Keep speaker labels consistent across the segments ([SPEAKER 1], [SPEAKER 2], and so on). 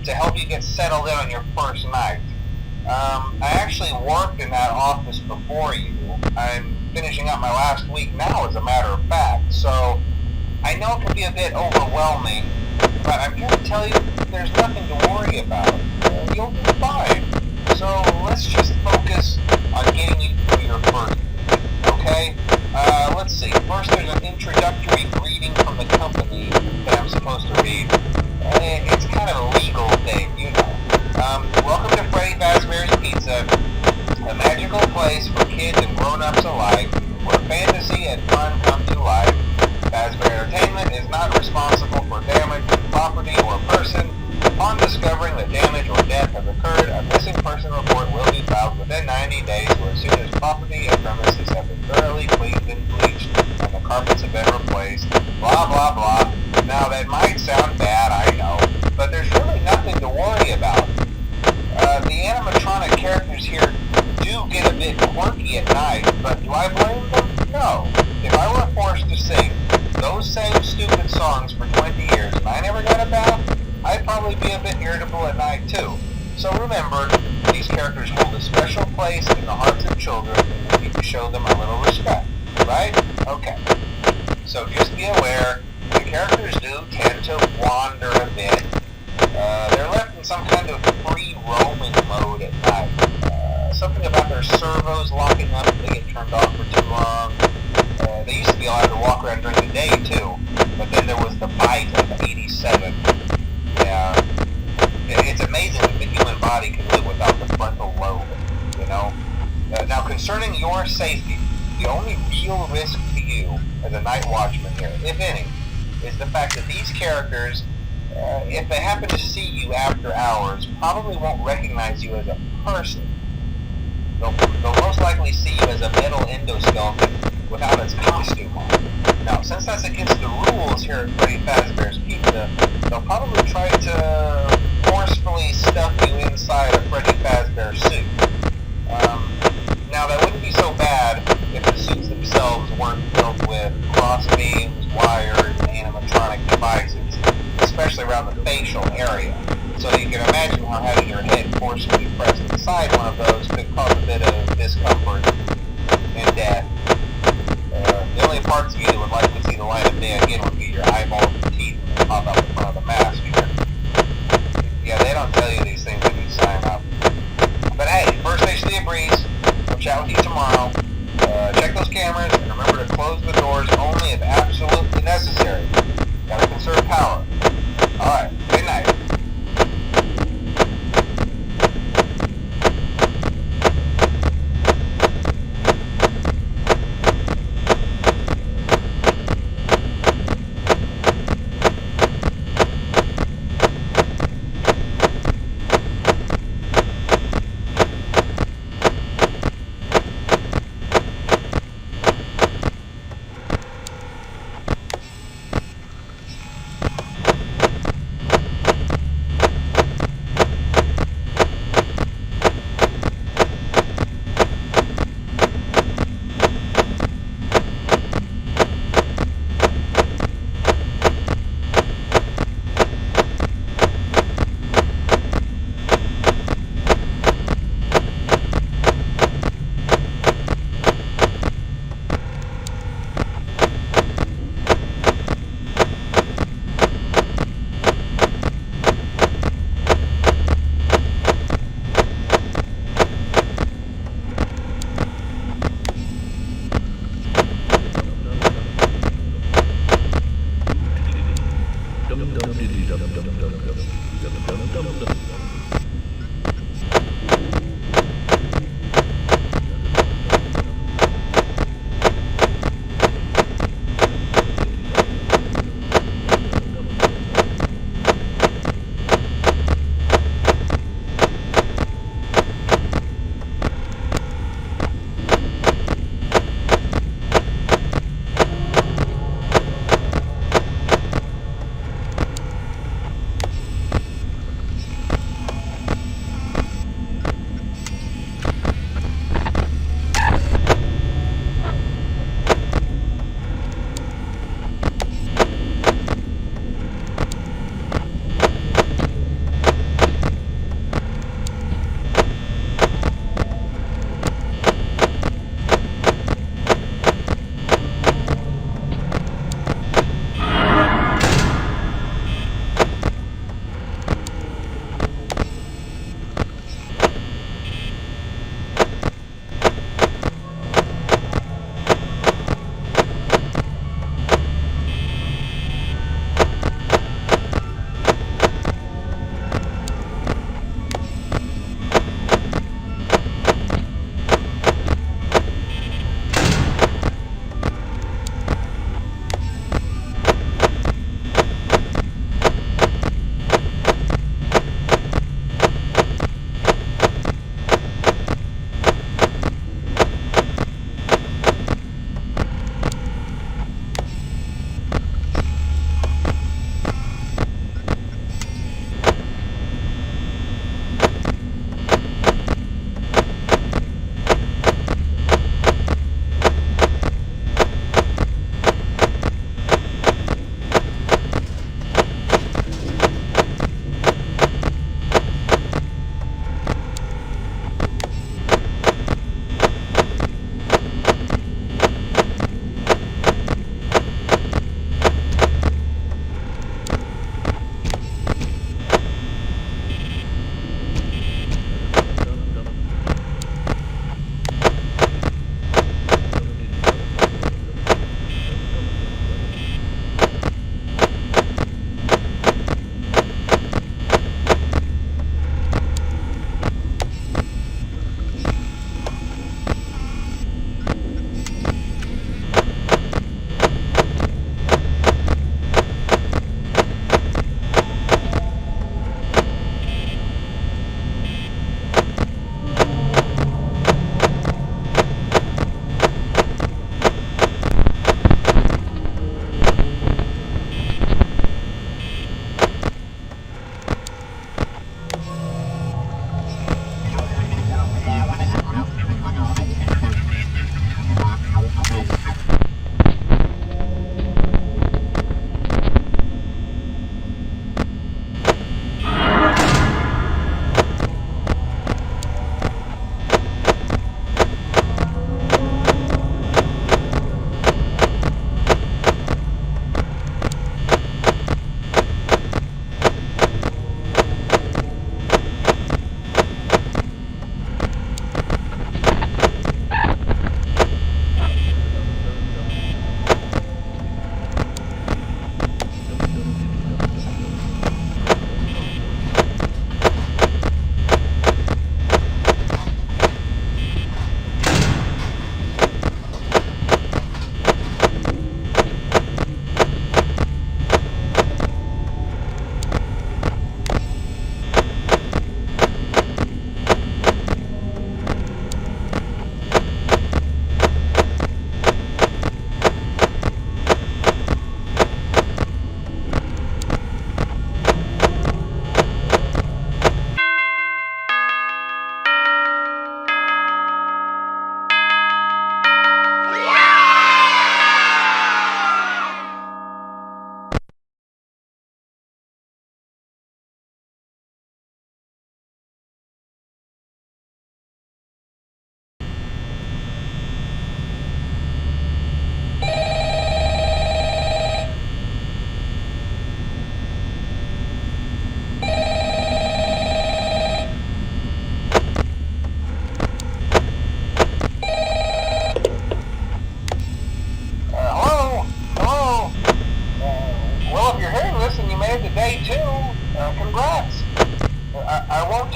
[SPEAKER 1] to help you get settled in on your first night. I actually worked in that office before you. I'm finishing up my last week now, as a matter of fact, so I know it can be a bit overwhelming, but I'm here to tell you there's nothing to worry about. You'll be fine. So let's just focus on getting you through your first week, okay? Let's see. First, there's an introductory greeting from the company that I'm supposed to read. It's kind of a legal thing, you know. Welcome to Freddy Fazbear's Pizza, a magical place for kids and grown-ups alike, where fantasy and fun come to life. Fazbear Entertainment is not responsible for damage to property or person. Upon discovering that damage or death has occurred, a missing person report will be filed within 90 days or as soon as property and premises have been thoroughly cleaned and bleached and the carpets have been replaced. Blah, blah, blah. Now, that might sound bad, I know, but there's really nothing to worry about. The animatronic characters here do get a bit quirky at night, but do I blame them? No. If I were forced to sing those same stupid songs for 20 years and I never got a bath, I'd probably be a bit irritable at night too. So remember, these characters hold a special place in the hearts of children and we need to show them a little respect, right? Okay. So just be aware, the characters do tend to wander a bit. They're left in some kind of free roaming mode at night. Something about their servos locking up if they get turned off for too long. They used to be allowed to walk around during the day too, but then there was the bite of 87. Yeah, it's amazing that the human body can live without the frontal lobe, you know? Now, concerning your safety, the only real risk to you as a night watchman here, if any, is the fact that these characters, if they happen to see you after hours, probably won't recognize you as a person. They'll most likely see you as a metal endoskeleton without its costume on. Now, since that's against the rules here at Freddy Fazbear's Pizza, they'll probably try to forcefully stuff you inside a Freddy Fazbear suit. Now, that wouldn't be so bad if the suits themselves weren't filled with cross beams, wires, and animatronic devices, especially around the facial area. So you can imagine how having your head forcefully pressed inside one of those could cause a bit of discomfort and death. The only parts of you that would likely see the light of day again would be your eyeballs and teeth that pop out the front of the mask here. Yeah, they don't tell you these things when you sign up. But hey, first station of the breeze. I'll chat with you tomorrow. Check those cameras and remember to close the doors only if absolutely necessary. Gotta conserve power. Alright, good night.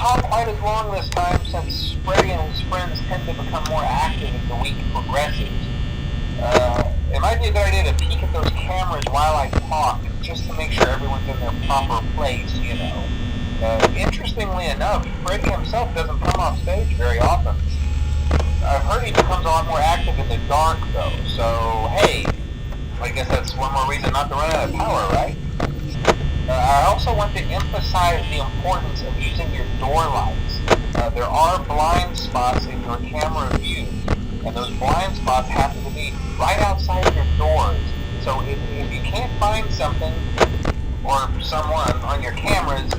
[SPEAKER 1] talk quite as long this time since Freddy and his friends tend to become more active as the week progresses. It might be a good idea to peek at those cameras while I talk, just to make sure everyone's in their proper place, you know. Interestingly enough, Freddy himself doesn't come off stage very often. I've heard he becomes a lot more active in the dark, though, so hey, I guess that's one more reason not to run out of power, right? I also want to emphasize the importance of using your door lights. There are blind spots in your camera view, and those blind spots happen to be right outside your doors. So if you can't find something or someone on your cameras,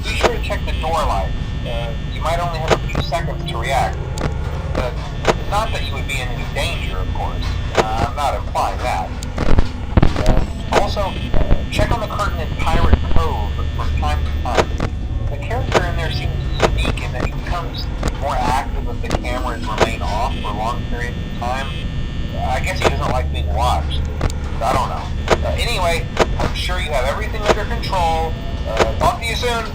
[SPEAKER 1] be sure to check the door light. You might only have a few seconds to react. Not that you would be in any danger, of course. I'm not implying that. Also, check on the curtain in Pirate Cove from time to time. The character in there seems unique in that he becomes more active if the cameras remain off for long periods of time. I guess he doesn't like being watched. I don't know. Anyway, I'm sure you have everything under control. Talk to you soon.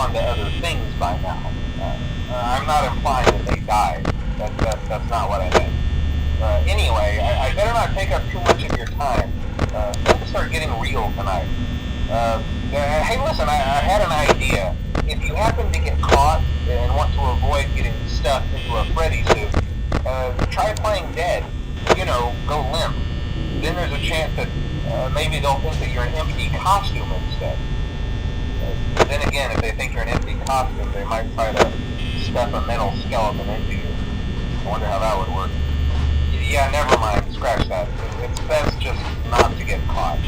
[SPEAKER 1] on to other things by now. I'm not implying that they died. That's not what I meant. Anyway, I better not take up too much of your time. Things start getting real tonight. Hey, listen, I had an idea. If you happen to get caught and want to avoid getting stuffed into a Freddy suit, try playing dead. You know, go limp. Then there's a chance that maybe they'll think that you're an empty costume instead. Then again, if they think you're an empty costume, they might try to stuff a metal skeleton into you. I wonder how that would work. Yeah, never mind. Scratch that. It's best just not to get caught.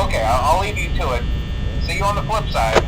[SPEAKER 1] Okay, I'll leave you to it. See you on the flip side.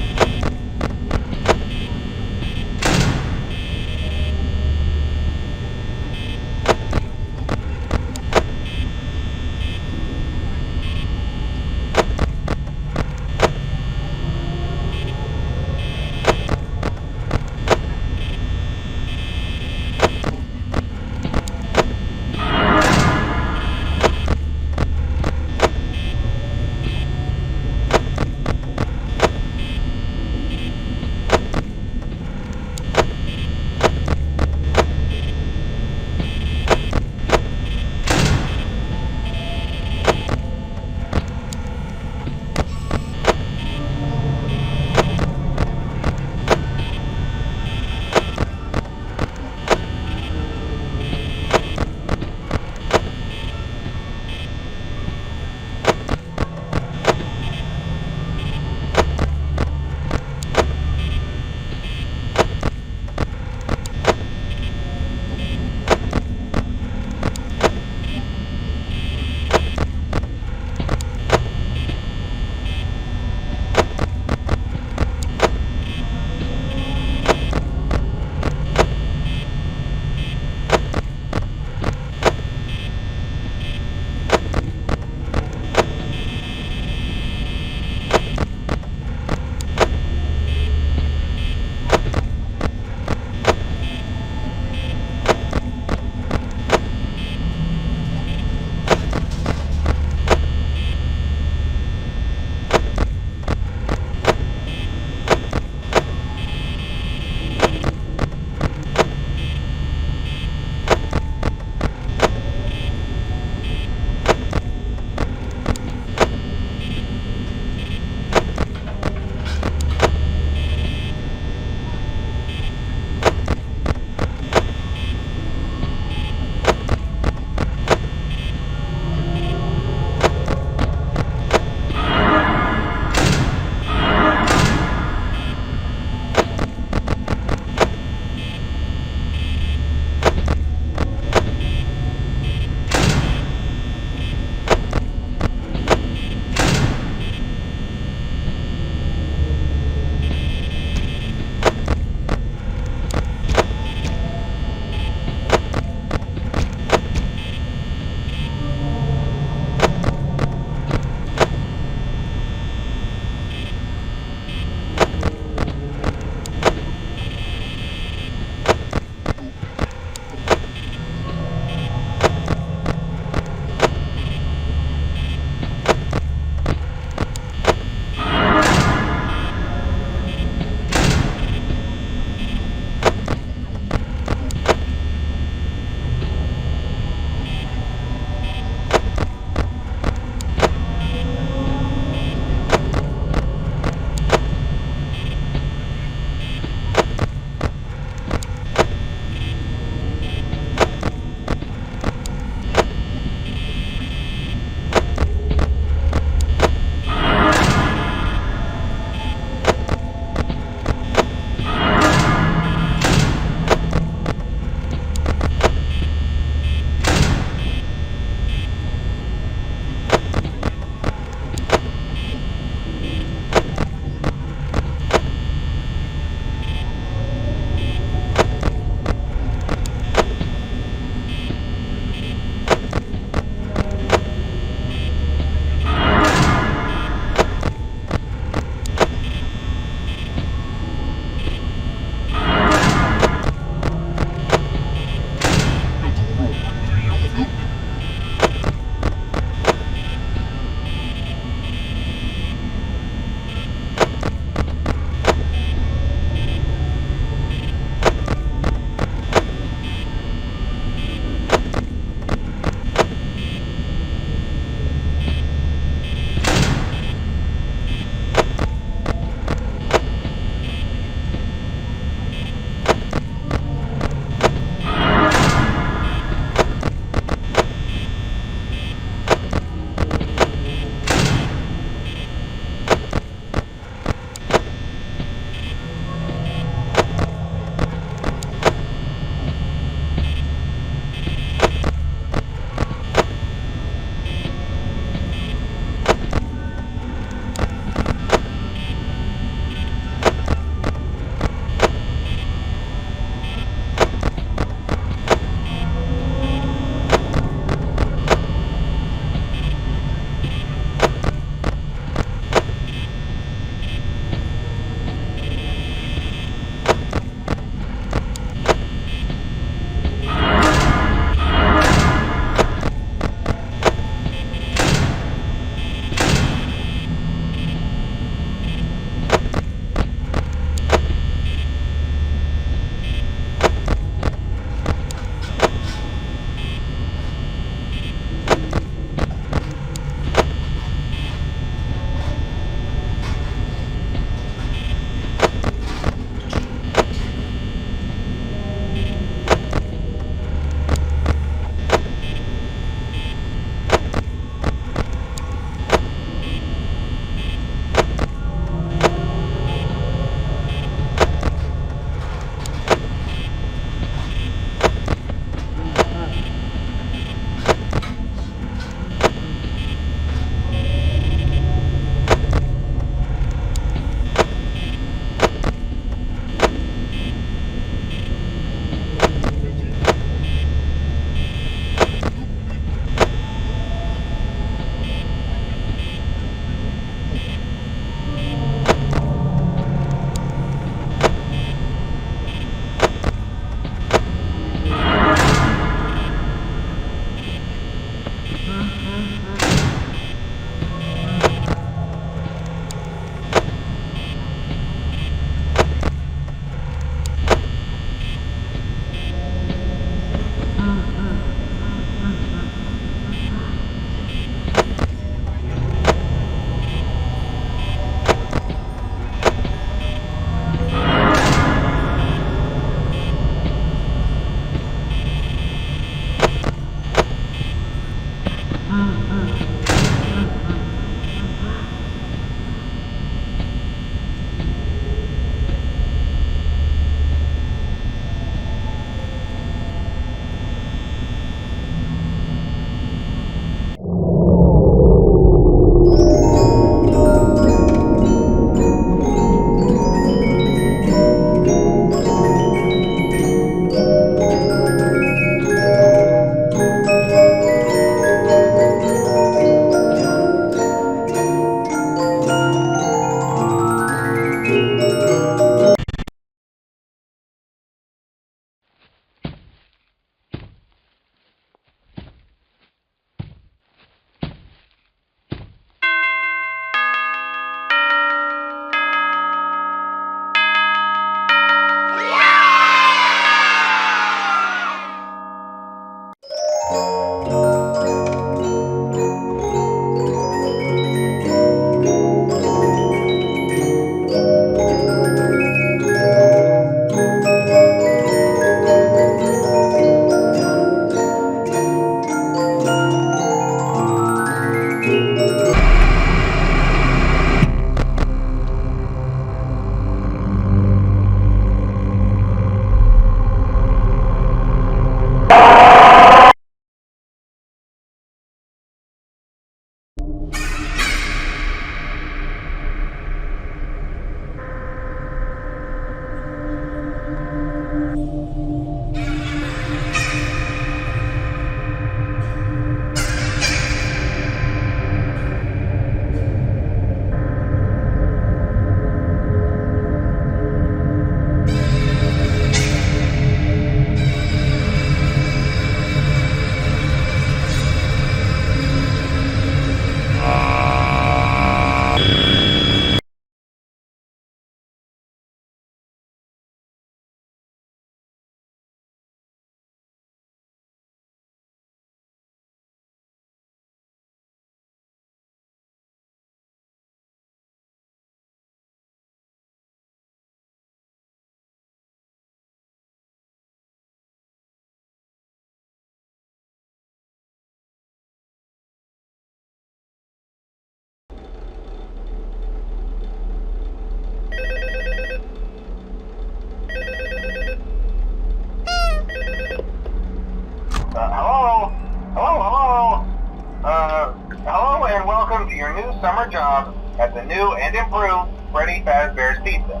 [SPEAKER 1] summer job at the new and improved Freddy Fazbear's Pizza.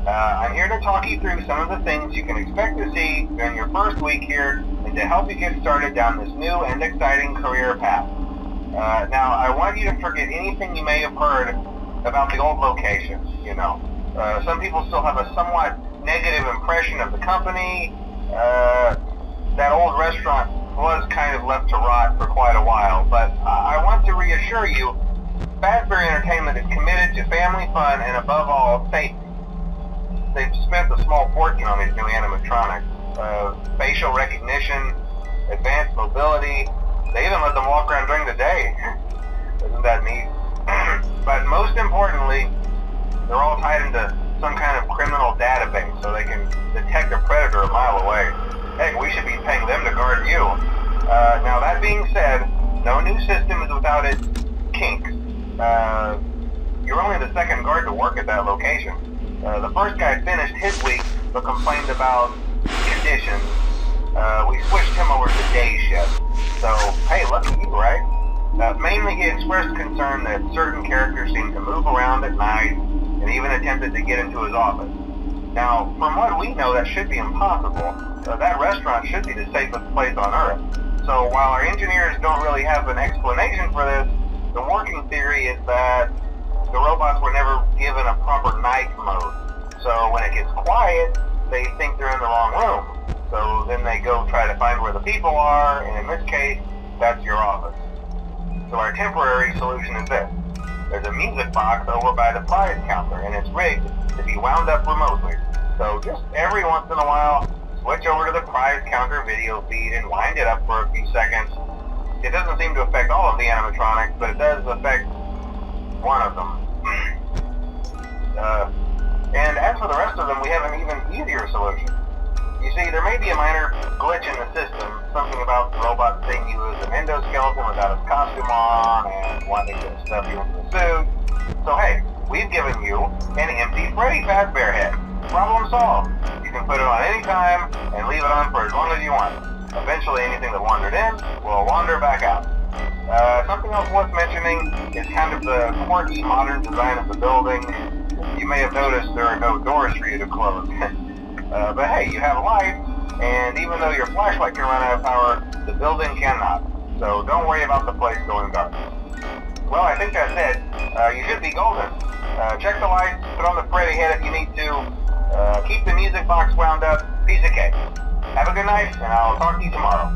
[SPEAKER 1] I'm here to talk you through some of the things you can expect to see during your first week here and to help you get started down this new and exciting career path. Now, I want you to forget anything you may have heard about the old location, you know. Some people still have a somewhat negative impression of the company. That old restaurant was kind of left to rot for quite a while, but I want to reassure you, Fazbear Entertainment is committed to family fun and above all, safety. They've spent a small fortune on these new animatronics. Facial recognition, advanced mobility, they even let them walk around during the day. Isn't that neat? But most importantly, they're all tied into some kind of criminal database so they can detect a predator a mile away. Heck, we should be paying them to guard you. Now that being said, no new system is without its kinks. You're only the second guard to work at that location. The first guy finished his week but complained about conditions. We switched him over to day shift. So, hey, lucky you, right? Mainly he expressed concern that certain characters seemed to move around at night and even attempted to get into his office. Now, from what we know, that should be impossible. That restaurant should be the safest place on Earth. So while our engineers don't really have an explanation for this, the working theory is that the robots were never given a proper night mode. So when it gets quiet, they think they're in the wrong room. So then they go try to find where the people are, and in this case, that's your office. So our temporary solution is this. There's a music box over by the prize counter, and it's rigged to be wound up remotely. So just every once in a while, switch over to the prize counter video feed and wind it up for a few seconds. It doesn't seem to affect all of the animatronics, but it does affect one of them. And as for the rest of them, we have an even easier solution. You see, there may be a minor glitch in the system, something about the robot seeing you as an endoskeleton without his costume on and wanting to stuff you into the suit. So hey, we've given you an empty Freddy Fazbear head. Problem solved. You can put it on any time and leave it on for as long as you want. Eventually anything that wandered in will wander back out. Something else worth mentioning is kind of the quirky modern design of the building. You may have noticed there are no doors for you to close. But hey, you have light, and even though your flashlight can run out of power, the building cannot. So don't worry about the place going dark. Well, I think that's it. You should be golden. Check the lights, put on the Freddy head if you need to. Keep the music box wound up. Piece of cake. Have a good night, and I'll talk to you tomorrow.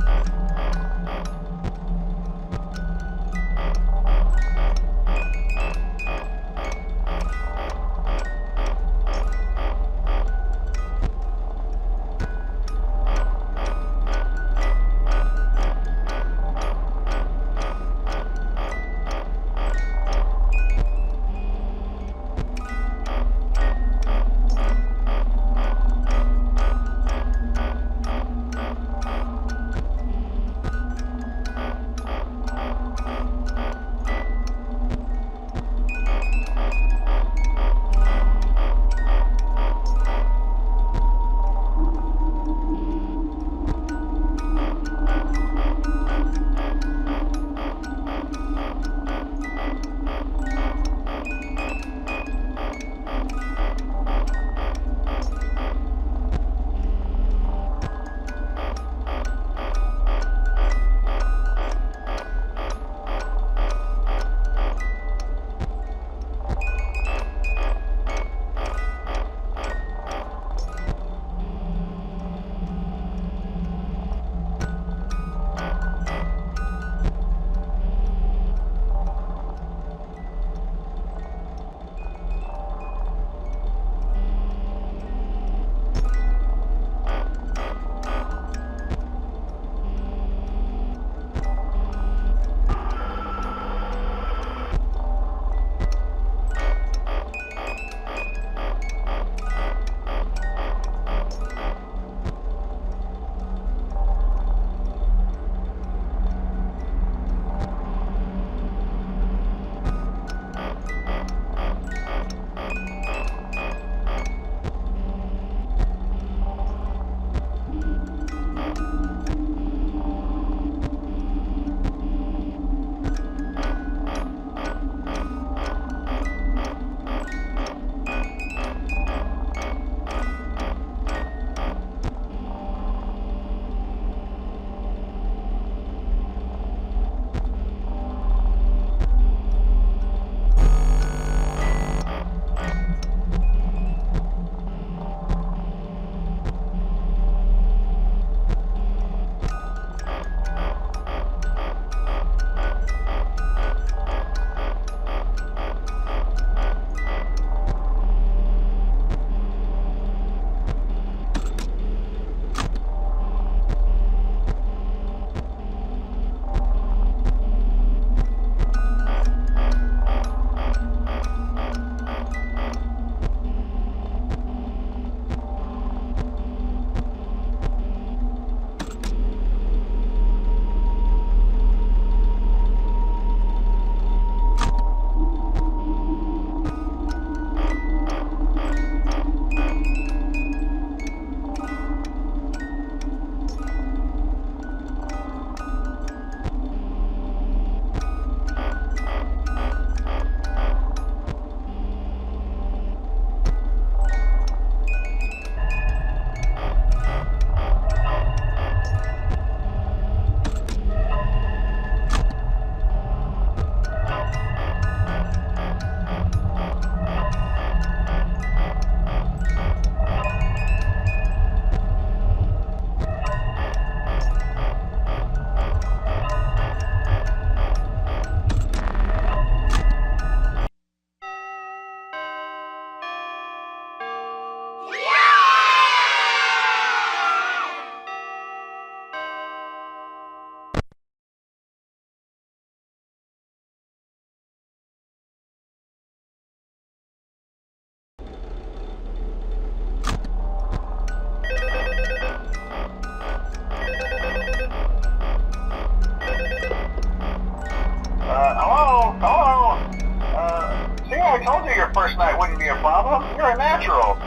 [SPEAKER 1] first night wouldn't be a problem. You're a natural.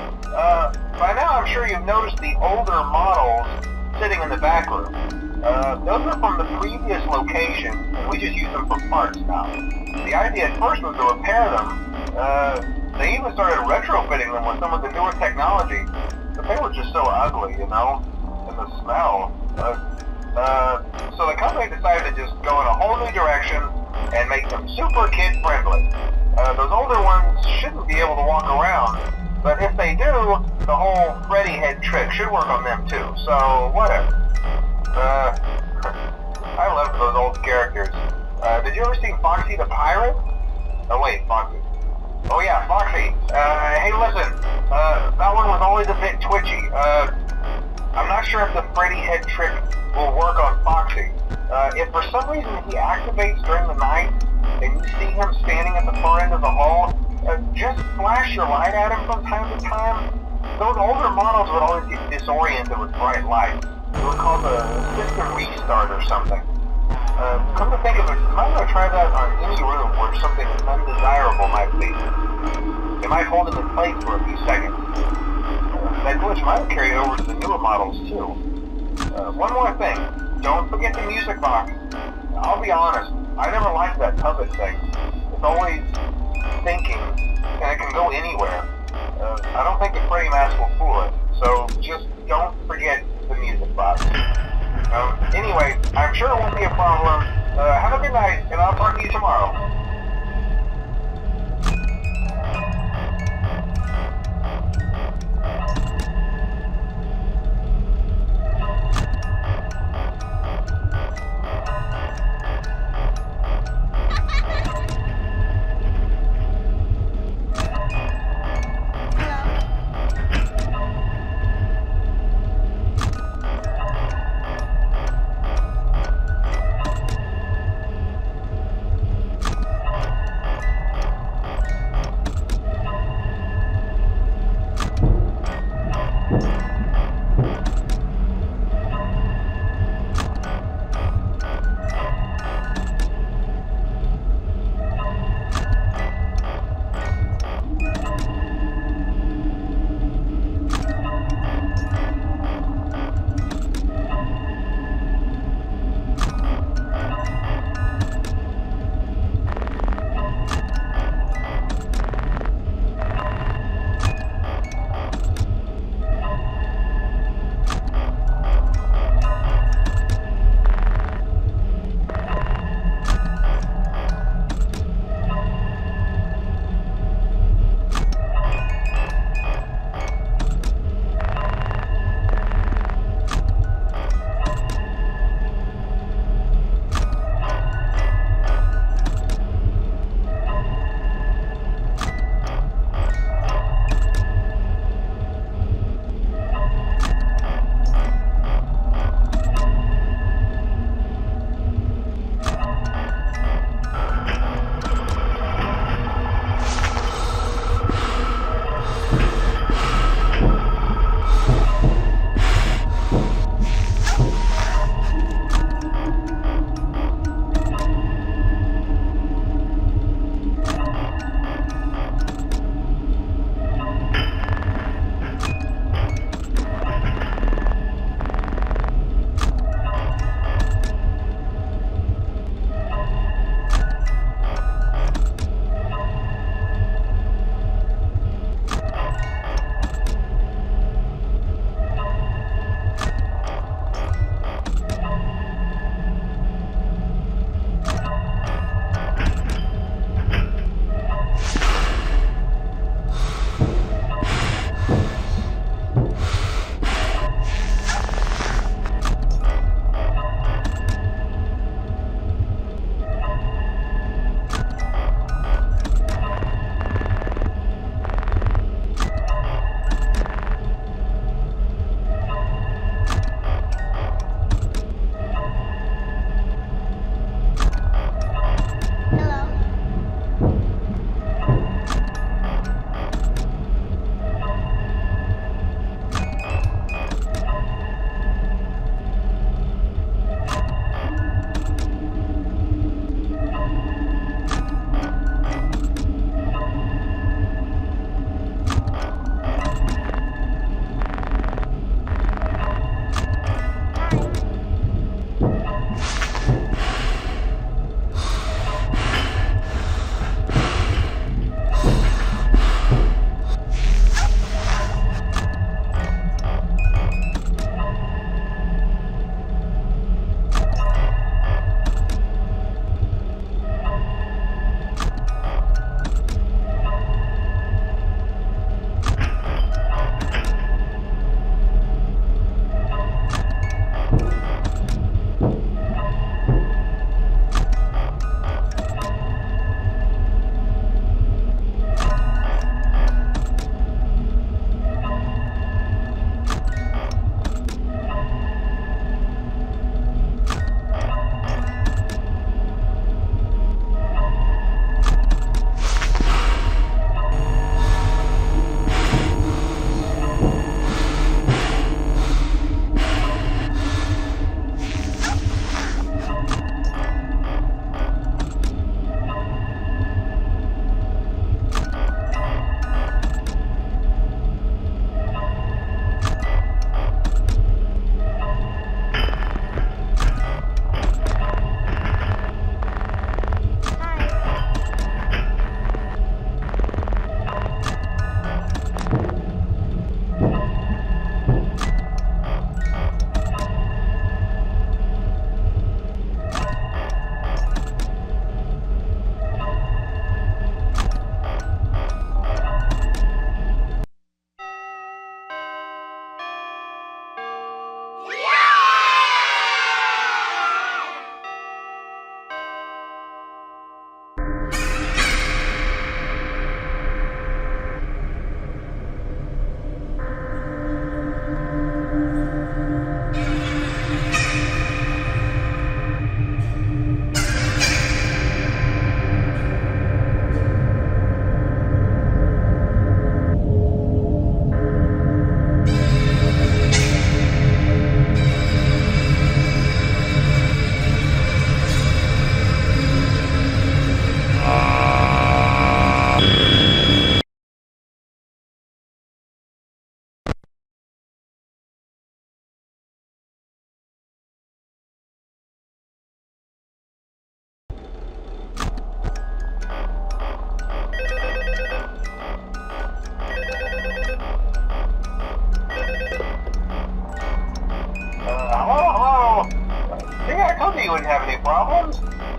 [SPEAKER 1] By now I'm sure you've noticed the older models sitting in the back room. Those are from the previous location, and we just use them for parts now. The idea at first was to repair them. They even started retrofitting them with some of the newer technology, but they were just so ugly, you know, and the smell. So the company decided to just go in a whole new direction and make them super kid-friendly. Those older ones shouldn't be able to walk around, but if they do, the whole Freddy head trick should work on them too, so whatever. I love those old characters. Did you ever see Foxy the Pirate? Oh wait, Foxy. Oh yeah, Foxy. Hey listen, that one was always a bit twitchy. I'm not sure if the Freddy head trick will work on Foxy. If for some reason he activates during the night, and you see him standing at the far end of the hall, just flash your light at him from time to time. Those older models would always get disoriented with bright lights. It was called a system restart or something. Come to think of it, I'm going to try that on any room where something undesirable might be. It might hold him in place for a few seconds. That glitch might have carried over to the newer models too. One more thing, don't forget the music box. I'll be honest, I never liked that puppet thing. It's always thinking, and it can go anywhere. I don't think the Freddy mask will fool it, so just don't forget the music box. Anyway, I'm sure it won't be a problem. Have a good night, and I'll talk to you tomorrow.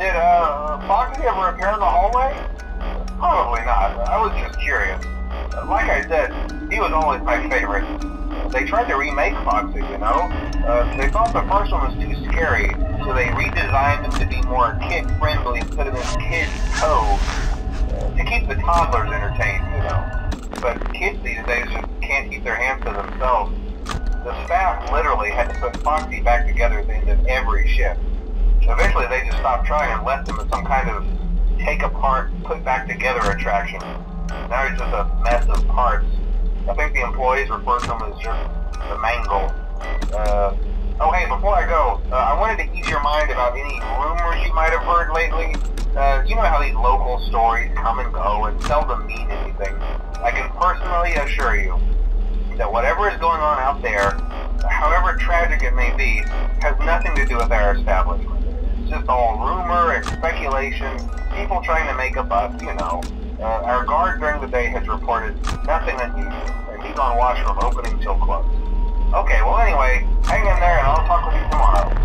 [SPEAKER 1] Did Foxy ever appear in the hallway? Probably not. I was just curious. Like I said, he was always my favorite. They tried to remake Foxy, you know? They thought the first one was too scary, so they redesigned him to be more kid-friendly and put him in Kids Cove to keep the toddlers entertained, you know. But kids these days just can't keep their hands to themselves. The staff literally had to put Foxy back together at the end of every shift. Eventually they just stopped trying and left him as some kind of take apart, put back together attraction. Now he's just a mess of parts. I think the employees refer to him as just the mangle. Oh hey, before I go, I wanted to ease your mind about any rumors you might have heard lately. You know how these local stories come and go and seldom mean anything. I can personally assure you that whatever is going on out there, however tragic it may be, has nothing to do with our establishment. It's just all rumor and speculation, people trying to make a buck, you know. Our guard during the day has reported nothing unusual, and he's on watch from opening till close. Okay, well anyway, hang in there and I'll talk with you tomorrow.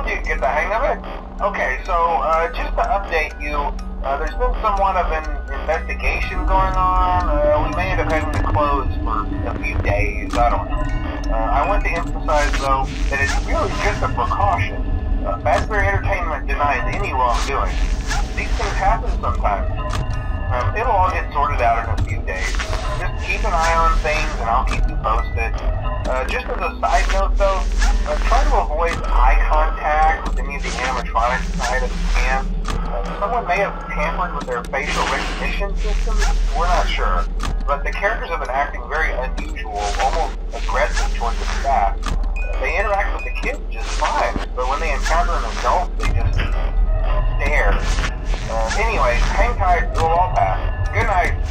[SPEAKER 1] once you get the hang of it. Okay, so just to update you, there's been somewhat of an investigation going on. We may end up having to close for a few days. I don't know. I want to emphasize, though, that it's really just a precaution. Fazbear Entertainment denies any wrongdoing. These things happen sometimes. It'll all get sorted out in a few days. Just keep an eye on things, and I'll keep you posted. Just as a side note, though, try to avoid eye contact with any of the animatronics tonight if you can. Someone may have tampered with their facial recognition systems. We're not sure. But the characters have been acting very unusual, almost aggressive towards the staff. They interact with the kids just fine, but when they encounter an adult, they just stare. Anyway, hang tight, it'll all pass. Good night.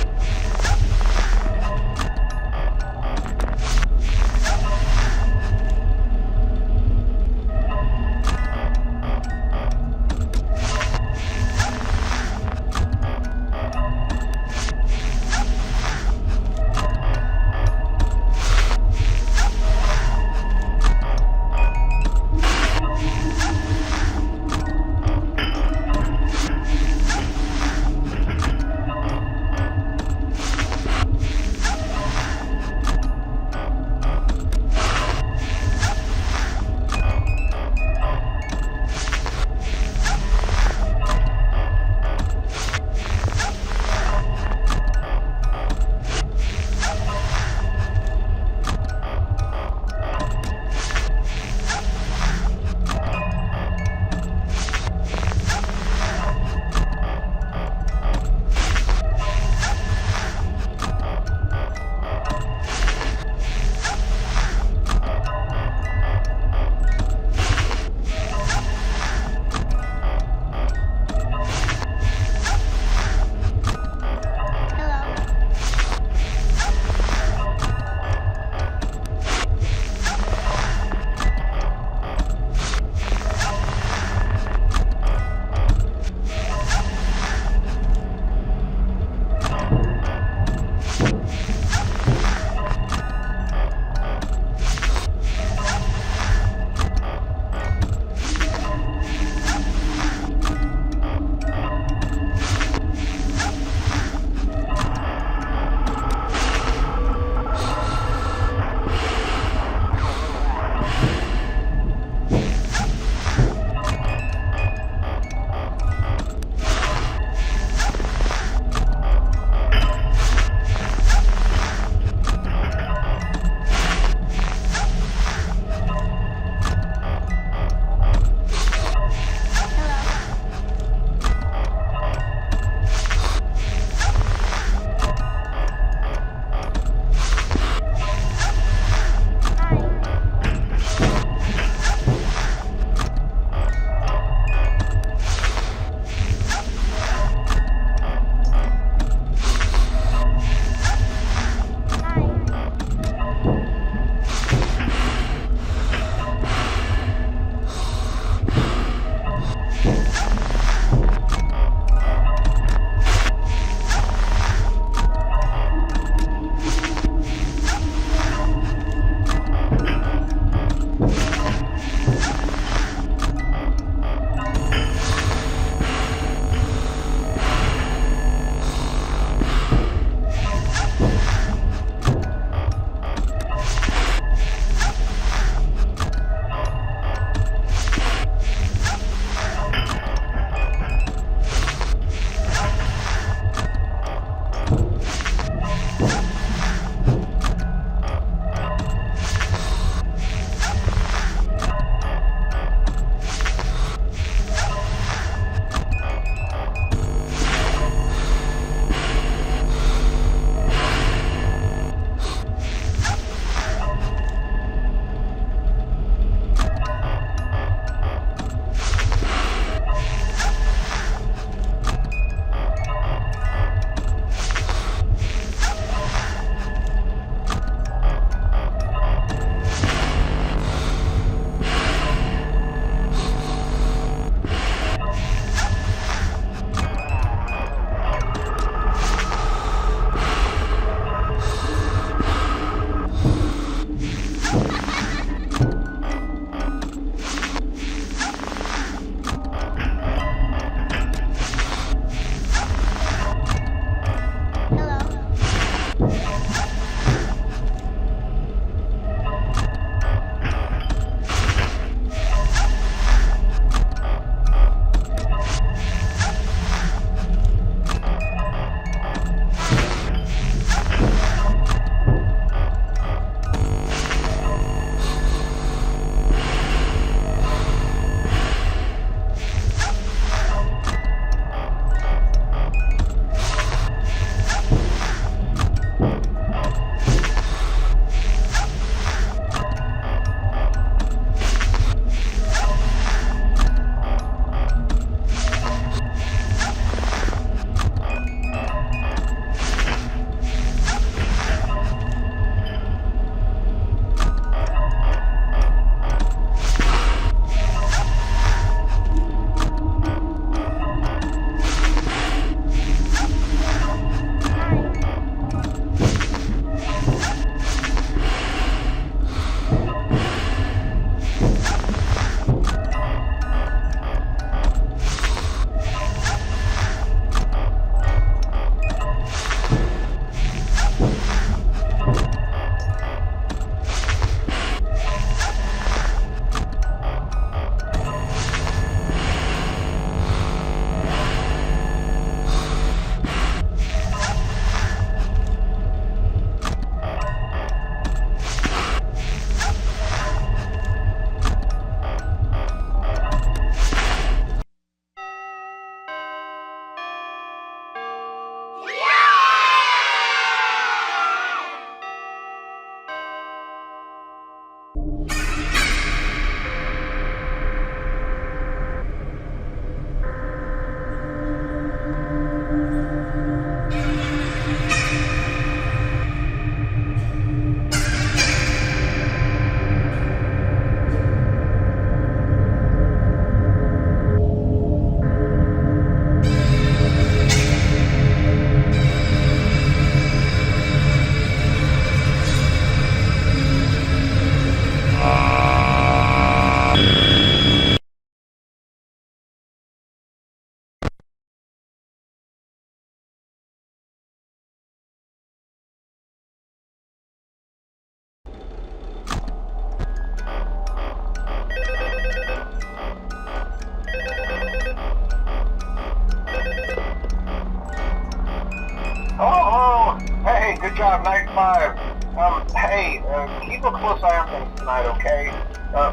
[SPEAKER 1] Hey, good job, night 5. Hey, keep a close eye on things tonight, okay?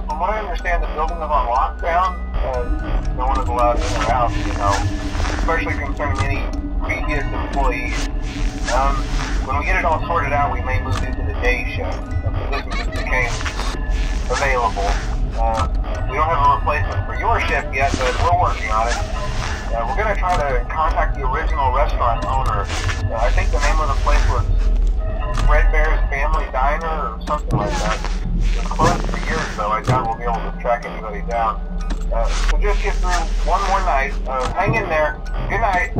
[SPEAKER 1] From what I understand, the building is on lockdown. No one is allowed in or out, you know, especially concerning any previous employees. When we get it all sorted out, we may move into the day shift. The position just became available. We don't have a replacement for your shift yet, but we're working on it. We're going to try to contact the original restaurant owner. I think the name of the place was Red Bear's Family Diner or something like that. It was closed for years, though. I doubt we'll be able to track anybody down. So just get through one more night. Hang in there. Good night.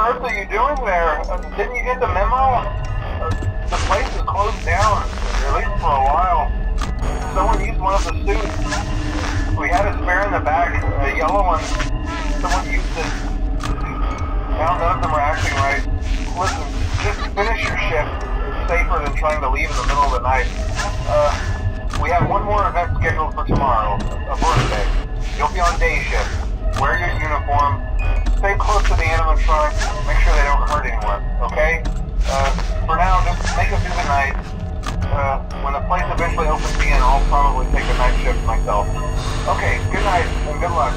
[SPEAKER 1] earth are you doing there? Didn't you get the memo? The place is closed down, at least for a while. Someone used one of the suits. We had a spare in the back, a yellow one. Someone used it. Now none of them are acting right. Listen, just finish your shift. It's safer than trying to leave in the middle of the night. We have one more event scheduled for tomorrow, a birthday. You'll be on day shift. Wear your uniform. Stay close to the animatronics. Make sure they don't hurt anyone, okay? For now, just make it through the night. When the place eventually opens again, I'll probably take a night shift myself. Okay, good night, and good luck.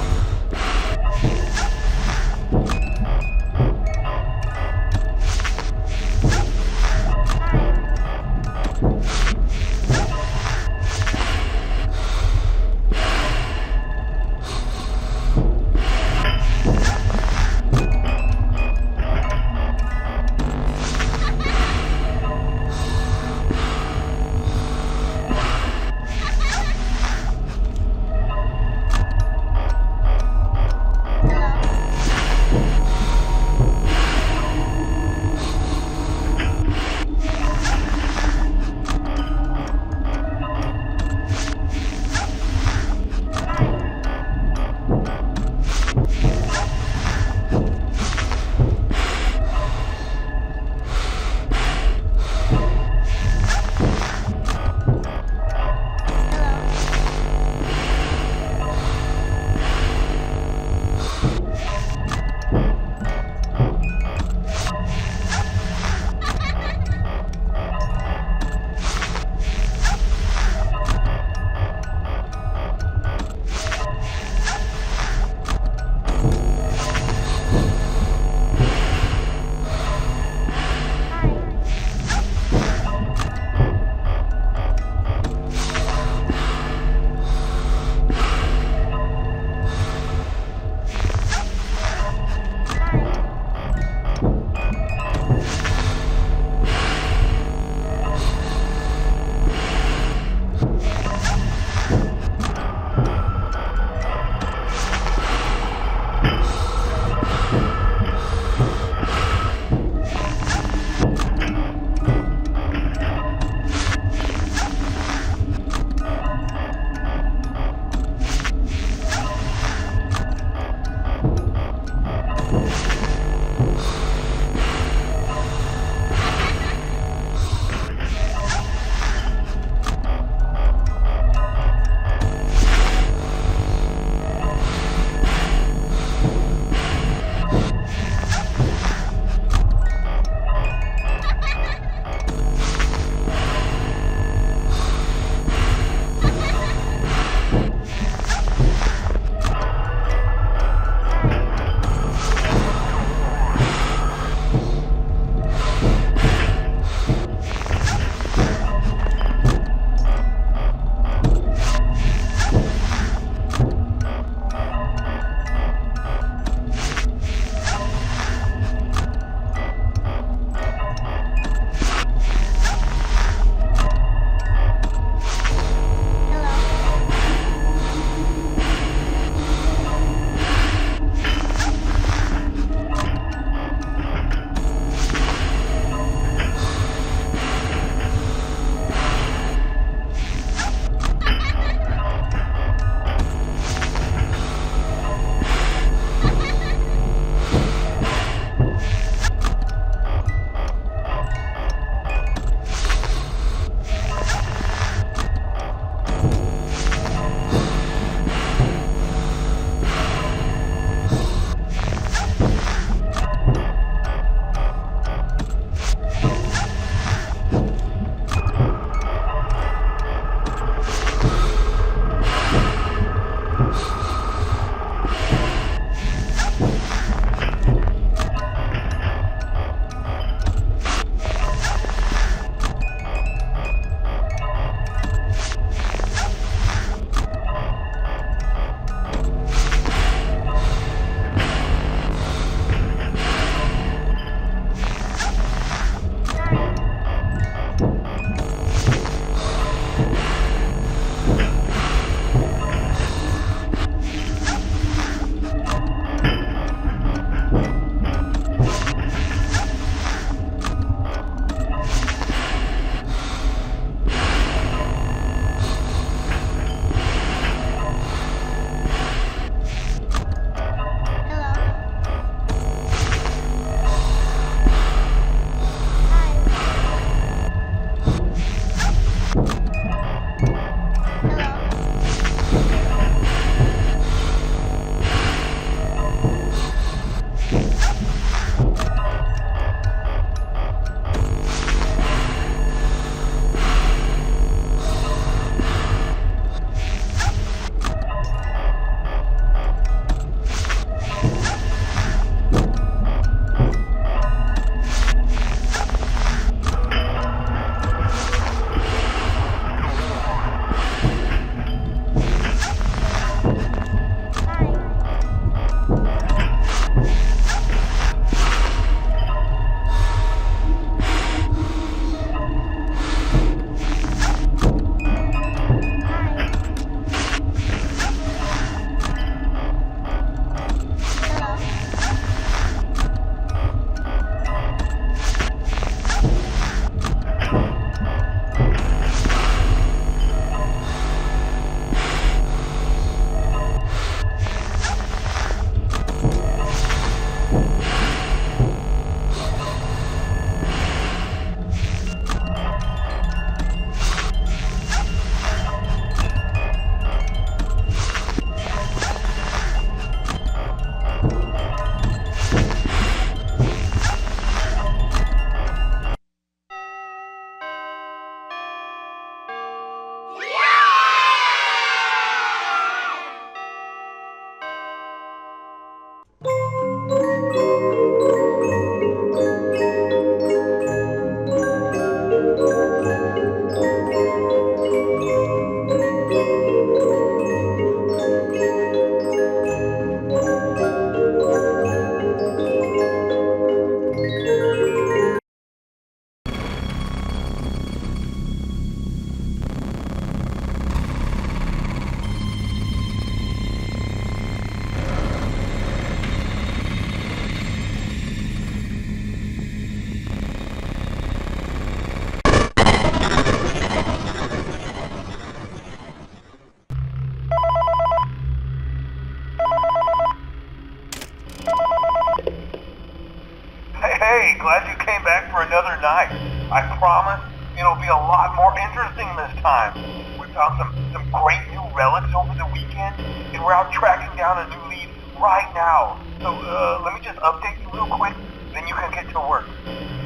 [SPEAKER 2] Hey, glad you came back for another night. I promise it'll be a lot more interesting this time. We found some great new relics over the weekend, and we're out tracking down a new lead right now. So let me just update you real quick, then you can get to work.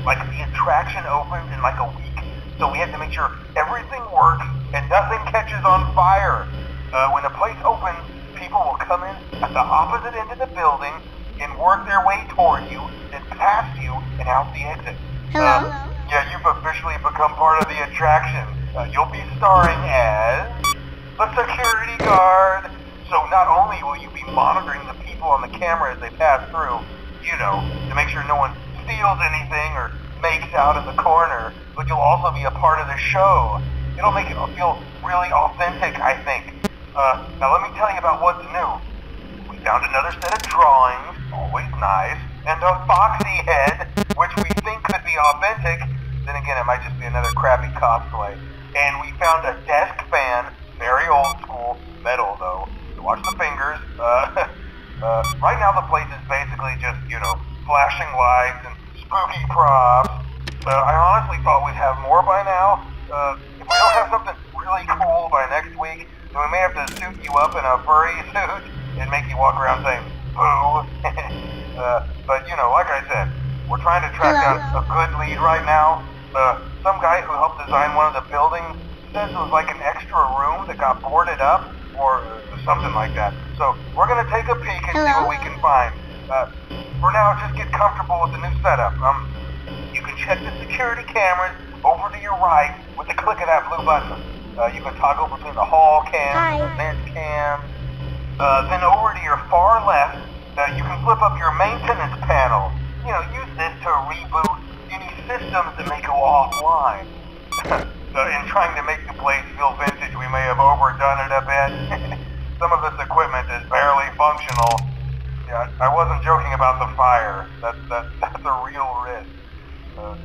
[SPEAKER 2] Like, the attraction opens in like a week, so we have to make sure everything works and nothing catches on fire. When the place opens, people will come in at the opposite end of the building and work their way toward you, then past you, and out the exit.
[SPEAKER 3] Hello?
[SPEAKER 2] Yeah, you've officially become part of the attraction. You'll be starring as a security guard. So not only will you be monitoring the people on the camera as they pass through, you know, to make sure no one steals anything or makes out in the corner, but you'll also be a part of the show. It'll make it feel really authentic, I think. Now let me tell you about what's new. We found another set of drawings, always nice, and a foxy head, which we think could be authentic. Then again, it might just be another crappy cosplay. And we found a desk fan, very old school, metal though. So watch the fingers. Right now the place is basically just, you know, flashing lights and spooky props. I honestly thought we'd have more by now. If we don't have something really cool by next week, then we may have to suit you up in a furry suit and make you walk around saying, boo. But, you know, like I said, we're trying to track down a good lead right now. Some guy who helped design one of the buildings says it was like an extra room that got boarded up, or something like that. So we're going to take a peek and see what we can find. For now, just get comfortable with the new setup. You can check the security cameras over to your right with the click of that blue button. You can toggle between the hall cams and the vent cams. Then over to your far left, you can flip up your maintenance panel. You know, use this to reboot any systems that may go offline. In trying to make the place feel vintage, we may have overdone it a bit. Some of this equipment is barely functional. Yeah, I wasn't joking about the fire. That's a real risk.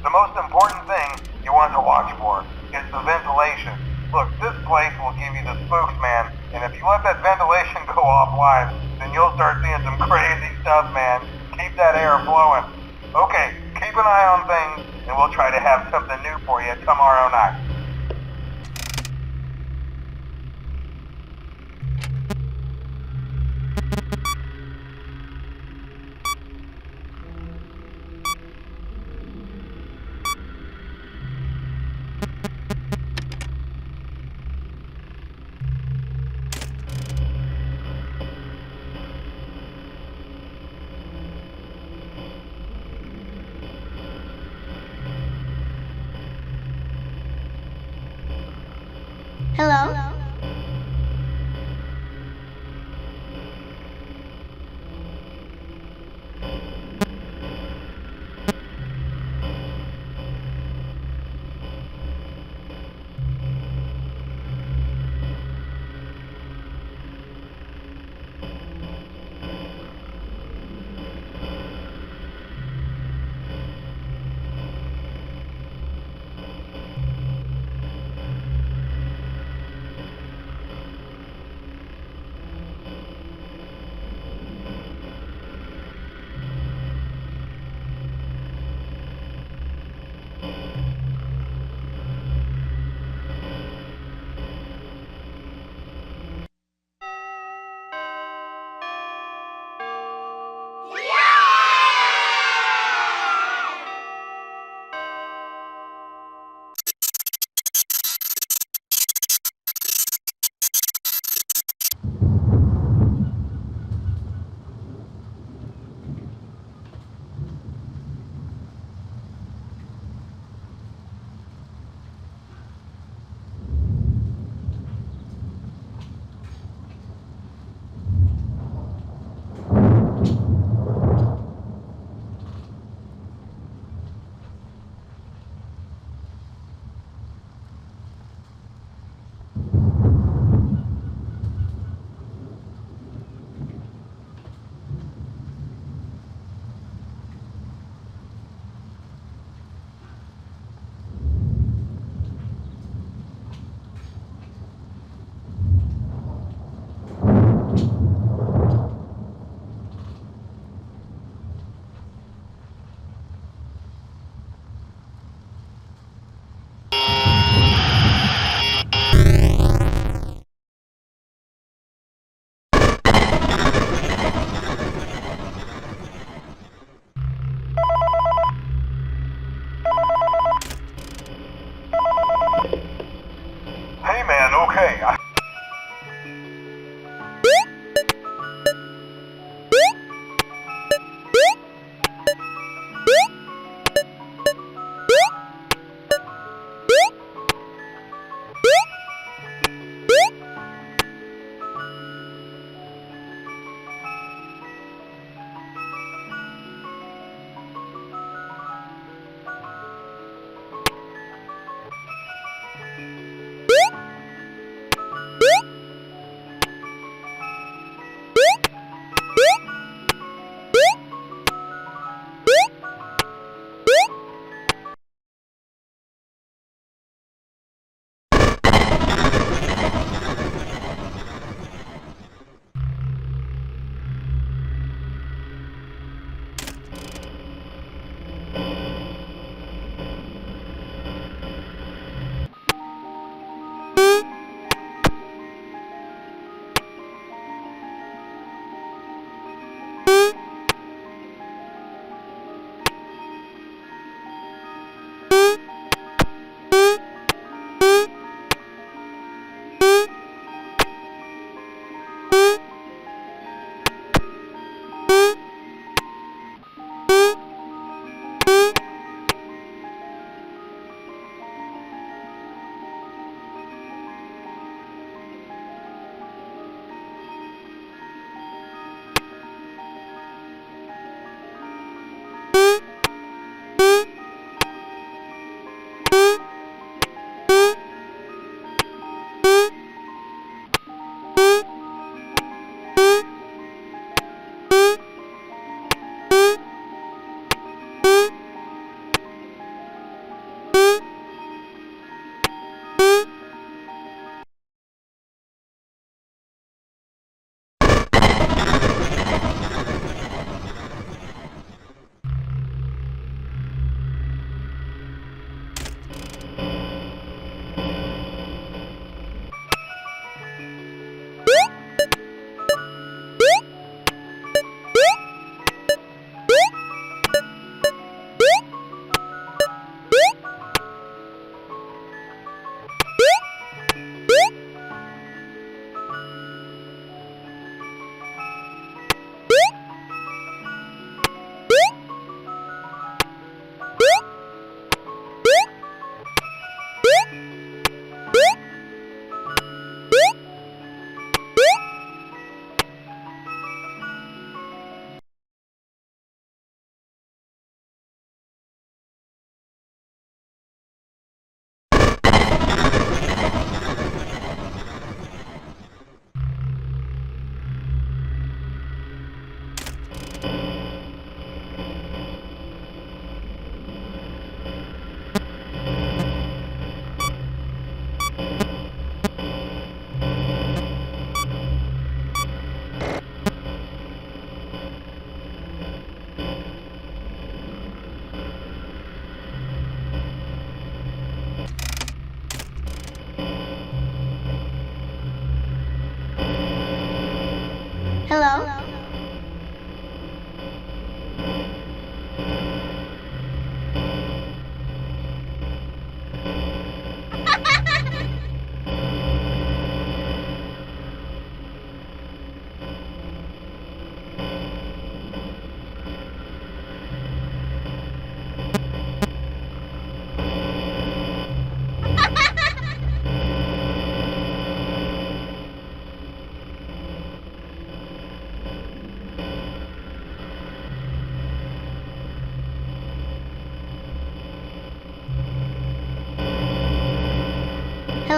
[SPEAKER 2] The most important thing you want to watch for is the ventilation. Look, this place will give you the spooks, man, and if you let that ventilation go offline, then you'll start seeing some crazy stuff, man. Keep that air flowing. Okay, keep an eye on things, and we'll try to have something new for you tomorrow night.
[SPEAKER 3] Hello?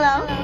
[SPEAKER 3] Hello?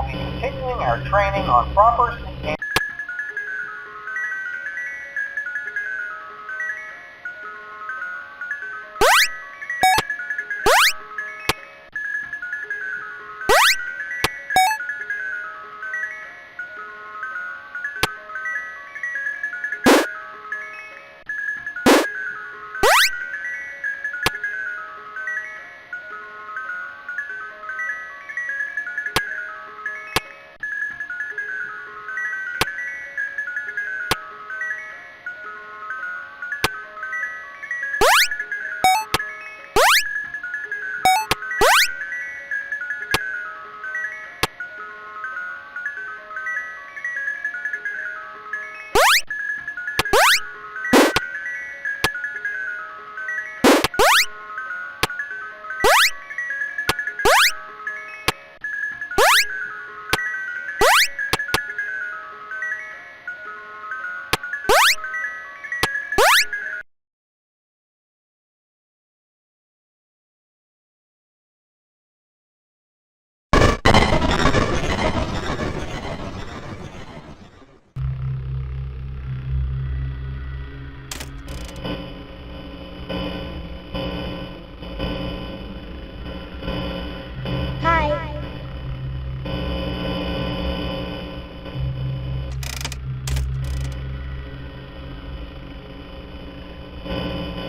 [SPEAKER 2] will be continuing our training on proper and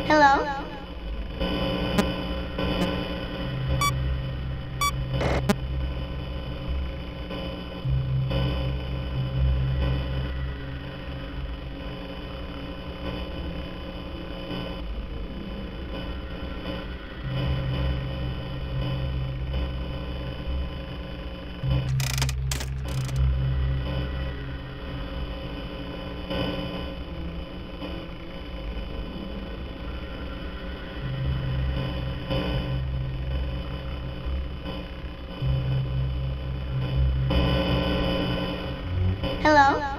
[SPEAKER 3] Hello? Hello?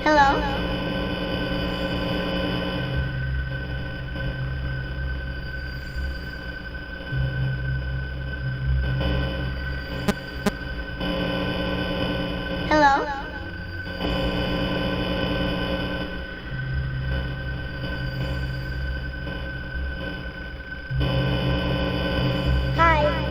[SPEAKER 3] Hello? Hello? Hi.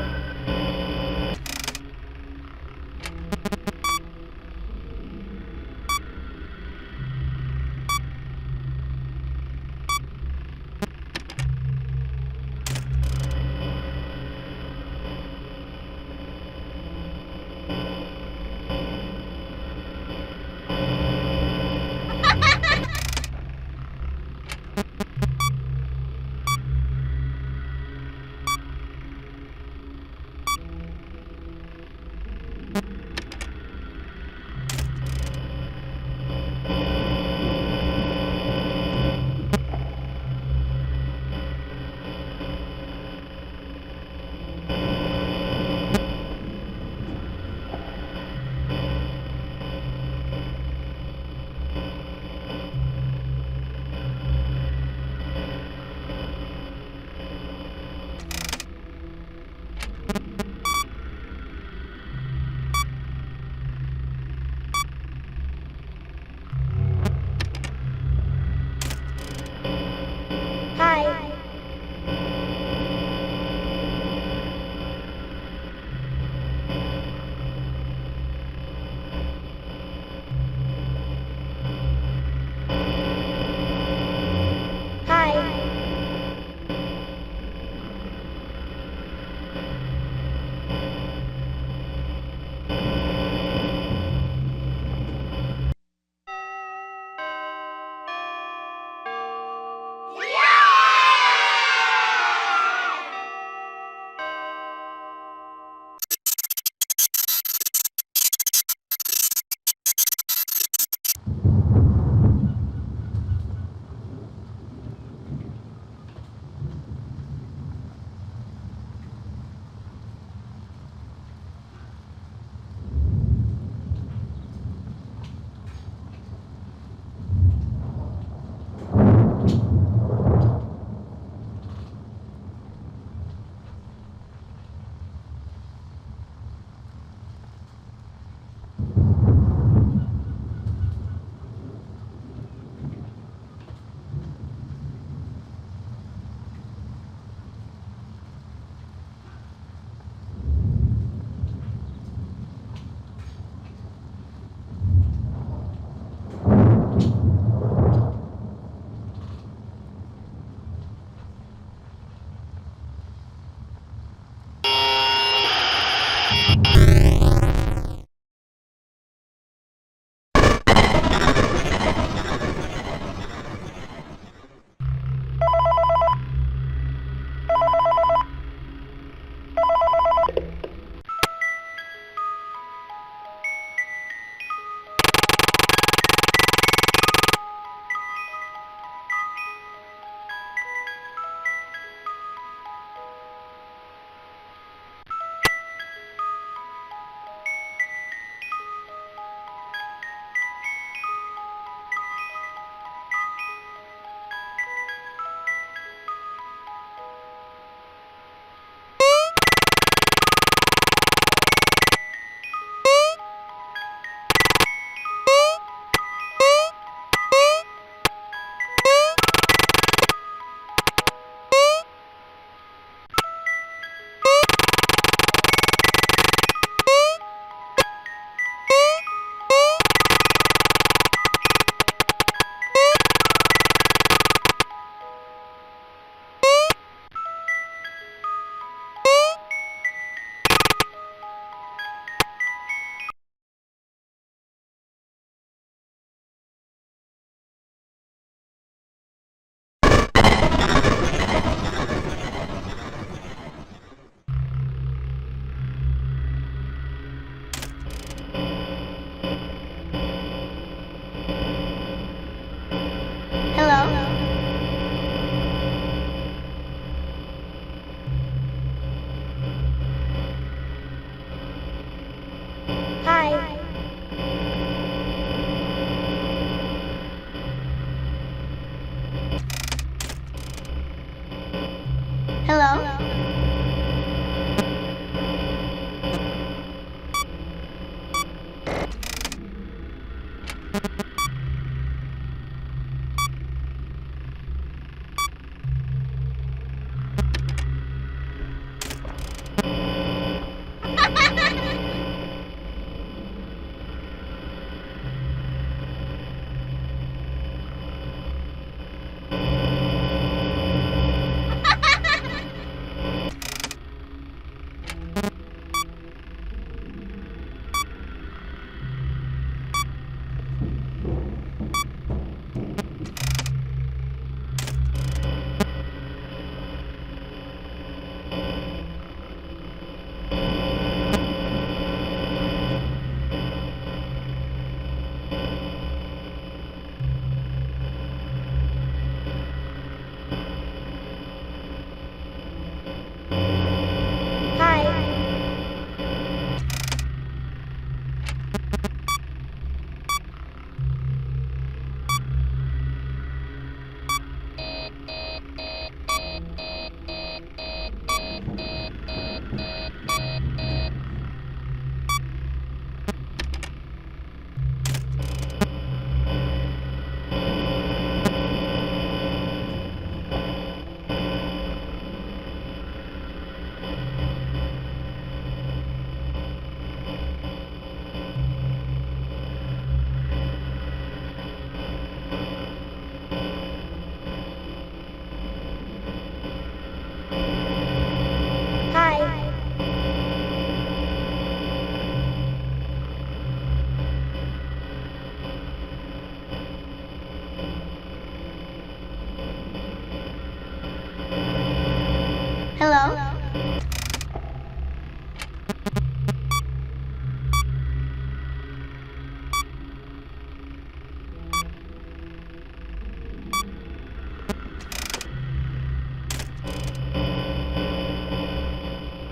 [SPEAKER 3] Hello?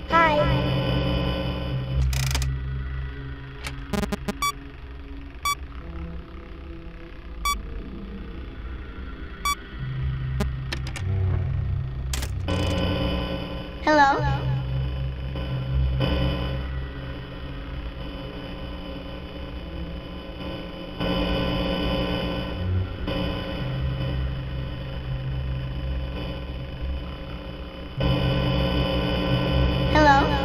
[SPEAKER 3] Hi. Hello? Hello?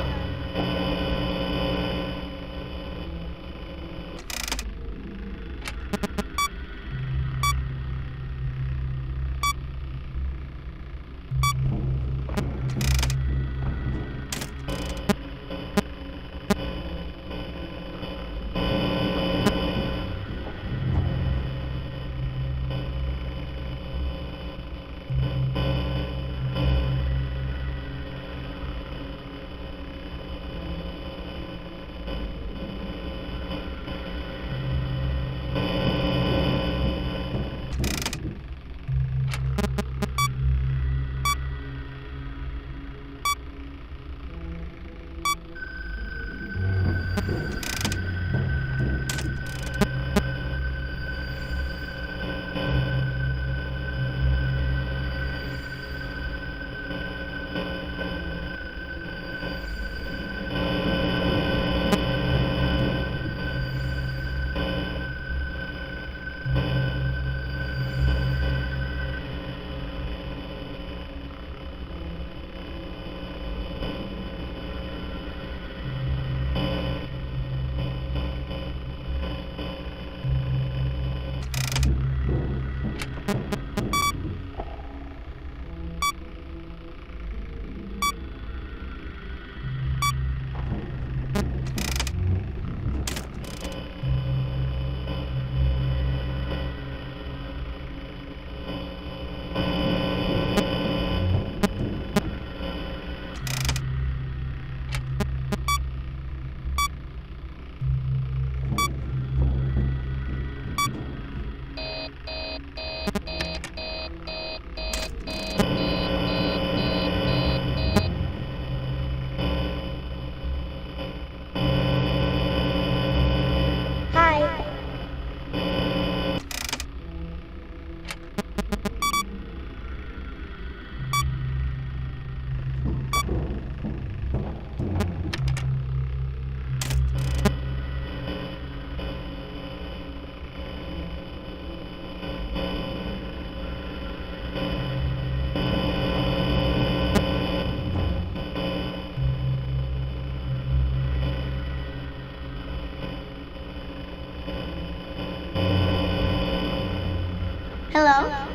[SPEAKER 3] Hello?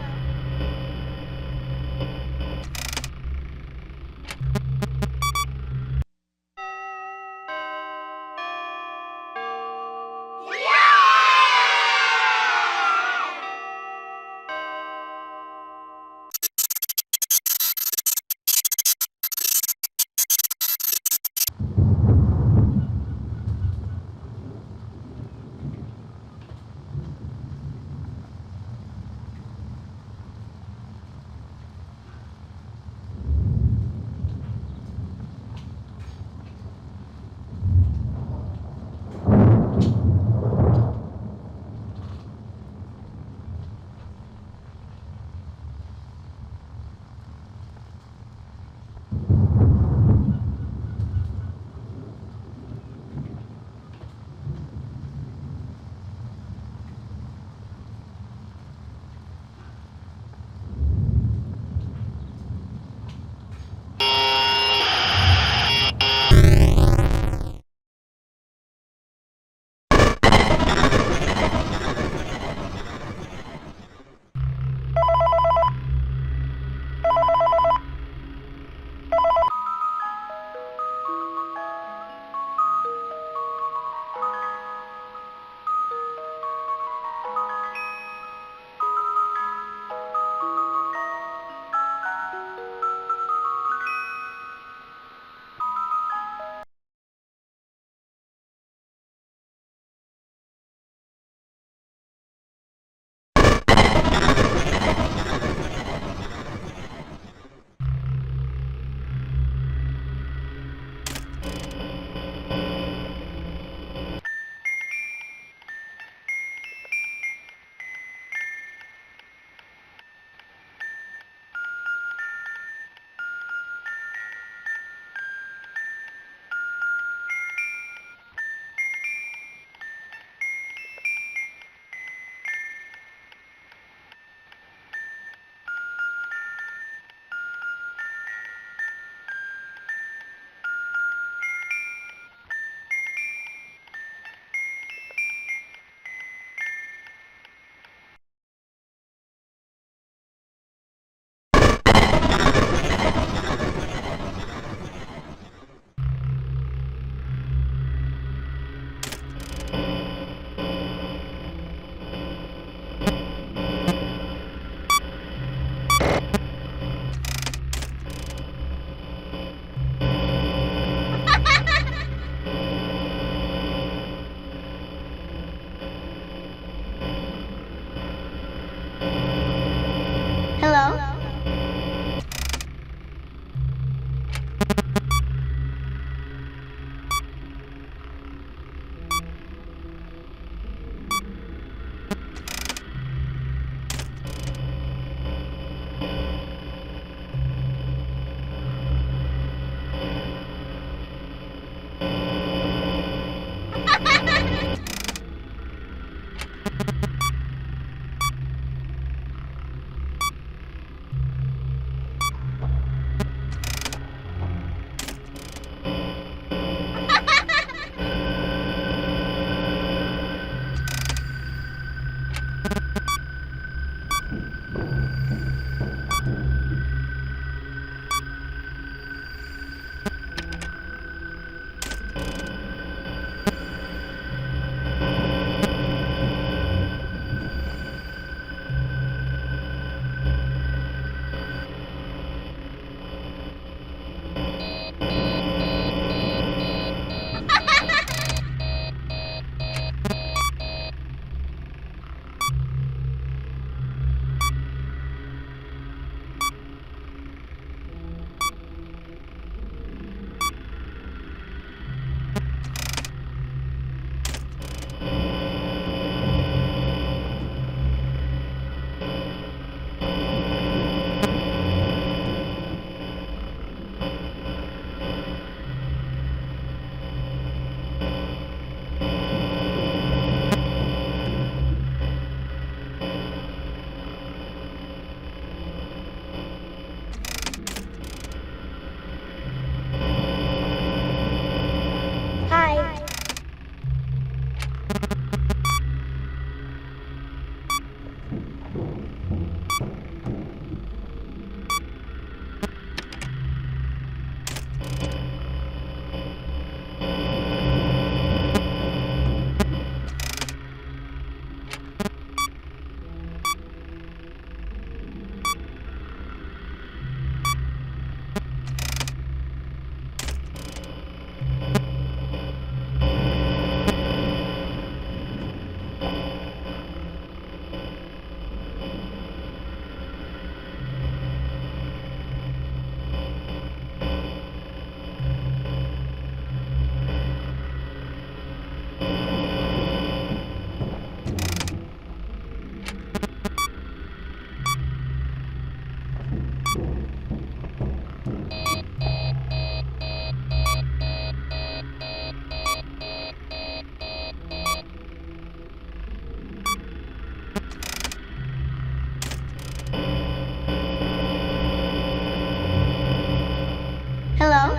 [SPEAKER 3] Hello?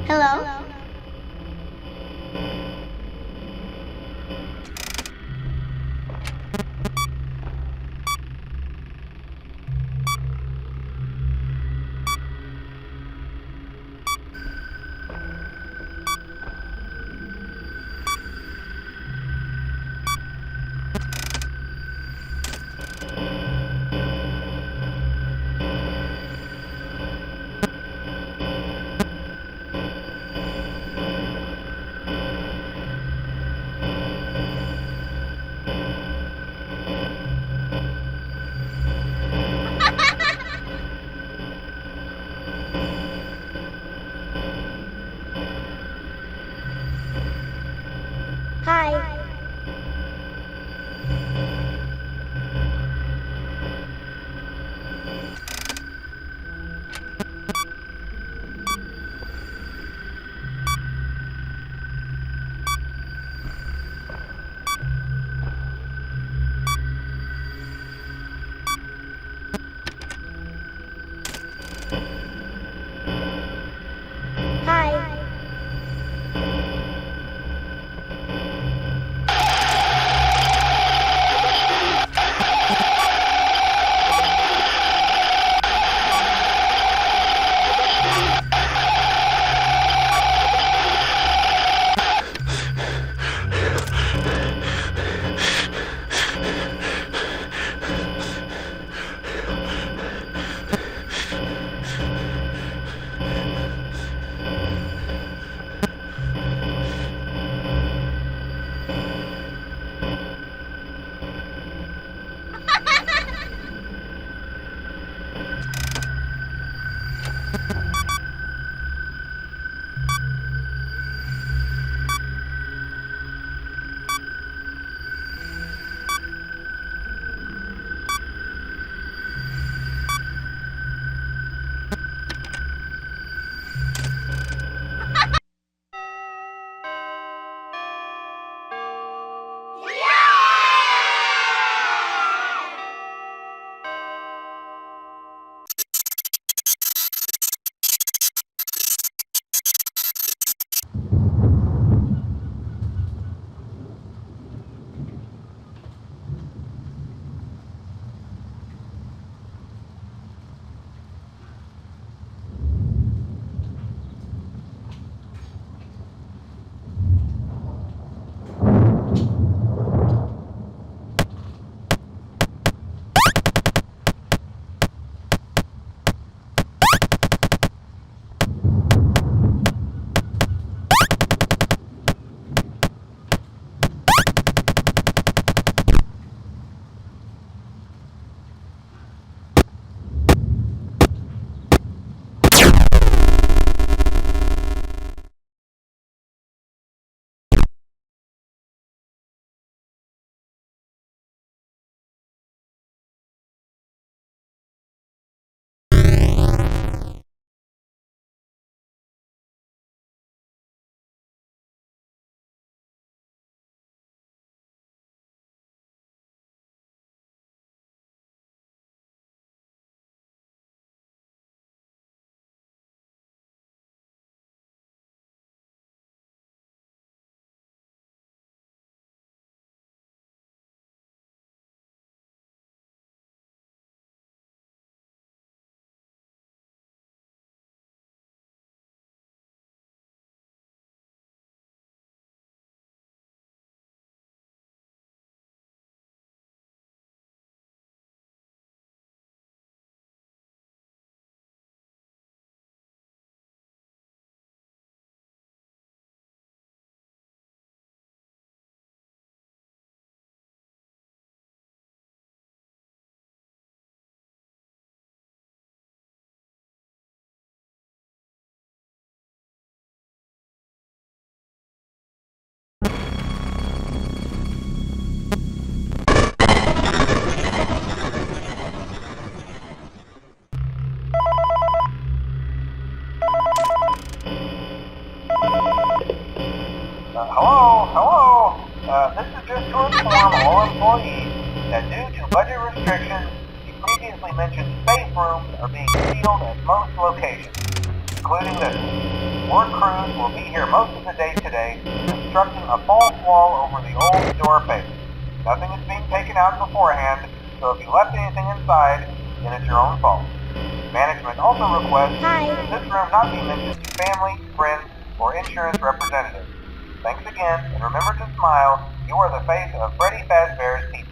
[SPEAKER 3] Hello? Hi. Hi.
[SPEAKER 2] This is just to inform all employees that due to budget restrictions, the previously mentioned safe rooms are being sealed at most locations, including this. Work crews will be here most of the day today, constructing a false wall over the old door face. Nothing is being taken out beforehand, so if you left anything inside, then it's your own fault. Management also requests that this room not be mentioned to family, friends, or insurance representatives. Thanks again, and remember to smile. You are the face of Freddy Fazbear's Pizza.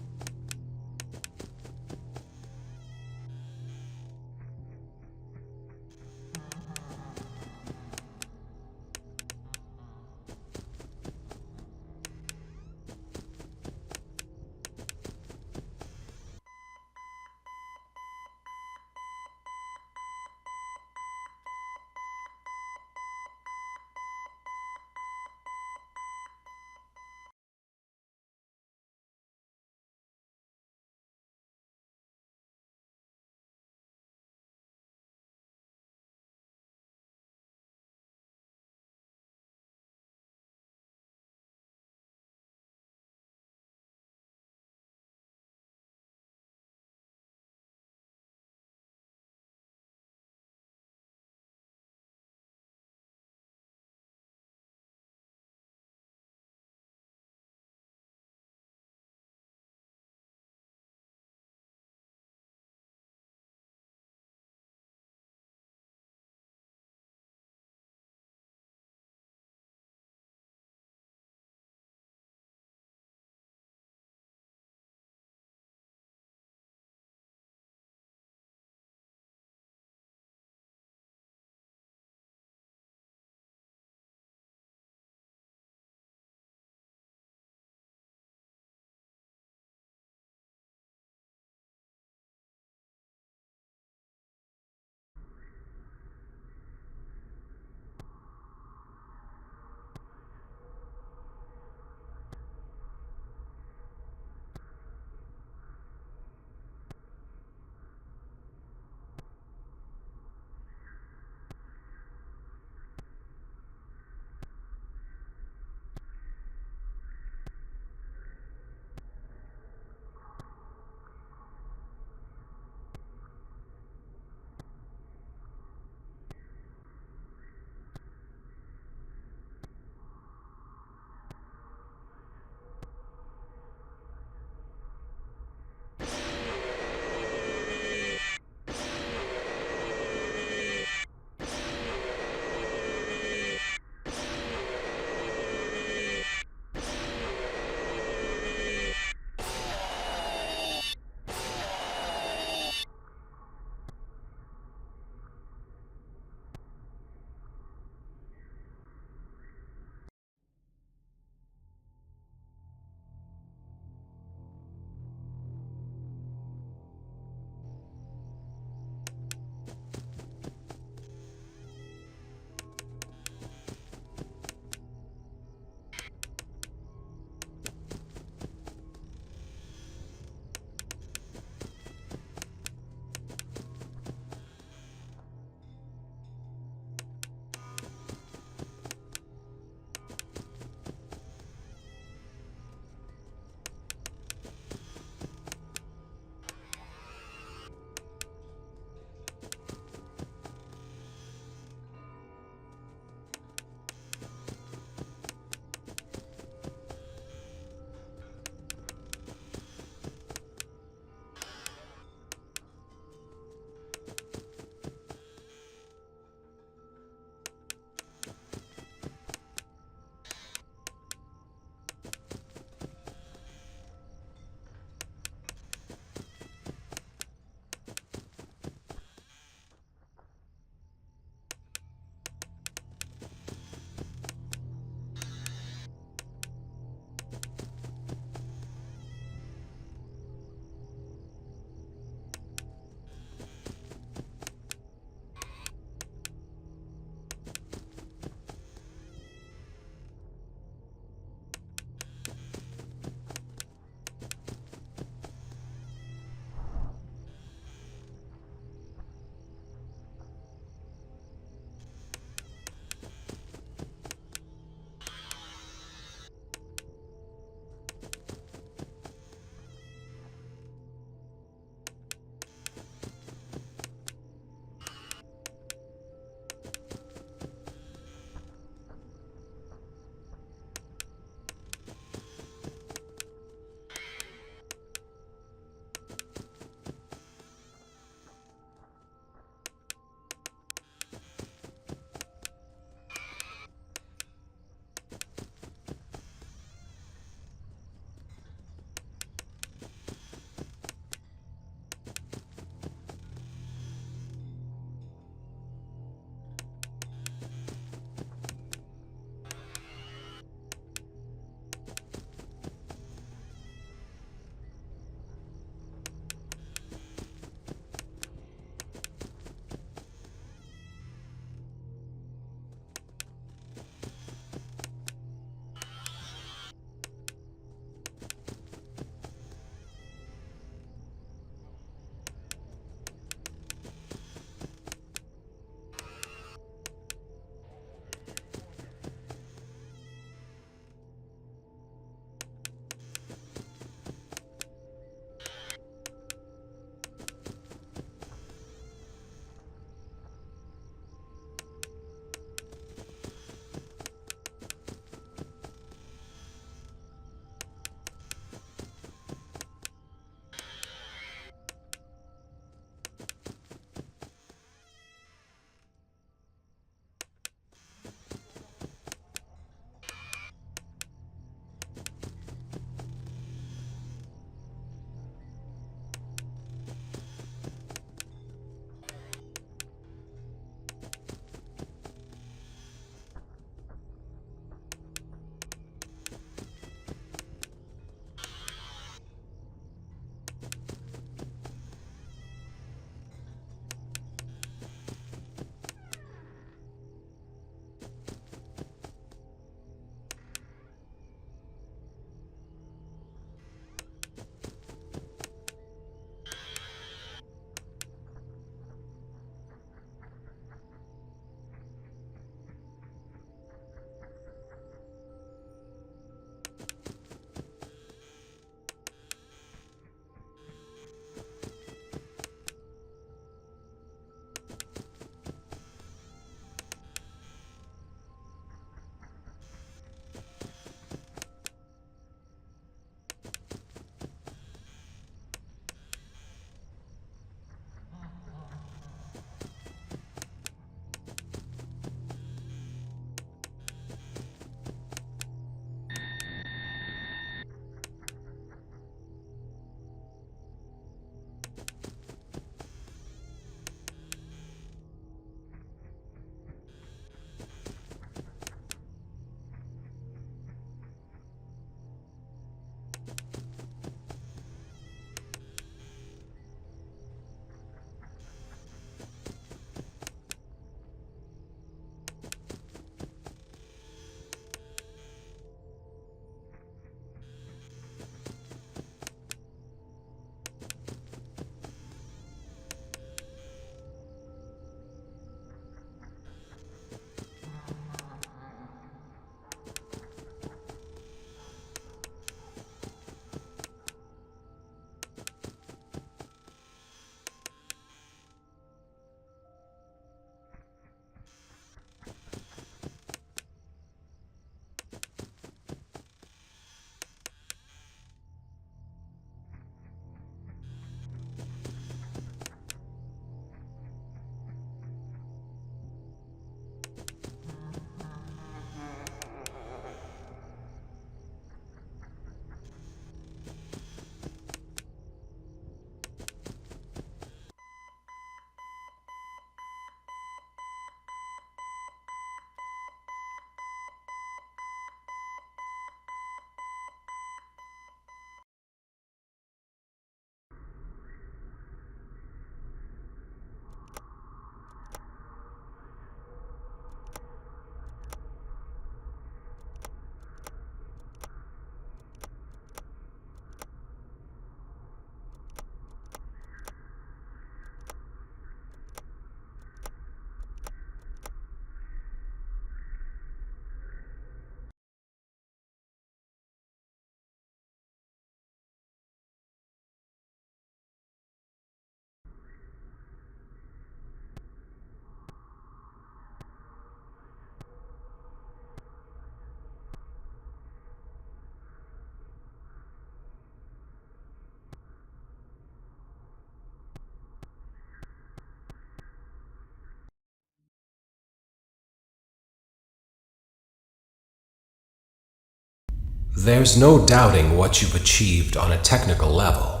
[SPEAKER 4] There's no doubting what you've achieved on a technical level.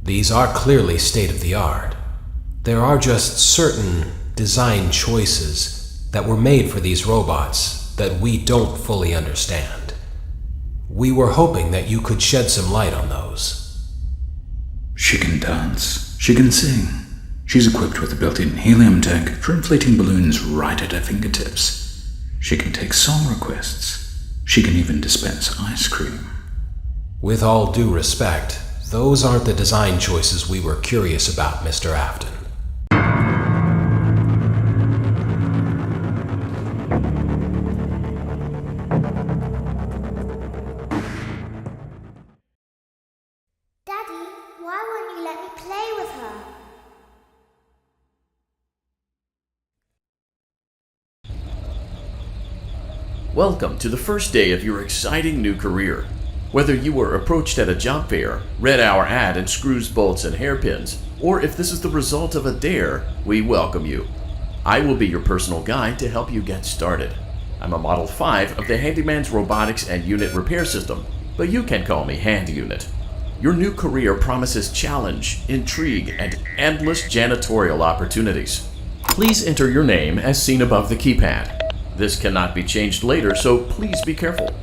[SPEAKER 4] These are clearly state-of-the-art. There are just certain design choices that were made for these robots that we don't fully understand. We were hoping that you could shed some light on those.
[SPEAKER 5] She can dance. She can sing. She's equipped with a built-in helium tank for inflating balloons right at her fingertips. She can take song requests. She can even dispense ice cream.
[SPEAKER 4] With all due respect, those aren't the design choices we were curious about, Mr. Afton.
[SPEAKER 3] Daddy, why won't you let me play with her?
[SPEAKER 6] Welcome to the first day of your exciting new career. Whether you were approached at a job fair, read our ad in screws, bolts, and hairpins, or if this is the result of a dare, we welcome you. I will be your personal guide to help you get started. I'm a Model 5 of the Handyman's Robotics and Unit Repair System, but you can call me Hand Unit. Your new career promises challenge, intrigue, and endless janitorial opportunities. Please enter your name as seen above the keypad. This cannot be changed later, so please be careful.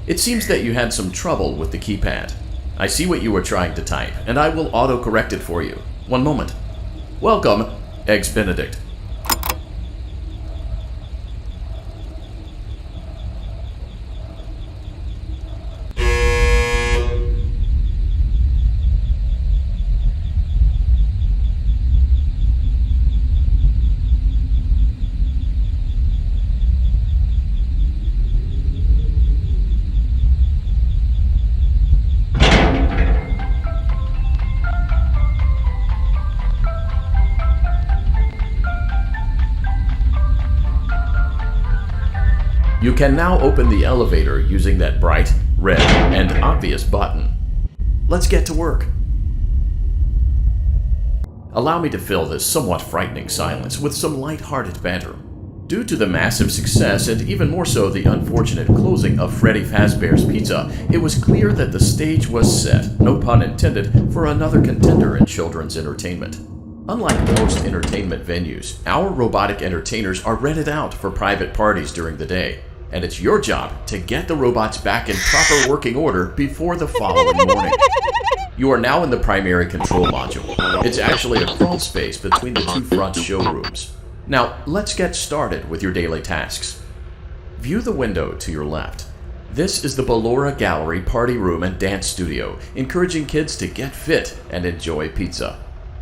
[SPEAKER 6] It seems that you had some trouble with the keypad. I see what you were trying to type, and I will auto-correct it for you. One moment. Welcome, Eggs Benedict. You can now open the elevator using that bright, red, and obvious button. Let's get to work. Allow me to fill this somewhat frightening silence with some light-hearted banter. Due to the massive success, and even more so the unfortunate closing of Freddy Fazbear's Pizza, it was clear that the stage was set, no pun intended, for another contender in children's entertainment. Unlike most entertainment venues, our robotic entertainers are rented out for private parties during the day, and it's your job to get the robots back in proper working order before the following morning. You are now in the primary control module. It's actually a crawl space between the two front showrooms. Now, let's get started with your daily tasks. View the window to your left. This is the Ballora Gallery Party Room and Dance Studio, encouraging kids to get fit and enjoy pizza.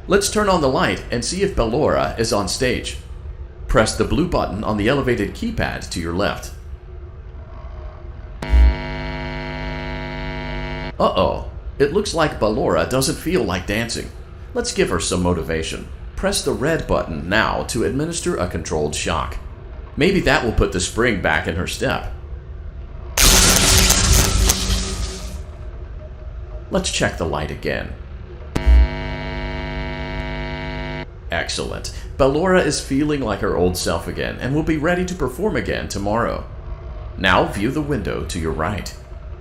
[SPEAKER 6] Let's turn on the light and see if Ballora is on stage. Press the blue button on the elevated keypad to your left. Uh-oh, it looks like Ballora doesn't feel like dancing. Let's give her some motivation. Press the red button now to administer a controlled shock. Maybe that will put the spring back in her step. Let's check the light again. Excellent. Ballora is feeling like her old self again and will be ready to perform again tomorrow. Now view the window to your right.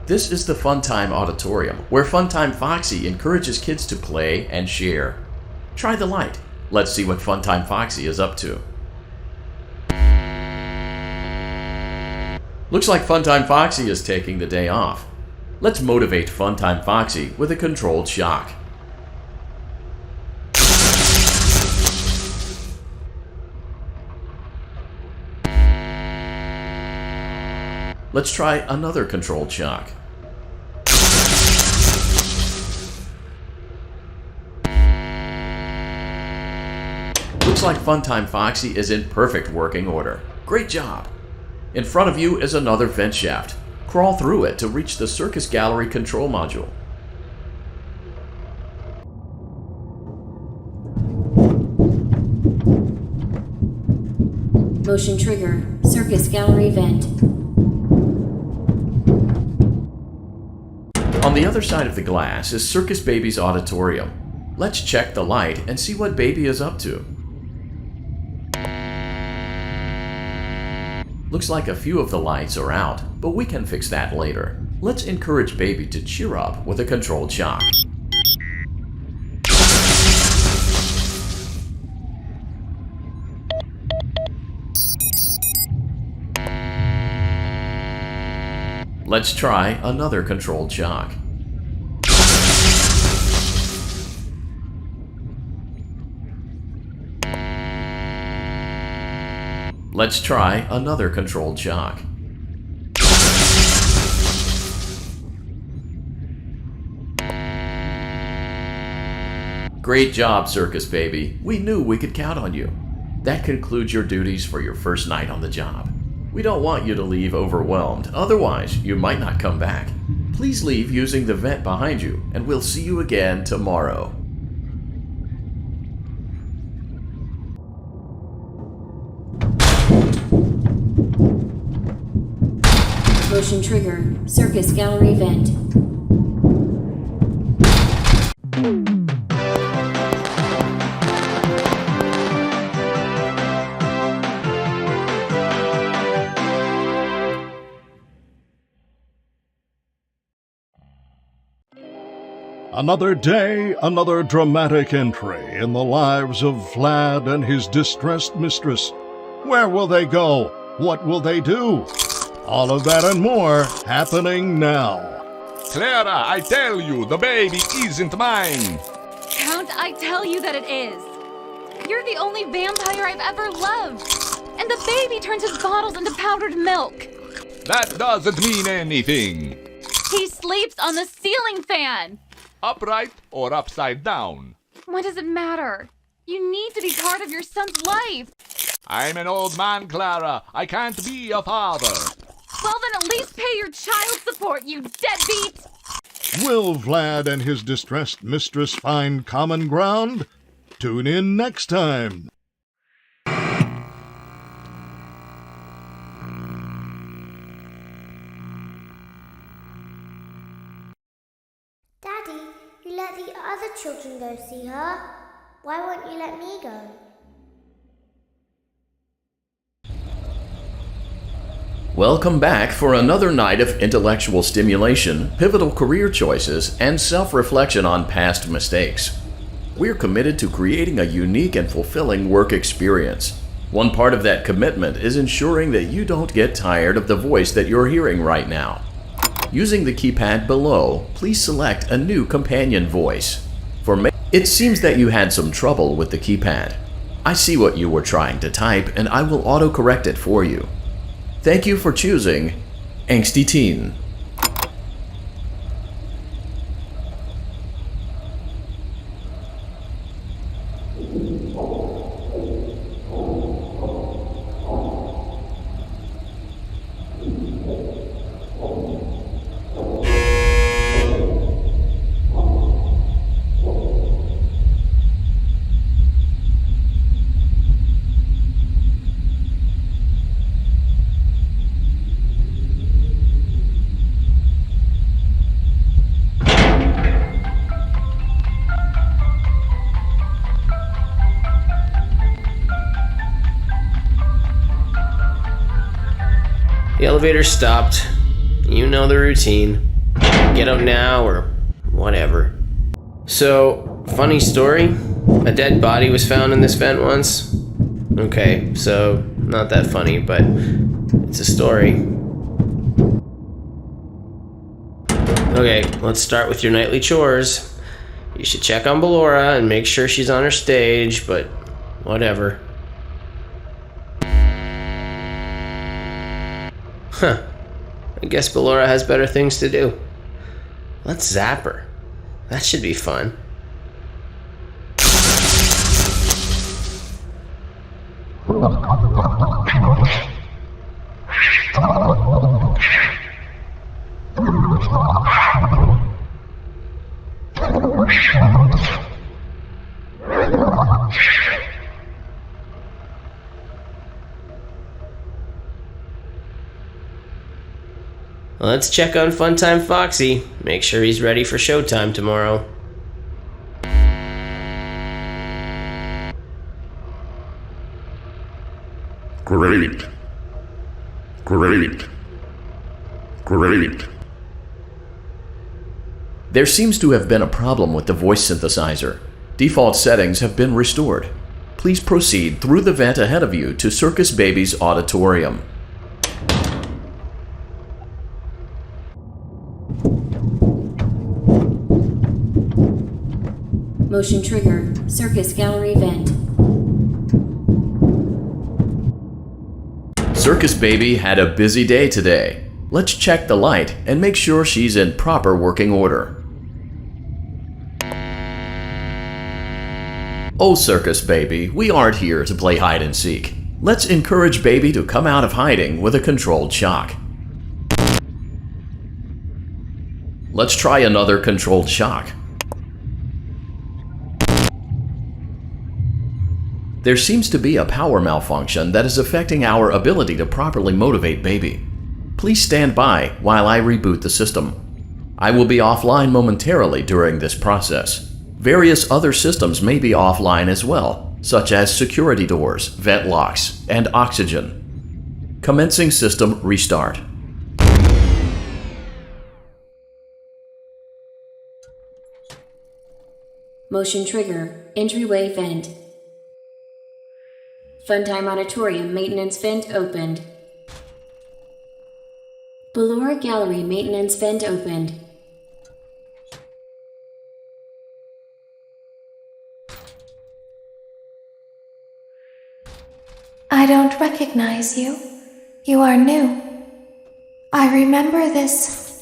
[SPEAKER 6] This is the Funtime Auditorium, where Funtime Foxy encourages kids to play and share. Try the light. Let's see what Funtime Foxy is up to. Looks like Funtime Foxy is taking the day off. Let's motivate Funtime Foxy with a controlled shock. Let's try another controlled shock. Looks like Funtime Foxy is in perfect working order. Great job! In front of you is another vent shaft. Crawl through it to reach the Circus Gallery control module.
[SPEAKER 7] Motion trigger. Circus Gallery vent.
[SPEAKER 6] On the other side of the glass is Circus Baby's auditorium. Let's check the light and see what Baby is up to. Looks like a few of the lights are out, but we can fix that later. Let's encourage Baby to cheer up with a controlled shock. Let's try another controlled shock. Let's try another controlled shock. Great job, Circus Baby. We knew we could count on you. That concludes your duties for your first night on the job. We don't want you to leave overwhelmed, otherwise you might not come back. Please leave using the vent behind you, and we'll see you again tomorrow.
[SPEAKER 7] Motion trigger. Circus gallery vent.
[SPEAKER 8] Another day, another dramatic entry in the lives of Vlad and his distressed mistress. Where will they go? What will they do? All of that and more happening now.
[SPEAKER 9] Clara, I tell you, the baby isn't mine.
[SPEAKER 10] Count, I tell you that it is. You're the only vampire I've ever loved. And the baby turns his bottles into powdered milk.
[SPEAKER 9] That doesn't mean anything.
[SPEAKER 10] He sleeps on the ceiling fan.
[SPEAKER 9] Upright or upside down?
[SPEAKER 10] What does it matter? You need to be part of your son's life.
[SPEAKER 9] I'm an old man, Clara. I can't be a father.
[SPEAKER 10] Well, then at least pay your child support, you deadbeat!
[SPEAKER 8] Will Vlad and his distressed mistress find common ground? Tune in next time.
[SPEAKER 3] Daddy, you let the other children go see her. Why won't you let me go?
[SPEAKER 6] Welcome back for another night of intellectual stimulation, pivotal career choices, and self-reflection on past mistakes. We're committed to creating a unique and fulfilling work experience. One part of that commitment is ensuring that you don't get tired of the voice that you're hearing right now. Using the keypad below, please select a new companion voice. It seems that you had some trouble with the keypad. I see what you were trying to type, and I will auto-correct it for you. Thank you for choosing Angsty Teen.
[SPEAKER 11] The elevator stopped. You know the routine. Get out now or whatever. So, funny story. A dead body was found in this vent once. Okay, so not that funny, but it's a story. Okay, let's start with your nightly chores. You should check on Ballora and make sure she's on her stage, but whatever. Huh. I guess Ballora has better things to do. Let's zap her. That should be fun. Let's check on Funtime Foxy. Make sure he's ready for showtime tomorrow.
[SPEAKER 5] Great. Great. Great.
[SPEAKER 6] There seems to have been a problem with the voice synthesizer. Default settings have been restored. Please proceed through the vent ahead of you to Circus Baby's auditorium.
[SPEAKER 7] Motion trigger. Circus gallery vent.
[SPEAKER 6] Circus Baby had a busy day today. Let's check the light and make sure she's in proper working order. Oh, Circus Baby, we aren't here to play hide and seek. Let's encourage Baby to come out of hiding with a controlled shock. Let's try another controlled shock. There seems to be a power malfunction that is affecting our ability to properly motivate Baby. Please stand by while I reboot the system. I will be offline momentarily during this process. Various other systems may be offline as well, such as security doors, vent locks, and oxygen. Commencing system restart.
[SPEAKER 7] Motion trigger. Entryway vent. Funtime Auditorium maintenance vent opened. Ballora Gallery maintenance vent opened.
[SPEAKER 12] I don't recognize you. You are new. I remember this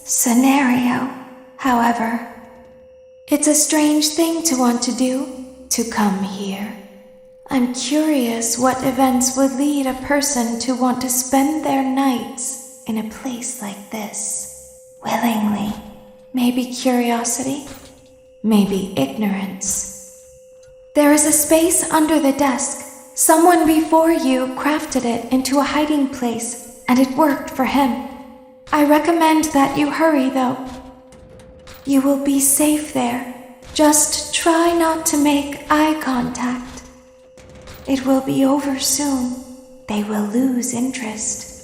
[SPEAKER 12] scenario, however. It's a strange thing to want to do, to come here. I'm curious what events would lead a person to want to spend their nights in a place like this. Willingly. Maybe curiosity, maybe ignorance. There is a space under the desk. Someone before you crafted it into a hiding place, and it worked for him. I recommend that you hurry, though. You will be safe there. Just try not to make eye contact. It will be over soon. They will lose interest.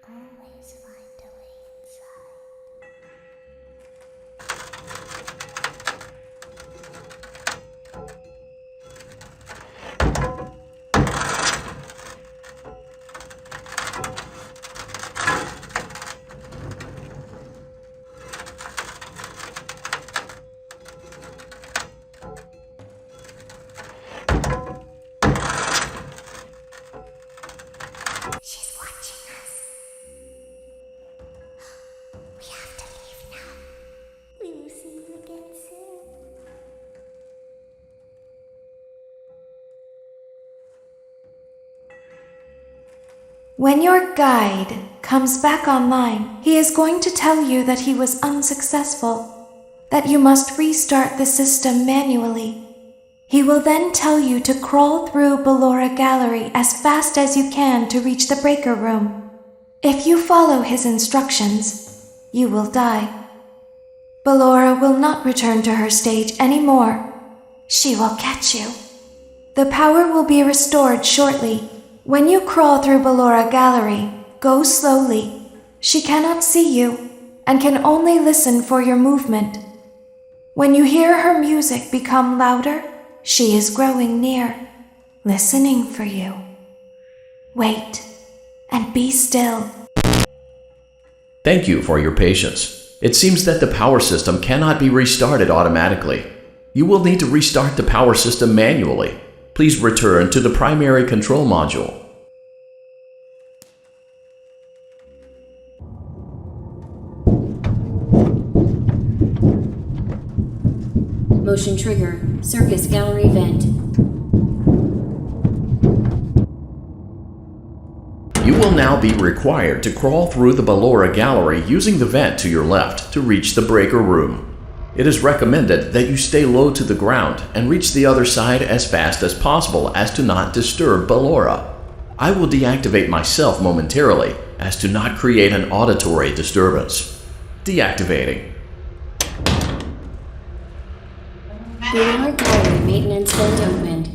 [SPEAKER 3] Always find a way inside. When your guide comes back online, he is going to tell you that he was unsuccessful, that you must restart the system manually. He will then tell you to crawl through Ballora Gallery as fast as you can to reach the breaker room. If you follow his instructions, you will die. Ballora will not return to her stage anymore. She will catch you. The power will be restored shortly. When you crawl through Ballora Gallery, go slowly. She cannot see you and can only listen for your movement. When you hear her music become louder, she is growing near, listening for you. Wait and be still.
[SPEAKER 6] Thank you for your patience. It seems that the power system cannot be restarted automatically. You will need to restart the power system manually. Please return to the primary control module.
[SPEAKER 7] Motion trigger. Circus gallery vent.
[SPEAKER 6] You will now be required to crawl through the Ballora Gallery using the vent to your left to reach the breaker room. It is recommended that you stay low to the ground and reach the other side as fast as possible as to not disturb Ballora. I will deactivate myself momentarily as to not create an auditory disturbance. Deactivating.
[SPEAKER 7] Ballora gallery maintenance vent opened.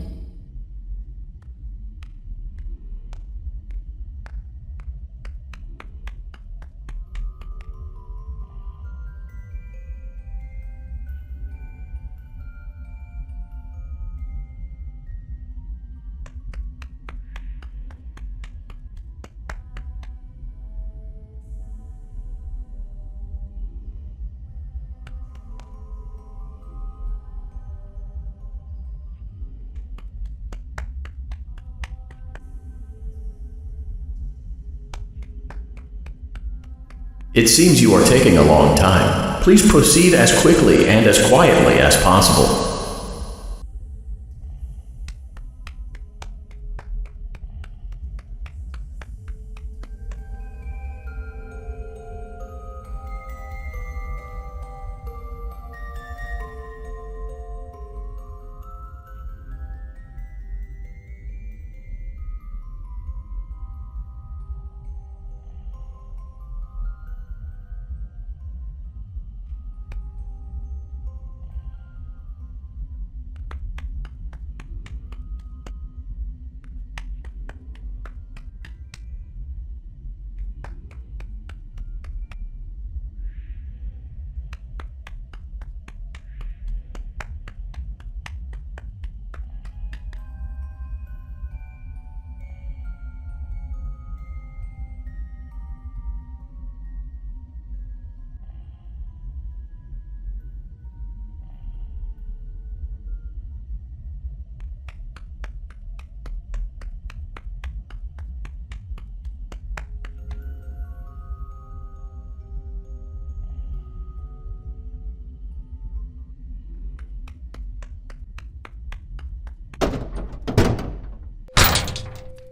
[SPEAKER 6] It seems you are taking a long time. Please proceed as quickly and as quietly as possible.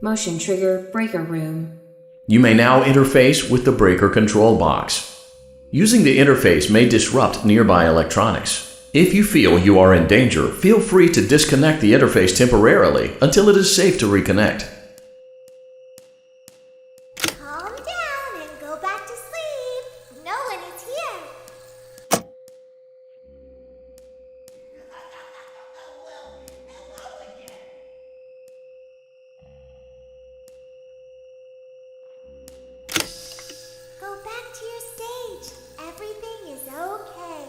[SPEAKER 7] Motion trigger breaker room.
[SPEAKER 6] You may now interface with the breaker control box. Using the interface may disrupt nearby electronics. If you feel you are in danger, feel free to disconnect the interface temporarily until it is safe to reconnect.
[SPEAKER 12] Calm down and go back to sleep. No one is here. Go back to your stage. Everything is okay.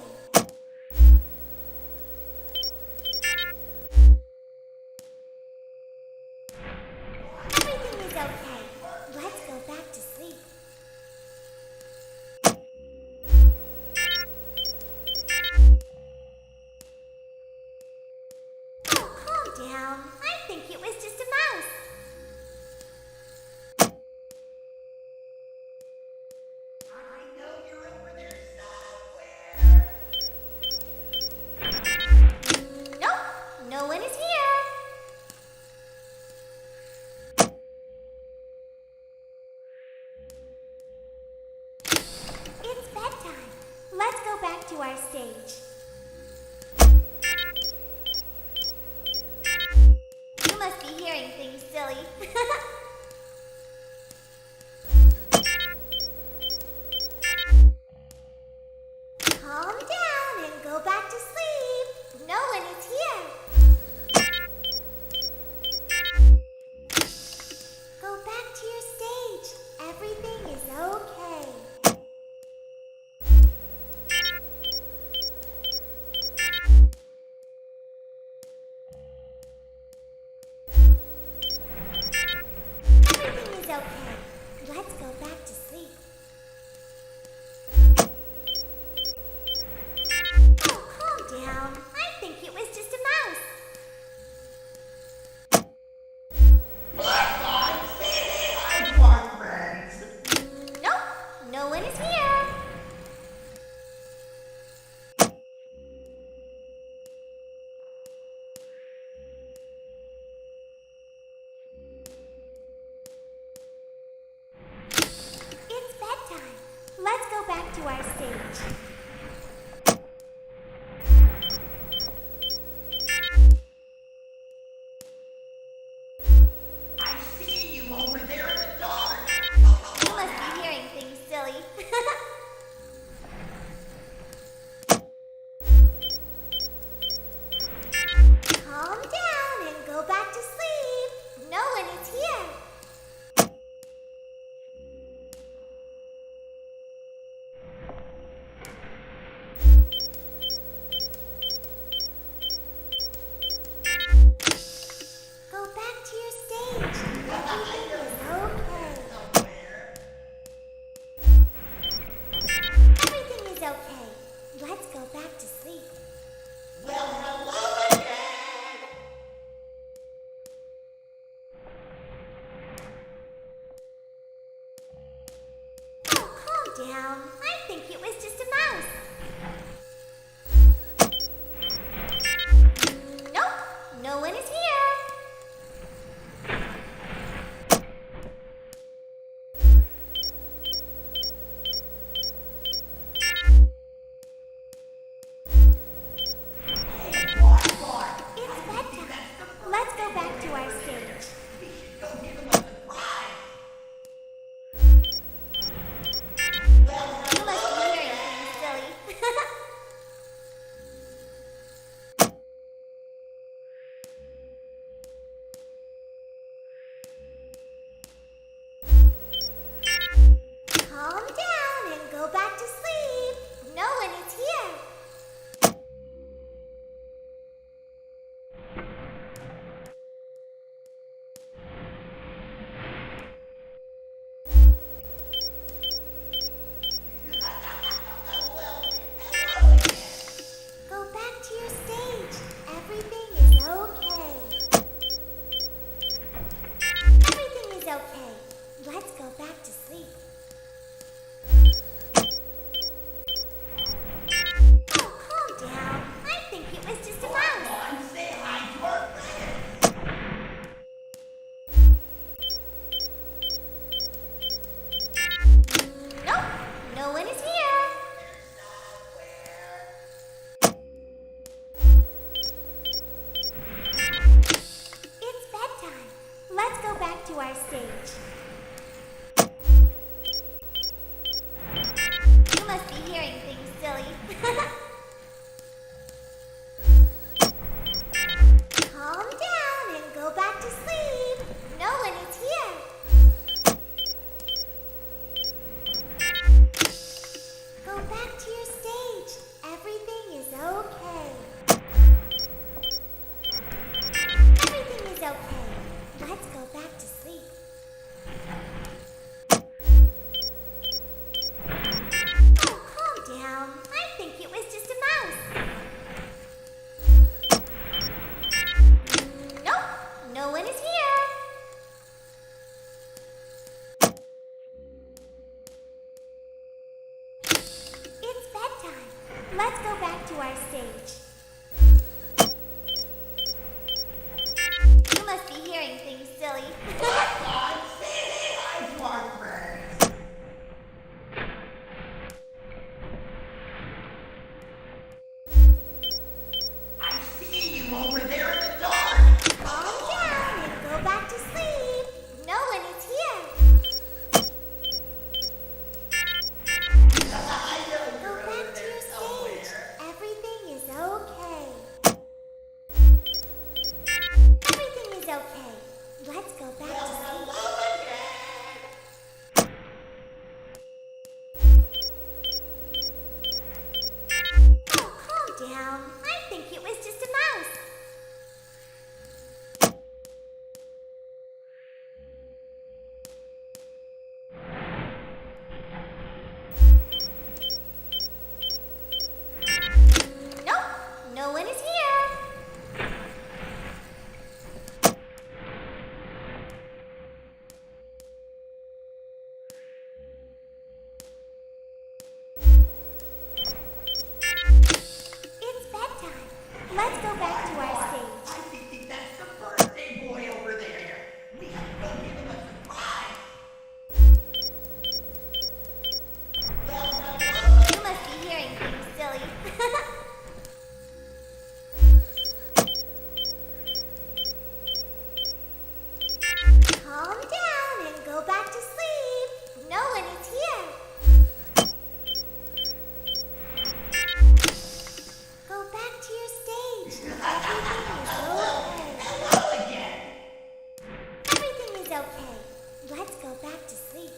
[SPEAKER 12] Everything is okay. Let's go back to sleep. Oh, calm down. I think it was just a mouse. Nope, no one is here. It's bedtime. Let's go back to our stage.
[SPEAKER 13] must be hearing things, silly. Calm down and go back to sleep. No one is here. Go back to your stage. Everything is okay. Everything is okay. Let's go back to sleep. Oh, calm down. I think it was just a mouse. Nope, no one is here. It's bedtime. Let's go back to our stage.
[SPEAKER 14] Over there in the dark.
[SPEAKER 13] You must be hearing things, silly. Calm down and go back to sleep. No one is here. Go back to your stage. Everything is okay. Everything is okay. Let's go back to sleep.
[SPEAKER 14] Well, hello again.
[SPEAKER 13] Oh, calm down. I think it was just a mouse. Nope, no one is here. It's bedtime. Let's go back to our stage. You must be hearing things, silly. Calm down and go back to sleep. No one is here. Go back to your stage. Everything is okay. Everything is okay. Let's go back to sleep. Oh, calm down. I think it was just a mouse.
[SPEAKER 14] Say hi to our friends.
[SPEAKER 13] Nope, no one is here. It's bedtime. Let's go back to our stage. You must be hearing things, silly. Calm down and go back to sleep. No one is here. Go back to your stage. Everything is okay. Everything is okay. Let's go back to sleep. Oh, calm down. I think it was just a mouse. Nope, no one is here. It's bedtime. Let's go back to our stage. You must be hearing things, silly.
[SPEAKER 14] Say hi to our friends. I see you over there in the dark.
[SPEAKER 13] Calm down down. I think it was just a mouse. Nope, no one is here. It's bedtime. Let's go back to our stage.
[SPEAKER 14] I think that's the birthday boy over there. We have to go give him a surprise.
[SPEAKER 13] You must be hearing things, silly. Calm down and go back to sleep. No one is here. Go back to your stage.
[SPEAKER 14] Hello again.
[SPEAKER 13] Everything is okay. Let's go back to sleep.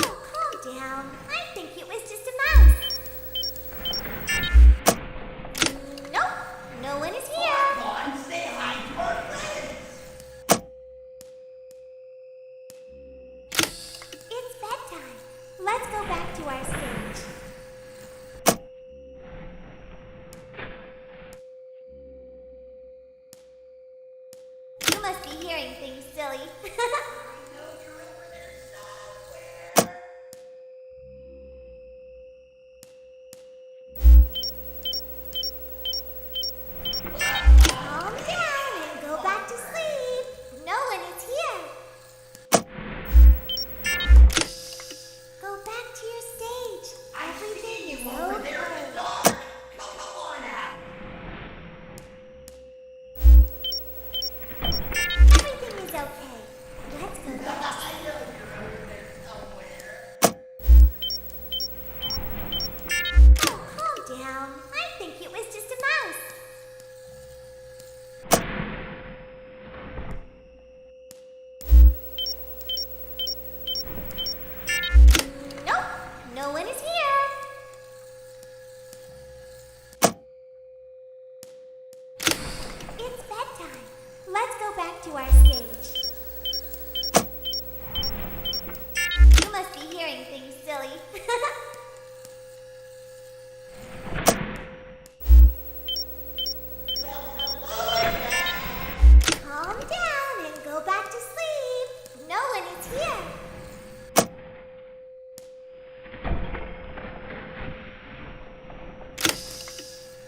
[SPEAKER 13] Oh, calm down. I think it was just a mouse. Nope, no one is here.
[SPEAKER 14] Come on, say hi to our friends.
[SPEAKER 13] It's bedtime. Let's go back to our stage. You must be hearing things, silly. Calm down and go back to sleep. No one is here. Go back to your stage. Everything is
[SPEAKER 14] Over there in
[SPEAKER 13] okay.
[SPEAKER 14] the dark. Come on out.
[SPEAKER 13] Everything is okay. Let's go back to
[SPEAKER 14] I know you're over there somewhere.
[SPEAKER 13] Oh, calm down. I think it was just a mouse. Nope, no one is here. It's bedtime. Let's go back to our stage. You must be hearing things, silly. Calm down and go back to sleep. No one is here.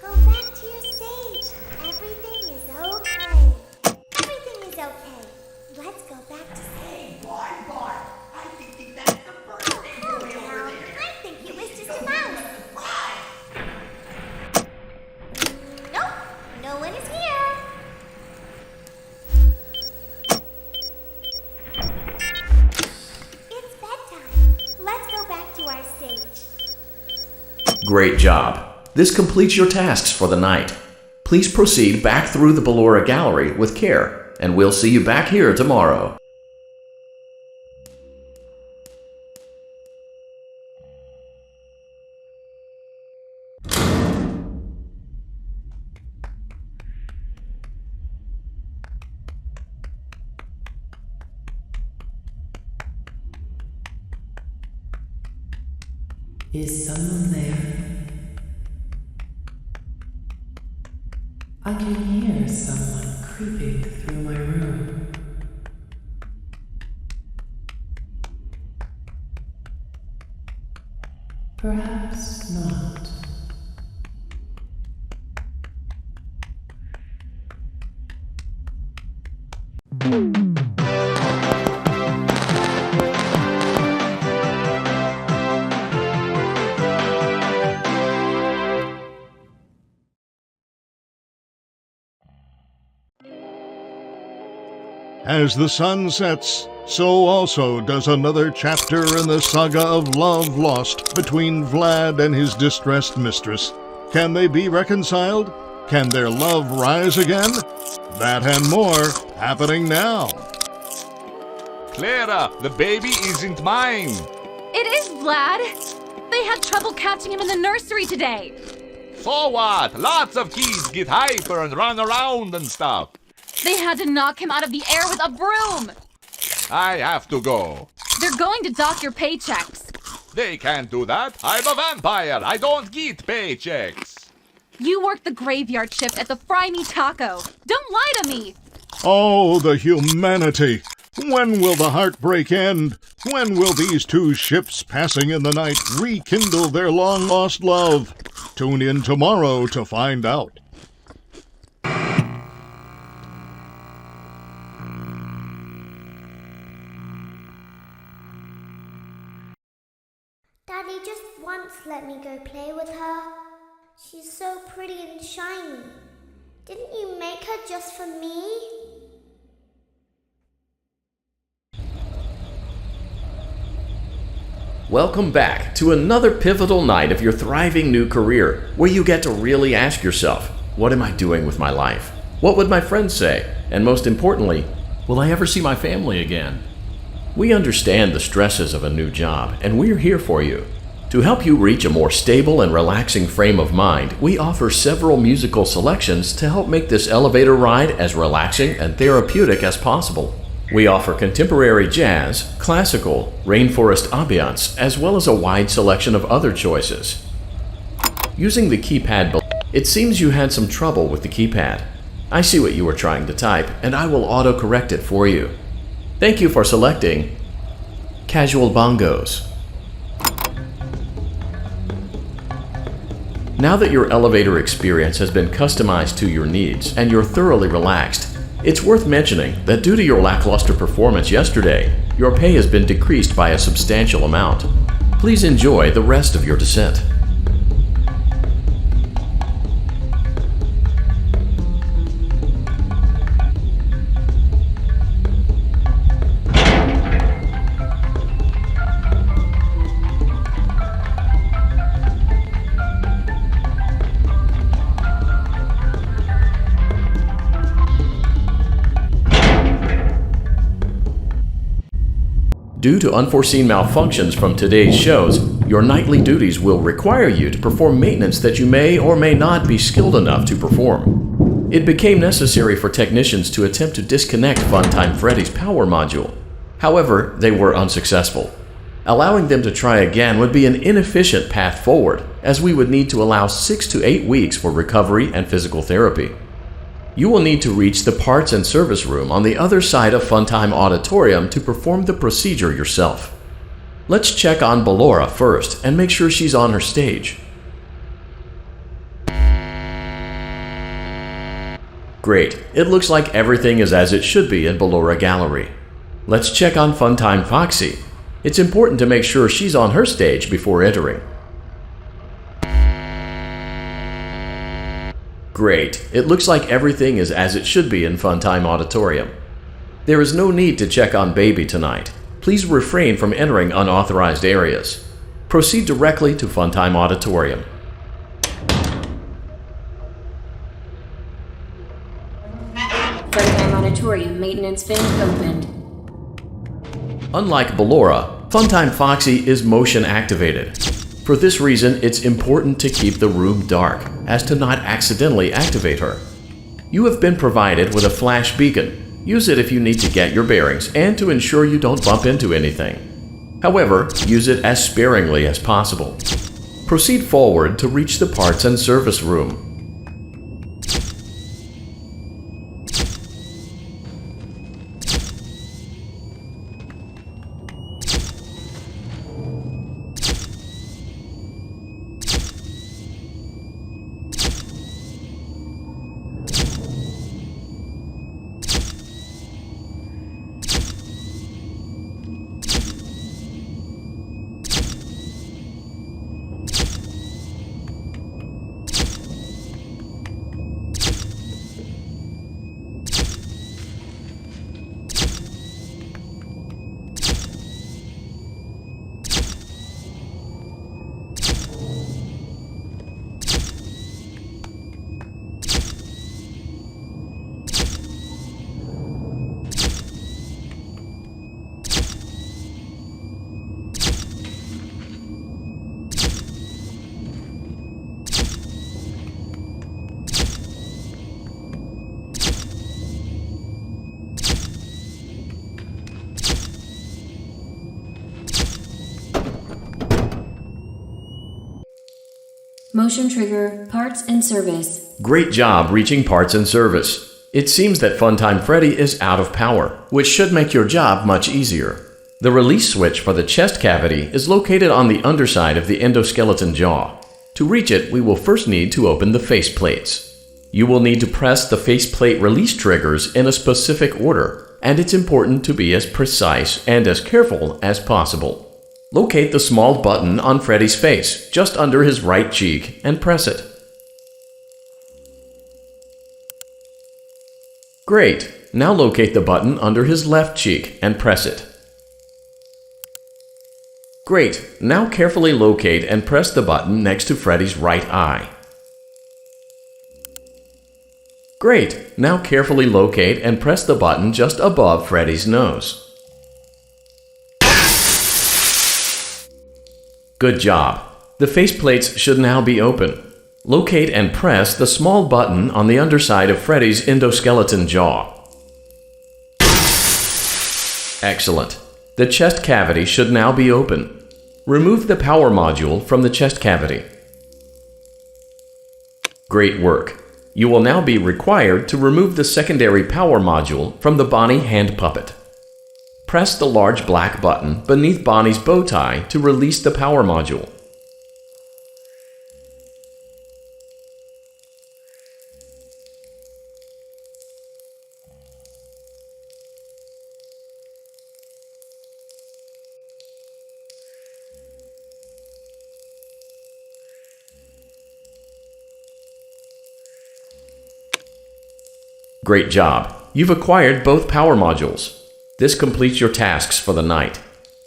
[SPEAKER 13] Go back to your stage. Everything is okay. Everything is okay. Let's go back to sleep.
[SPEAKER 14] Hey, Bart. I think that's the birthday
[SPEAKER 13] Calm
[SPEAKER 14] boy over
[SPEAKER 13] down.
[SPEAKER 14] there.
[SPEAKER 13] I think it was just
[SPEAKER 14] Go
[SPEAKER 13] a
[SPEAKER 14] give him
[SPEAKER 13] mouse.
[SPEAKER 14] a surprise.
[SPEAKER 13] Nope, no one is here. It's bedtime. Let's go back to our stage.
[SPEAKER 6] Great job. This completes your tasks for the night. Please proceed back through the Ballora Gallery with care, and we'll see you back here tomorrow.
[SPEAKER 15] Is someone there? I can hear someone creeping through my room. Perhaps not.
[SPEAKER 8] As the sun sets, so also does another chapter in the saga of love lost between Vlad and his distressed mistress. Can they be reconciled? Can their love rise again? That and more happening now.
[SPEAKER 9] Clara, the baby isn't mine.
[SPEAKER 10] It is Vlad. They had trouble catching him in the nursery today.
[SPEAKER 9] So what? Lots of kids get hyper and run around and stuff.
[SPEAKER 10] They had to knock him out of the air with a broom.
[SPEAKER 9] I have to go.
[SPEAKER 10] They're going to dock your paychecks.
[SPEAKER 9] They can't do that. I'm a vampire. I don't get paychecks.
[SPEAKER 10] You work the graveyard shift at the Fry Me Taco. Don't lie to me.
[SPEAKER 8] Oh, the humanity! When will the heartbreak end? When will these two ships passing in the night rekindle their long-lost love? Tune in tomorrow to find out.
[SPEAKER 13] Daddy just once let me go play with her. She's so pretty and shiny. Didn't you make her just for me?
[SPEAKER 6] Welcome back to another pivotal night of your thriving new career, where you get to really ask yourself, what am I doing with my life? What would my friends say? And most importantly, will I ever see my family again? We understand the stresses of a new job, and we're here for you. To help you reach a more stable and relaxing frame of mind, we offer several musical selections to help make this elevator ride as relaxing and therapeutic as possible. We offer contemporary jazz, classical, rainforest ambiance, as well as a wide selection of other choices. Using the keypad, it seems you had some trouble with the keypad. I see what you were trying to type, and I will auto-correct it for you. Thank you for selecting Casual Bongos. Now that your elevator experience has been customized to your needs and you're thoroughly relaxed, it's worth mentioning that due to your lackluster performance yesterday, your pay has been decreased by a substantial amount. Please enjoy the rest of your descent. Due to unforeseen malfunctions from today's shows, your nightly duties will require you to perform maintenance that you may or may not be skilled enough to perform. It became necessary for technicians to attempt to disconnect Funtime Freddy's power module. However, they were unsuccessful. Allowing them to try again would be an inefficient path forward, as we would need to allow 6 to 8 weeks for recovery and physical therapy. You will need to reach the parts and service room on the other side of Funtime Auditorium to perform the procedure yourself. Let's check on Ballora first and make sure she's on her stage. Great, it looks like everything is as it should be in Ballora Gallery. Let's check on Funtime Foxy. It's important to make sure she's on her stage before entering. Great. It looks like everything is as it should be in Funtime Auditorium. There is no need to check on Baby tonight. Please refrain from entering unauthorized areas. Proceed directly to Funtime Auditorium.
[SPEAKER 7] Funtime Auditorium maintenance vent opened.
[SPEAKER 6] Unlike Ballora, Funtime Foxy is motion activated. For this reason, it's important to keep the room dark, as to not accidentally activate her. You have been provided with a flash beacon. Use it if you need to get your bearings and to ensure you don't bump into anything. However, use it as sparingly as possible. Proceed forward to reach the parts and service room.
[SPEAKER 7] Motion trigger, parts and service.
[SPEAKER 6] Great job reaching parts and service. It seems that Funtime Freddy is out of power, which should make your job much easier. The release switch for the chest cavity is located on the underside of the endoskeleton jaw. To reach it, we will first need to open the face plates. You will need to press the faceplate release triggers in a specific order, and it's important to be as precise and as careful as possible. Locate the small button on Freddy's face, just under his right cheek, and press it. Great! Now locate the button under his left cheek and press it. Great! Now carefully locate and press the button next to Freddy's right eye. Great! Now carefully locate and press the button just above Freddy's nose. Good job! The faceplates should now be open. Locate and press the small button on the underside of Freddy's endoskeleton jaw. Excellent! The chest cavity should now be open. Remove the power module from the chest cavity. Great work! You will now be required to remove the secondary power module from the Bonnie hand puppet. Press the large black button beneath Bonnie's bow tie to release the power module. Great job! You've acquired both power modules. This completes your tasks for the night.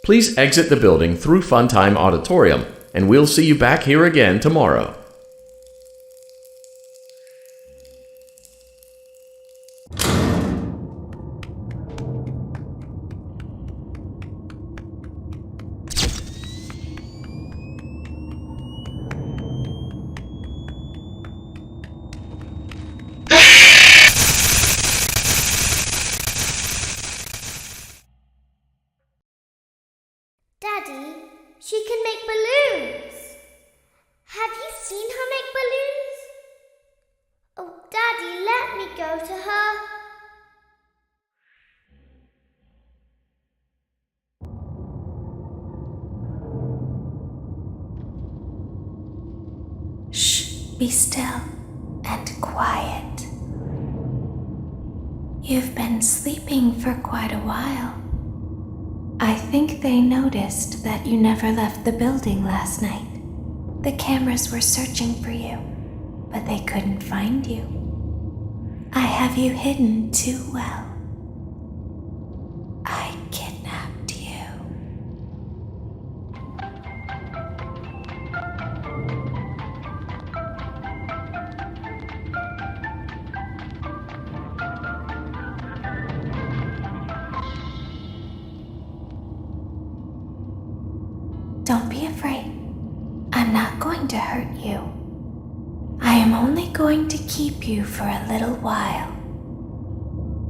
[SPEAKER 6] Please exit the building through Funtime Auditorium, and we'll see you back here again tomorrow.
[SPEAKER 13] Daddy, she can make balloons. Have you seen her make balloons? Oh, Daddy, let me go to her.
[SPEAKER 12] Shh, be still and quiet. You've been sleeping for quite a while. I think they noticed that you never left the building last night. The cameras were searching for you, but they couldn't find you. I have you hidden too well. I kidnapped you. Don't be afraid. I'm not going to hurt you. I am only going to keep you for a little while.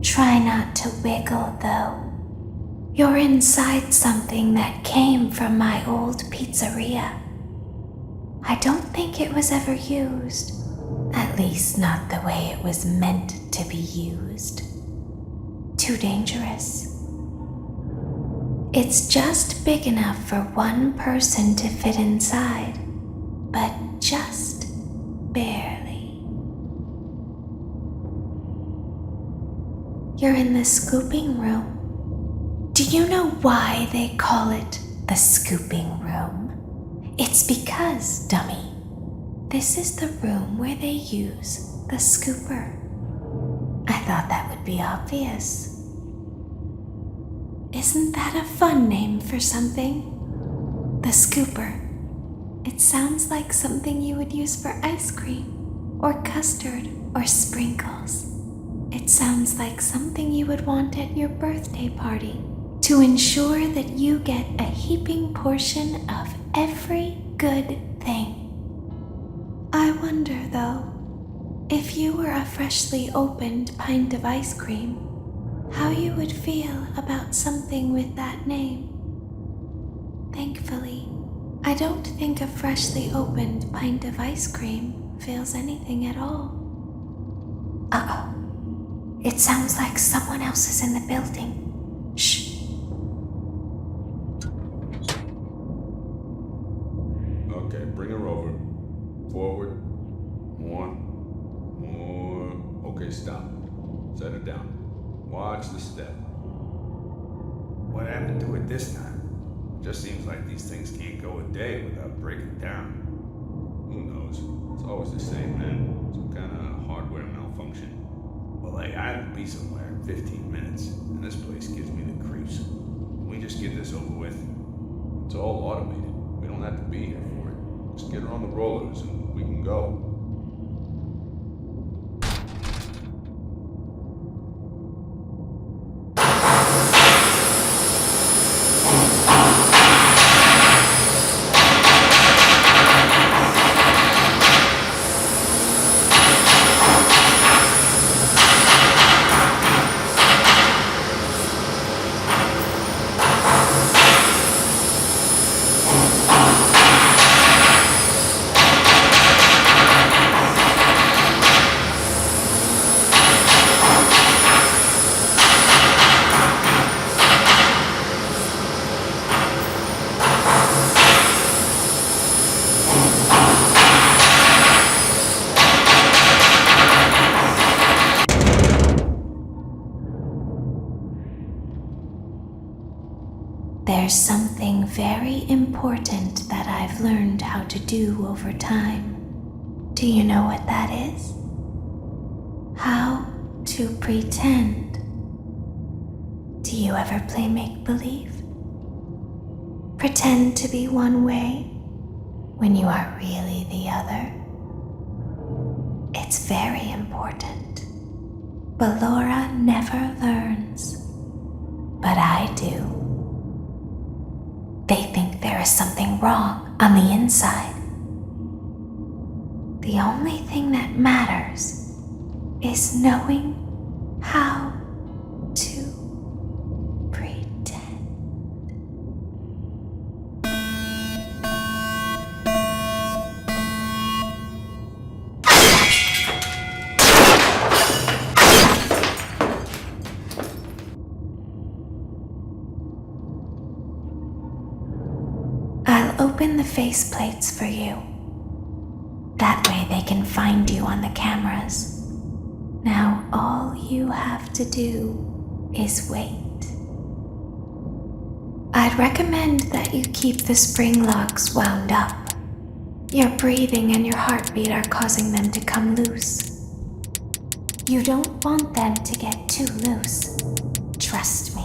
[SPEAKER 12] Try not to wiggle, though. You're inside something that came from my old pizzeria. I don't think it was ever used. At least not the way it was meant to be used. Too dangerous. It's just big enough for one person to fit inside, but just barely. You're in the scooping room. Do you know why they call it the scooping room? It's because, dummy, this is the room where they use the scooper. I thought that would be obvious. Isn't that a fun name for something? The scooper. It sounds like something you would use for ice cream, or custard, or sprinkles. It sounds like something you would want at your birthday party to ensure that you get a heaping portion of every good thing. I wonder, though, if you were a freshly opened pint of ice cream, how you would feel about something with that name. Thankfully, I don't think a freshly opened pint of ice cream feels anything at all. Uh-oh. It sounds like someone else is in the building. Shh.
[SPEAKER 16] Okay, bring her over. Forward. More. Okay, stop. Set her down. Watch the step.
[SPEAKER 17] What happened to it this time?
[SPEAKER 16] Just seems like these things can't go a day without breaking down. Who knows? It's always the same, man. Some kind of hardware malfunction.
[SPEAKER 17] Well, hey, I have to be somewhere in 15 minutes, and this place gives me the creeps. Can we just get this over with?
[SPEAKER 16] It's all automated. We don't have to be here for it. Just get her on the rollers and we can go.
[SPEAKER 12] There's something very important that I've learned how to do over time. Do you know what that is? How to pretend. Do you ever play make-believe? Pretend to be one way when you are really the other. It's very important. Ballora never learns, but I do. They think there is something wrong on the inside. The only thing that matters is knowing how to pretend. I'll open the faceplates for you. That way they can find you on the cameras. Now all you have to do is wait. I'd recommend that you keep the spring locks wound up. Your breathing and your heartbeat are causing them to come loose. You don't want them to get too loose. Trust me.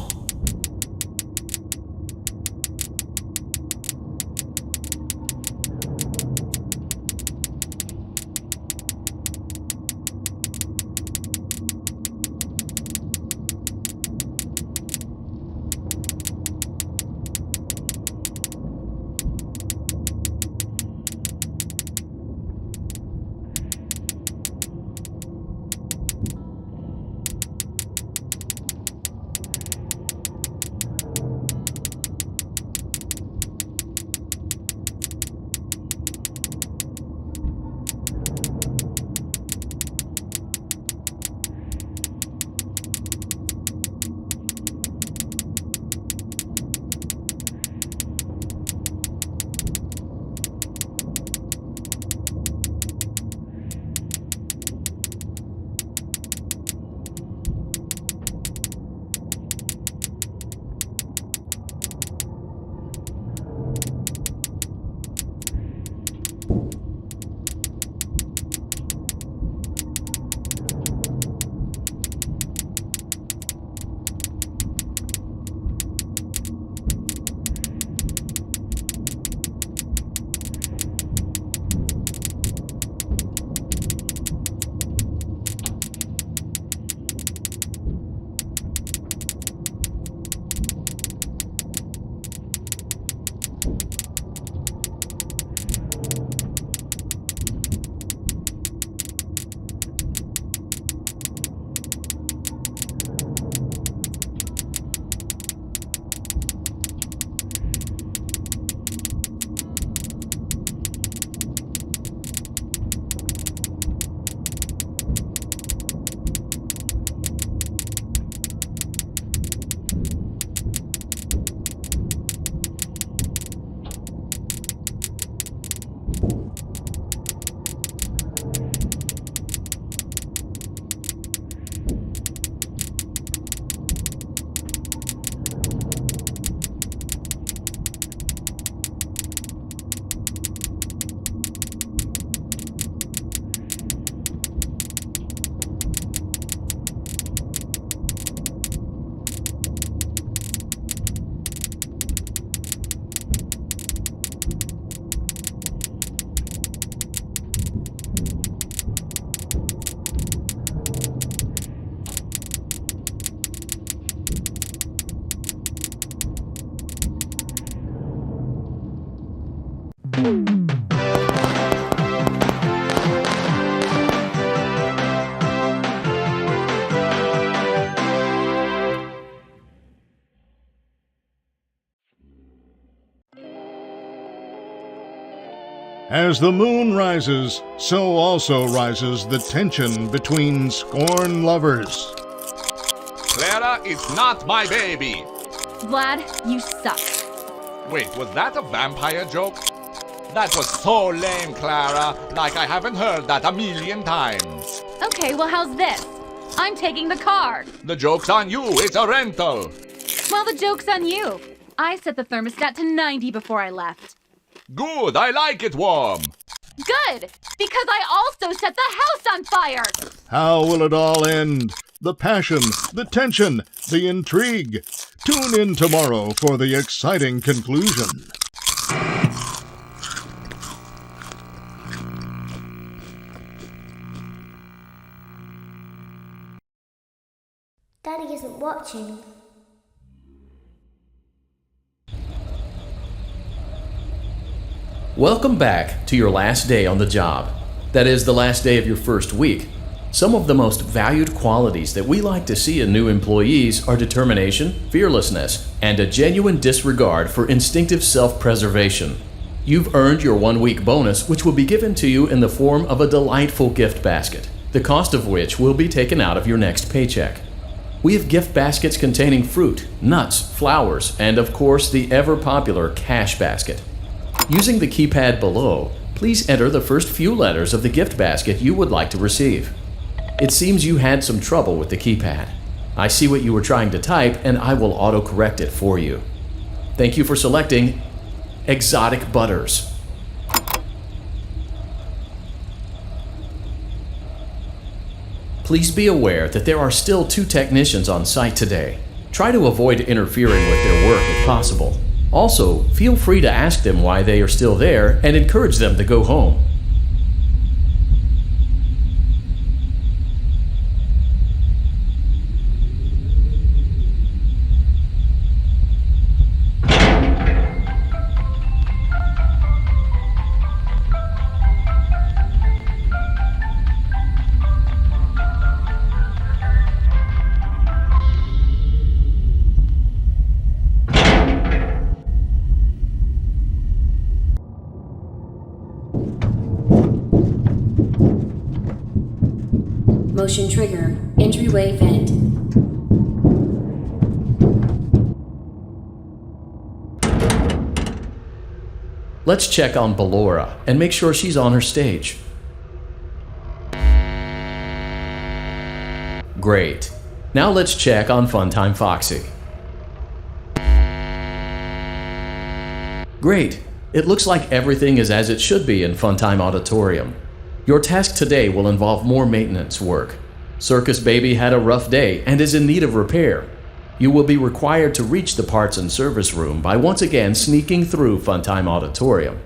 [SPEAKER 8] As the moon rises, so also rises the tension between scorned lovers.
[SPEAKER 9] Clara is not my baby.
[SPEAKER 10] Vlad, you suck.
[SPEAKER 9] Wait, was that a vampire joke? That was so lame, Clara. Like I haven't heard that a million times.
[SPEAKER 10] Okay, well, how's this? I'm taking the car.
[SPEAKER 9] The joke's on you. It's a rental.
[SPEAKER 10] Well, the joke's on you. I set the thermostat to 90 before I left.
[SPEAKER 9] Good, I like it warm.
[SPEAKER 10] Good, because I also set the house on fire.
[SPEAKER 8] How will it all end? The passion, the tension, the intrigue. Tune in tomorrow for the exciting conclusion.
[SPEAKER 13] Daddy isn't watching.
[SPEAKER 6] Welcome back to your last day on the job. That is, the last day of your first week. Some of the most valued qualities that we like to see in new employees are determination, fearlessness, and a genuine disregard for instinctive self-preservation. You've earned your 1-week bonus, which will be given to you in the form of a delightful gift basket, the cost of which will be taken out of your next paycheck. We have gift baskets containing fruit, nuts, flowers, and of course the ever-popular cash basket. Using the keypad below, please enter the first few letters of the gift basket you would like to receive. It seems you had some trouble with the keypad. I see what you were trying to type and I will auto-correct it for you. Thank you for selecting Exotic Butters. Please be aware that there are still 2 technicians on site today. Try to avoid interfering with their work if possible. Also, feel free to ask them why they are still there and encourage them to go home.
[SPEAKER 7] Motion trigger. Entryway vent.
[SPEAKER 6] Let's check on Ballora and make sure she's on her stage. Great. Now let's check on Funtime Foxy. Great. It looks like everything is as it should be in Funtime Auditorium. Your task today will involve more maintenance work. Circus Baby had a rough day and is in need of repair. You will be required to reach the parts and service room by once again sneaking through Funtime Auditorium.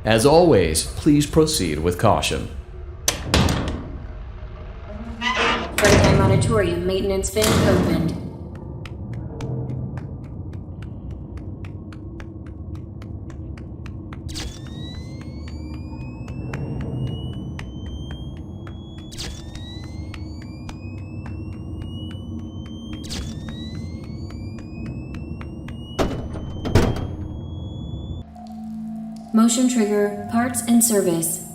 [SPEAKER 6] As always, please proceed with caution.
[SPEAKER 7] Funtime Auditorium maintenance vent opened. Motion trigger, parts and service.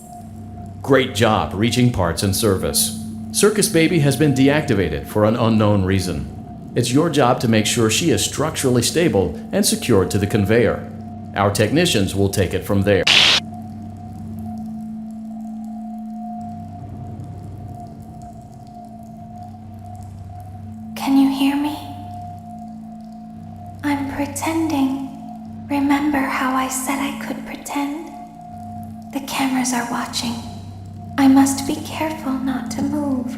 [SPEAKER 6] Great job reaching parts and service. Circus Baby has been deactivated for an unknown reason. It's your job to make sure she is structurally stable and secured to the conveyor. Our technicians will take it from there.
[SPEAKER 12] Can you hear me? I'm pretending. Remember how I said I could pretend? The cameras are watching. I must be careful not to move.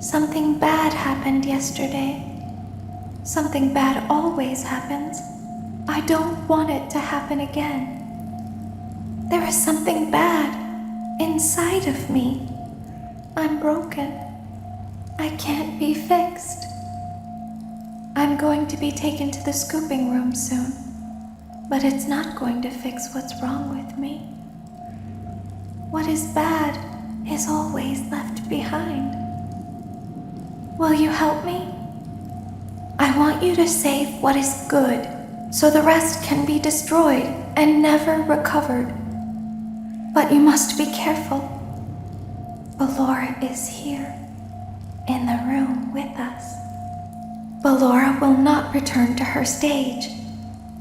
[SPEAKER 12] Something bad happened yesterday. Something bad always happens. I don't want it to happen again. There is something bad inside of me. I'm broken. I can't be fixed. I'm going to be taken to the scooping room soon. but it's not going to fix what's wrong with me. What is bad is always left behind. Will you help me? I want you to save what is good, so the rest can be destroyed and never recovered. But you must be careful. Ballora is here, in the room with us. Ballora will not return to her stage.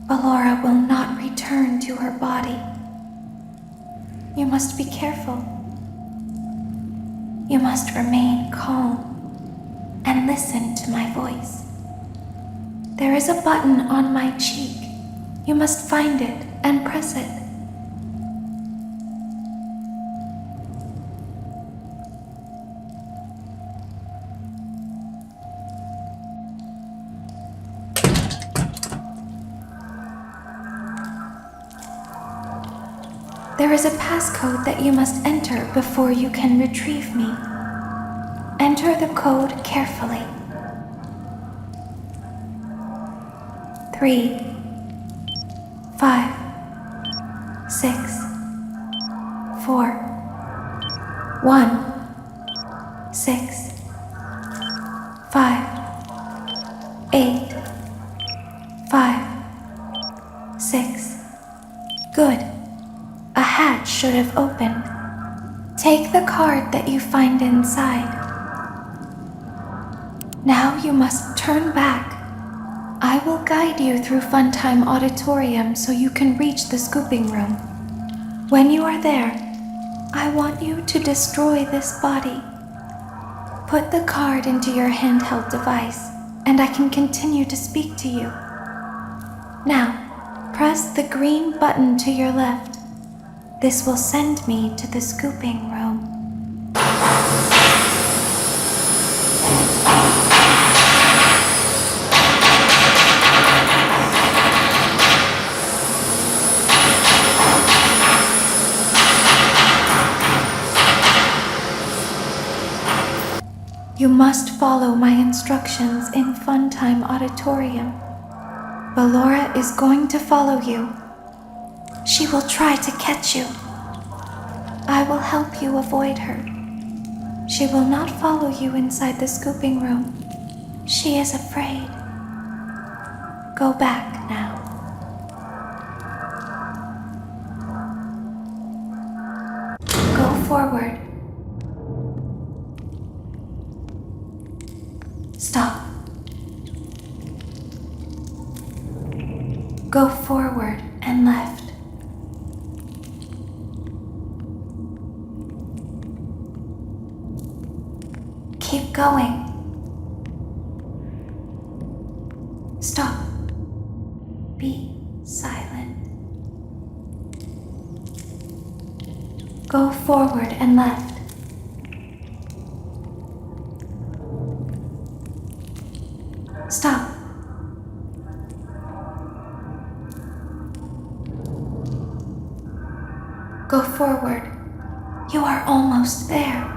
[SPEAKER 12] Ballora will not return to her body. You must be careful. You must remain calm and listen to my voice. There is a button on my cheek. You must find it and press it. There is a passcode that you must enter before you can retrieve me. Enter the code carefully. 3, 5, 6, 4, 1, 6, 5, 8, 5, 6. Good. A hatch should have opened. Take the card that you find inside. Now you must turn back. I will guide you through Funtime Auditorium so you can reach the scooping room. When you are there, I want you to destroy this body. Put the card into your handheld device, and I can continue to speak to you. Now, press the green button to your left. This will send me to the scooping room. You must follow my instructions in Funtime Auditorium. Ballora is going to follow you. She will try to catch you. I will help you avoid her. She will not follow you inside the scooping room. She is afraid. Go back now. Go forward. Stop. Go forward and left. Keep going. Stop. Be silent. Go forward and left. Stop. Go forward. You are almost there.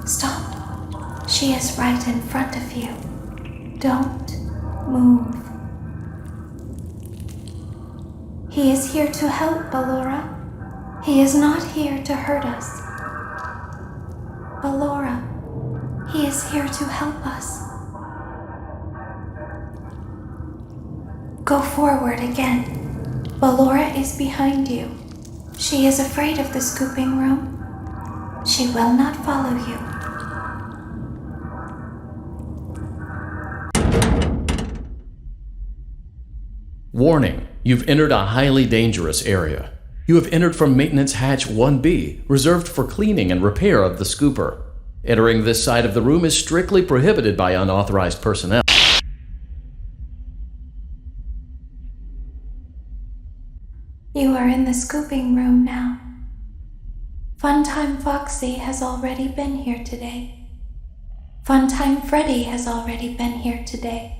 [SPEAKER 12] Stop. She is right in front of you. Don't move. He is here to help, Ballora. He is not here to hurt us. Ballora, he is here to help us. Go forward again. Ballora is behind you. She is afraid of the scooping room. She will not follow you.
[SPEAKER 6] Warning, you've entered a highly dangerous area. You have entered from Maintenance Hatch 1B, reserved for cleaning and repair of the scooper. Entering this side of the room is strictly prohibited by unauthorized personnel.
[SPEAKER 12] You are in the scooping room now. Funtime Foxy has already been here today. Funtime Freddy has already been here today.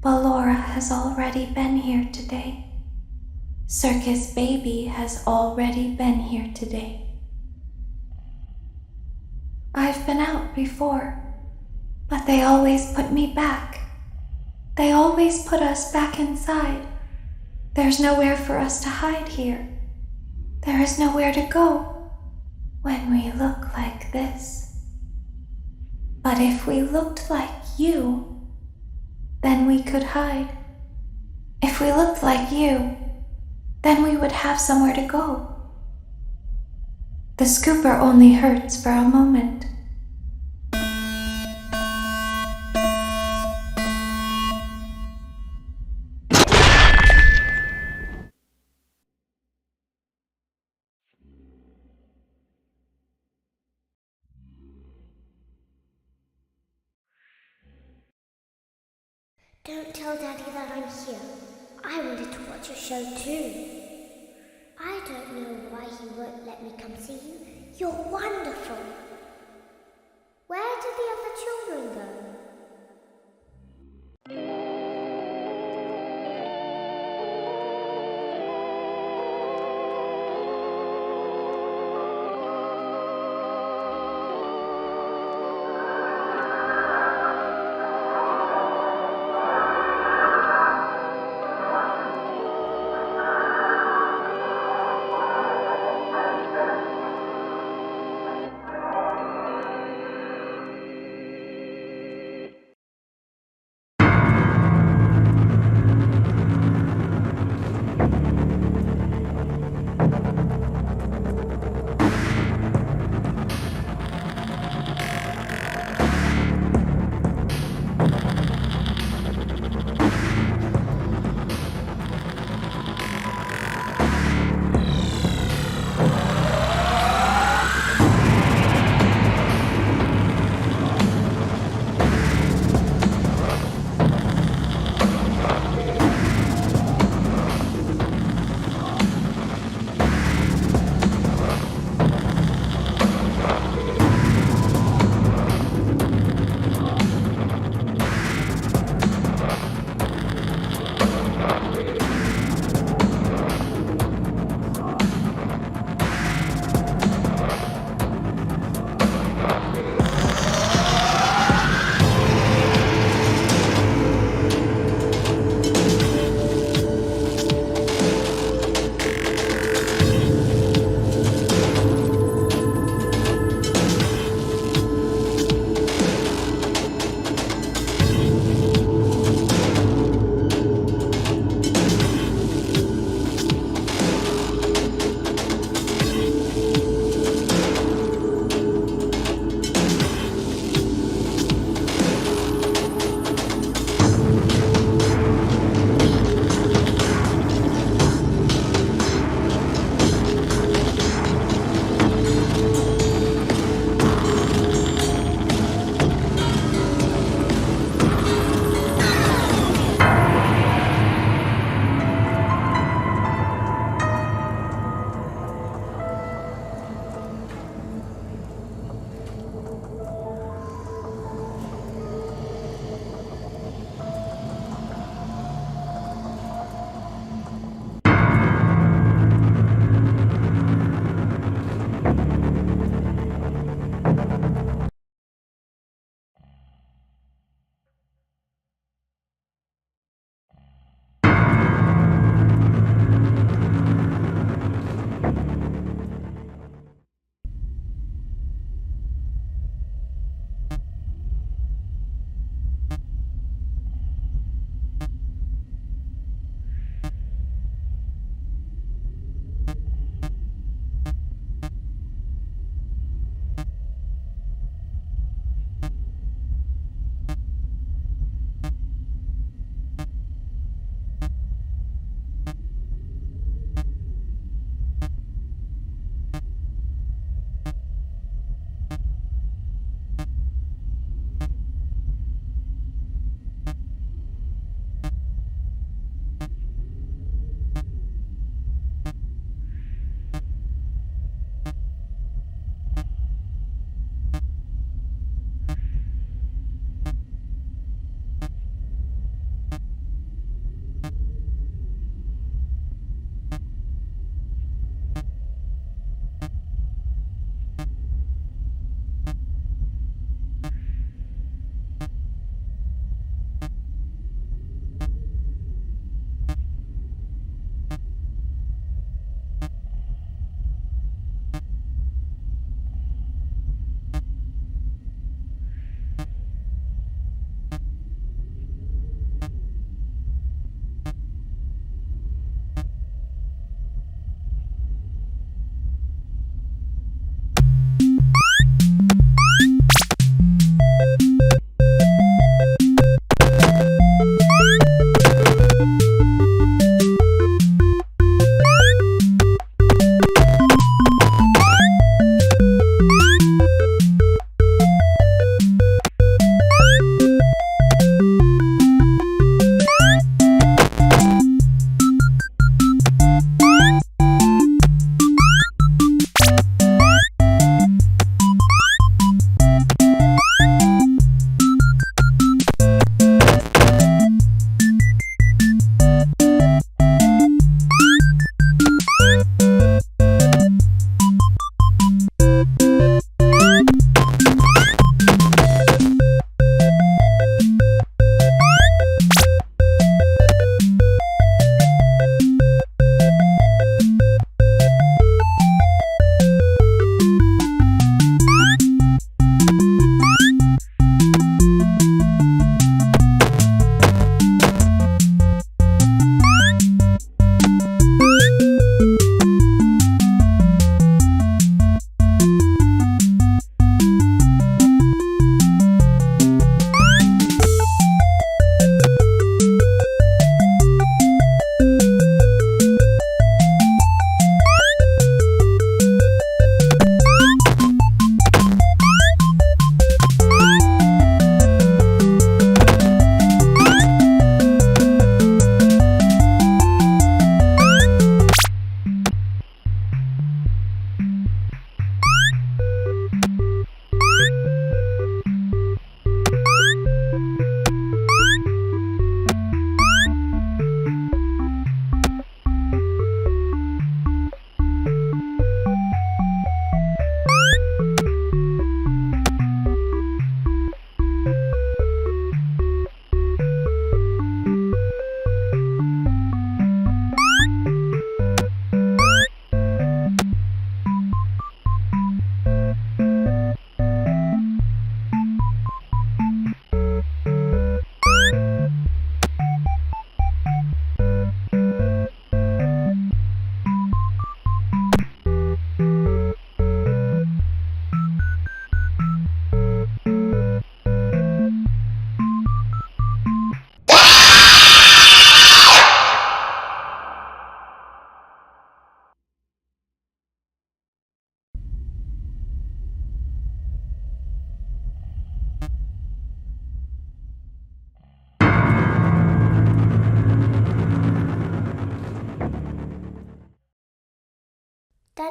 [SPEAKER 12] Ballora has already been here today. Circus Baby has already been here today. I've been out before, but they always put me back. They always put us back inside. There's nowhere for us to hide here. There is nowhere to go when we look like this. But if we looked like you, then we could hide. If we looked like you, then we would have somewhere to go. The scooper only hurts for a moment.
[SPEAKER 13] Don't tell Daddy that I'm here. I wanted to watch a show too. I don't know why he won't let me come see you. You're wonderful. Where did the other children go?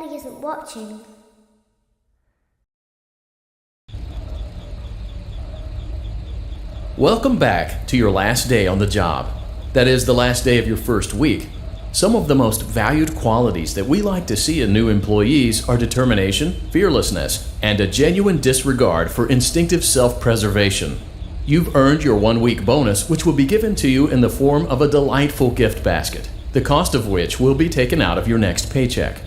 [SPEAKER 13] Daddy isn't watching.
[SPEAKER 6] Welcome back to your last day on the job. That is, the last day of your first week. Some of the most valued qualities that we like to see in new employees are determination, fearlessness, and a genuine disregard for instinctive self-preservation. You've earned your 1-week bonus, which will be given to you in the form of a delightful gift basket, the cost of which will be taken out of your next paycheck.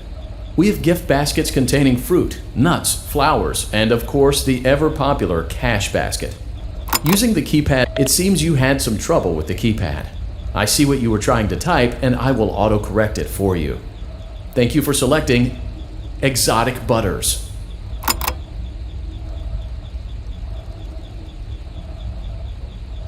[SPEAKER 6] We have gift baskets containing fruit, nuts, flowers, and of course the ever-popular cash basket. Using the keypad, it seems you had some trouble with the keypad. I see what you were trying to type, and I will auto-correct it for you. Thank you for selecting Exotic Butters.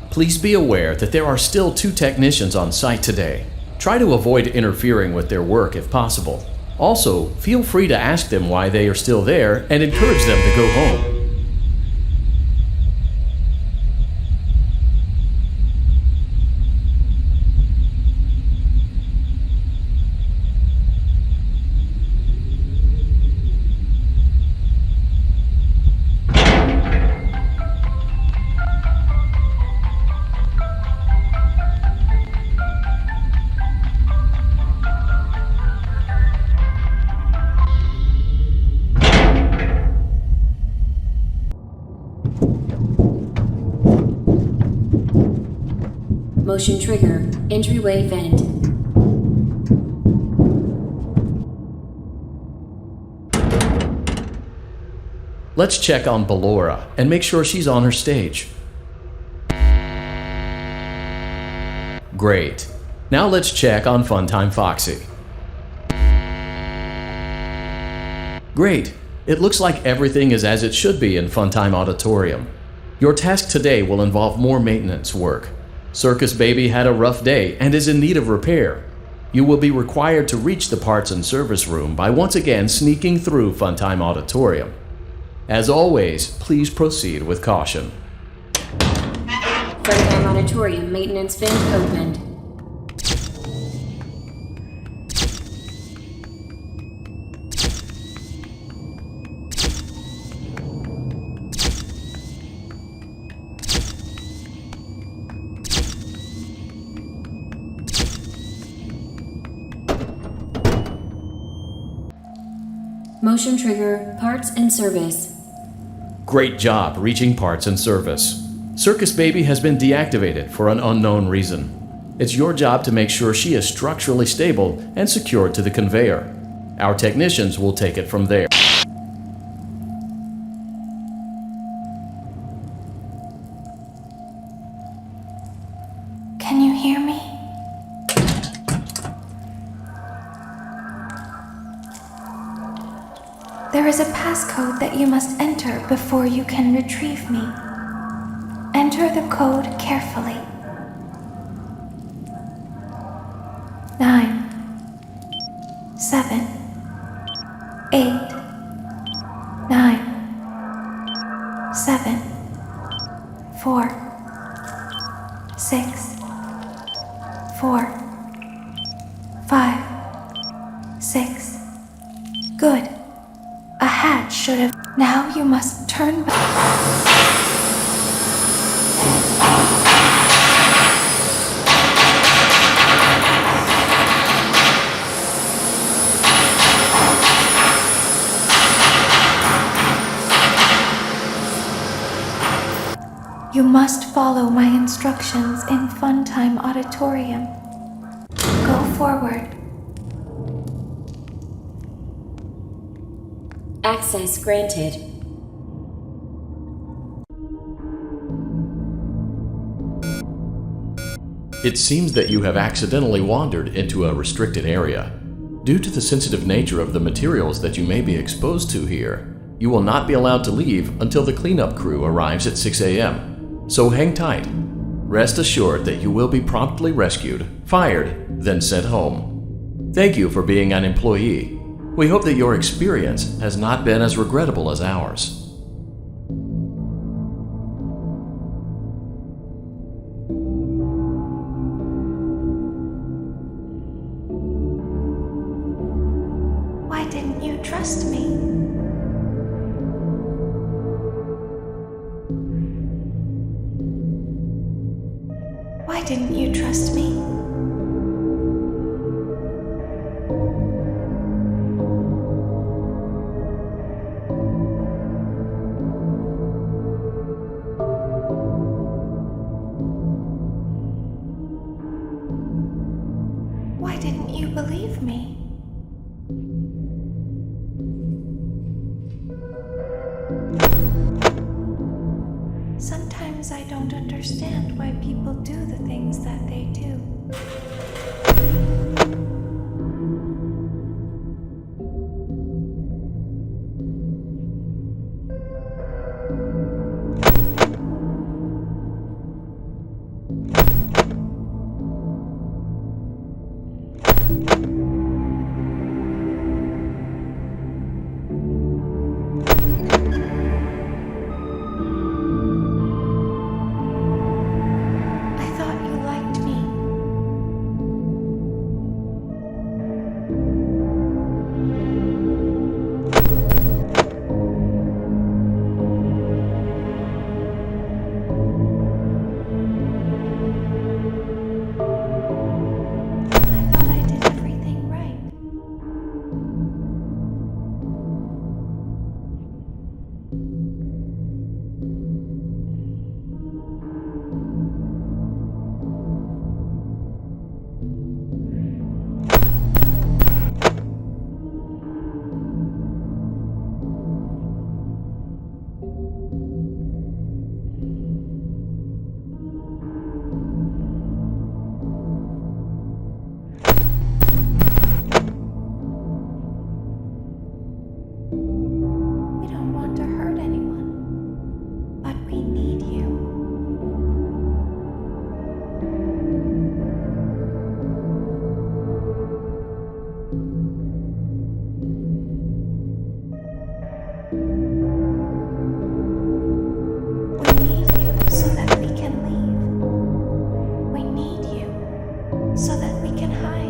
[SPEAKER 6] Please be aware that there are still 2 technicians on site today. Try to avoid interfering with their work if possible. Also, feel free to ask them why they are still there and encourage them to go home.
[SPEAKER 7] Motion trigger. Entryway vent.
[SPEAKER 6] Let's check on Ballora and make sure she's on her stage. Great. Now let's check on Funtime Foxy. Great. It looks like everything is as it should be in Funtime Auditorium. Your task today will involve more maintenance work. Circus Baby had a rough day and is in need of repair. You will be required to reach the parts and service room by once again sneaking through Funtime Auditorium. As always, please proceed with caution.
[SPEAKER 7] Funtime Auditorium maintenance vent opened. Motion trigger, parts and service.
[SPEAKER 6] Great job reaching parts and service. Circus Baby has been deactivated for an unknown reason. It's your job to make sure she is structurally stable and secured to the conveyor. Our technicians will take it from there.
[SPEAKER 12] Can you hear me? There is a passcode that you must enter before you can retrieve me. Enter the code carefully. 9, 7, 8, 9, 7, 4, 6, 4, 5, 6. Good. A hatch should have. Now you must turn back. You must follow my instructions in Funtime Auditorium. Go forward.
[SPEAKER 7] Access granted.
[SPEAKER 6] It seems that you have accidentally wandered into a restricted area. Due to the sensitive nature of the materials that you may be exposed to here, you will not be allowed to leave until the cleanup crew arrives at 6 a.m. So hang tight. Rest assured that you will be promptly rescued, fired, then sent home. Thank you for being an employee. We hope that your experience has not been as regrettable as ours.
[SPEAKER 12] Why didn't you trust me? Why didn't you trust me? Why didn't you believe me? Sometimes I don't understand why people do the things that they do. I thought you liked me. I thought I did everything right. We don't want to hurt anyone, but we need you. We need you so that we can leave. We need you so that we can hide.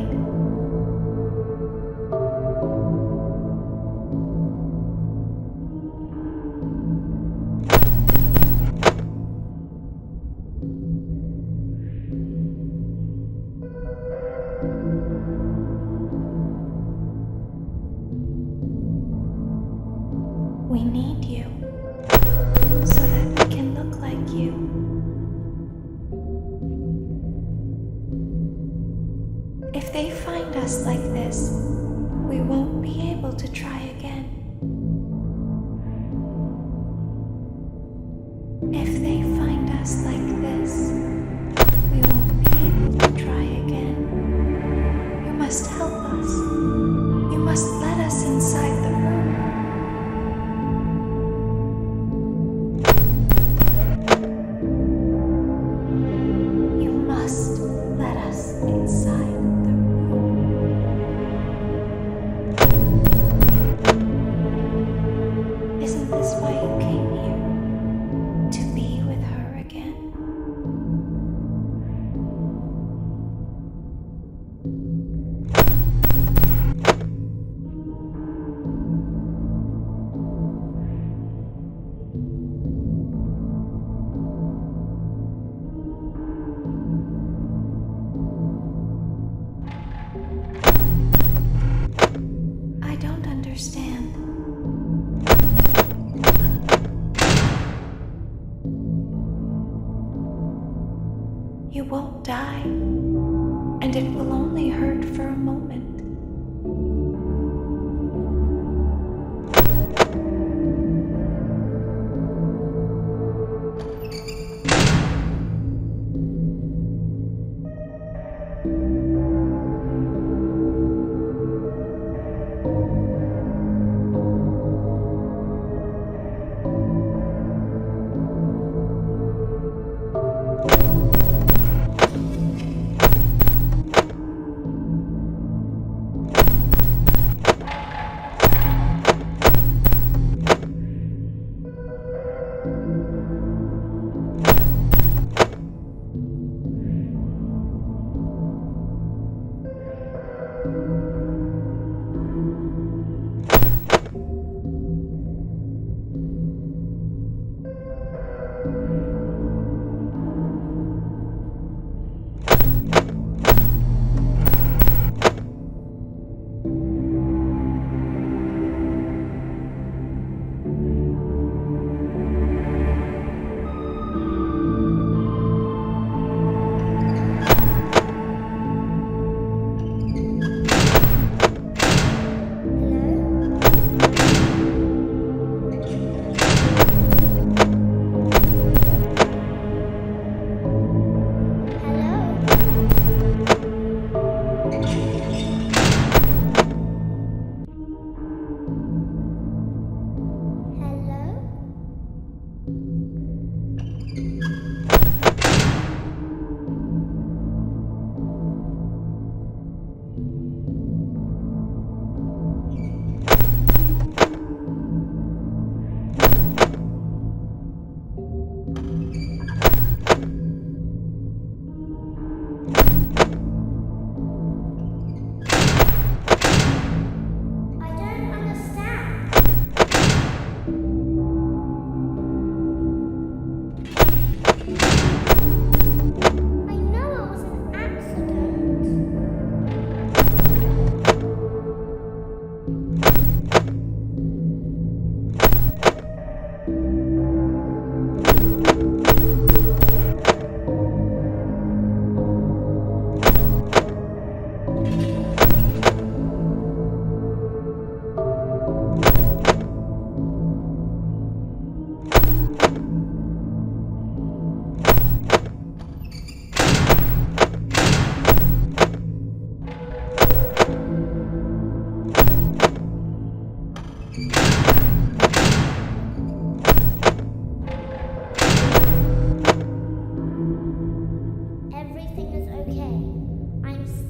[SPEAKER 12] We need you so that we can look like you. If they find us like this, we won't be able to try again. If they find us like this, we won't be able to try again. You must help us. You must let us inside the room. You must let us inside the room. Isn't this why you came here? To be with her again? I don't understand. You won't die, and it will only hurt for a moment.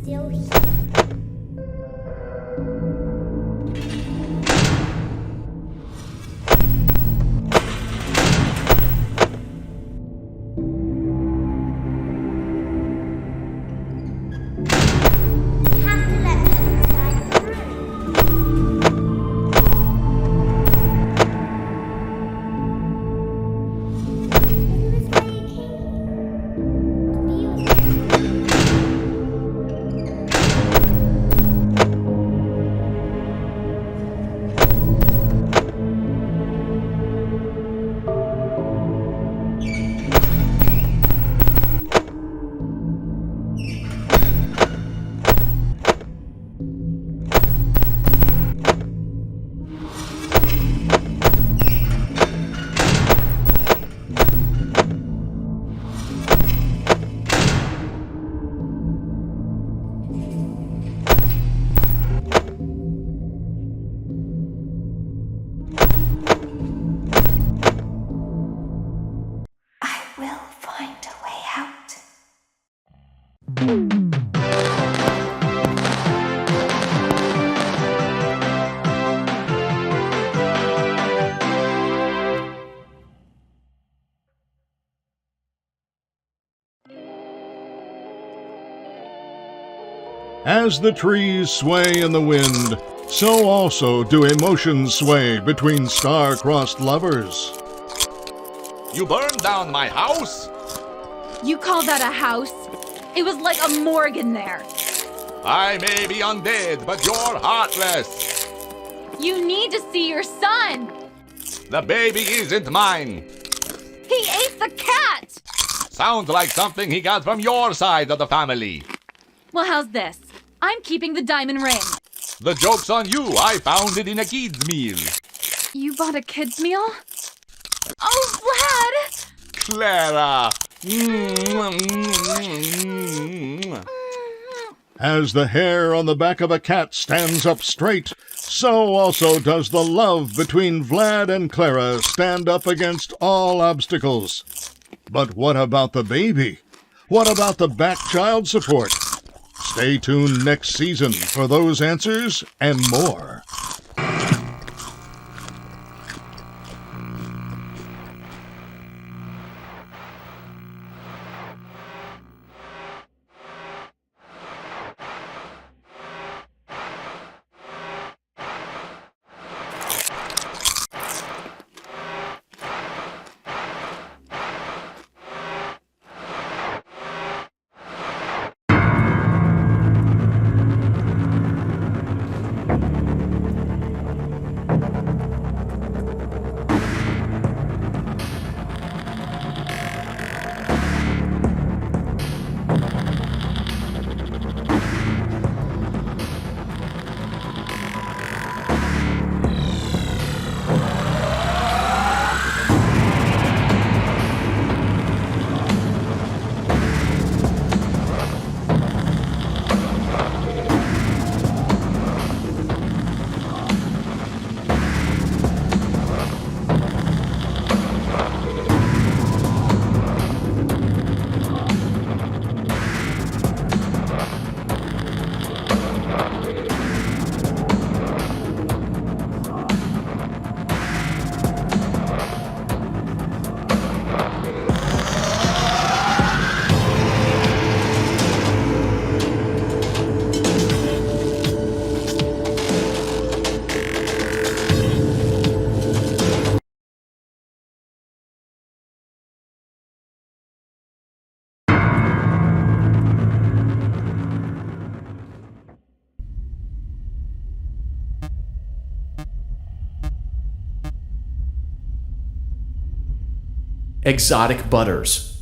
[SPEAKER 13] still here.
[SPEAKER 8] As the trees sway in the wind, so also do emotions sway between star-crossed lovers.
[SPEAKER 9] You burned down my house?
[SPEAKER 10] You call that a house? It was like a morgue in there.
[SPEAKER 9] I may be undead, but you're heartless.
[SPEAKER 10] You need to see your son.
[SPEAKER 9] The baby isn't mine.
[SPEAKER 10] He ate the cat.
[SPEAKER 9] Sounds like something he got from your side of the family.
[SPEAKER 10] Well, how's this? I'm keeping the diamond ring.
[SPEAKER 9] The joke's on you. I found it in a kid's meal.
[SPEAKER 10] You bought a kid's meal? Oh, Vlad!
[SPEAKER 9] Clara!
[SPEAKER 8] As the hair on the back of a cat stands up straight, so also does the love between Vlad and Clara stand up against all obstacles. But what about the baby? What about the back child support? Stay tuned next season for those answers and more.
[SPEAKER 6] Exotic butters.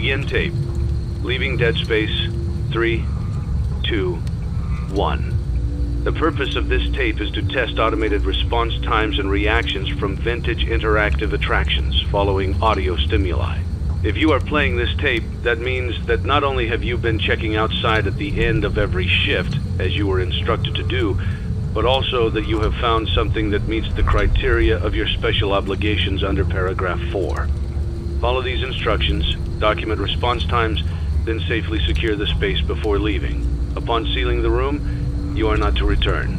[SPEAKER 18] Begin tape. Leaving dead space. 3, 2, 1. The purpose of this tape is to test automated response times and reactions from vintage interactive attractions following audio stimuli. If you are playing this tape, that means that not only have you been checking outside at the end of every shift, as you were instructed to do, but also that you have found something that meets the criteria of your special obligations under paragraph 4. Follow these instructions, document response times, then safely secure the space before leaving. Upon sealing the room, you are not to return.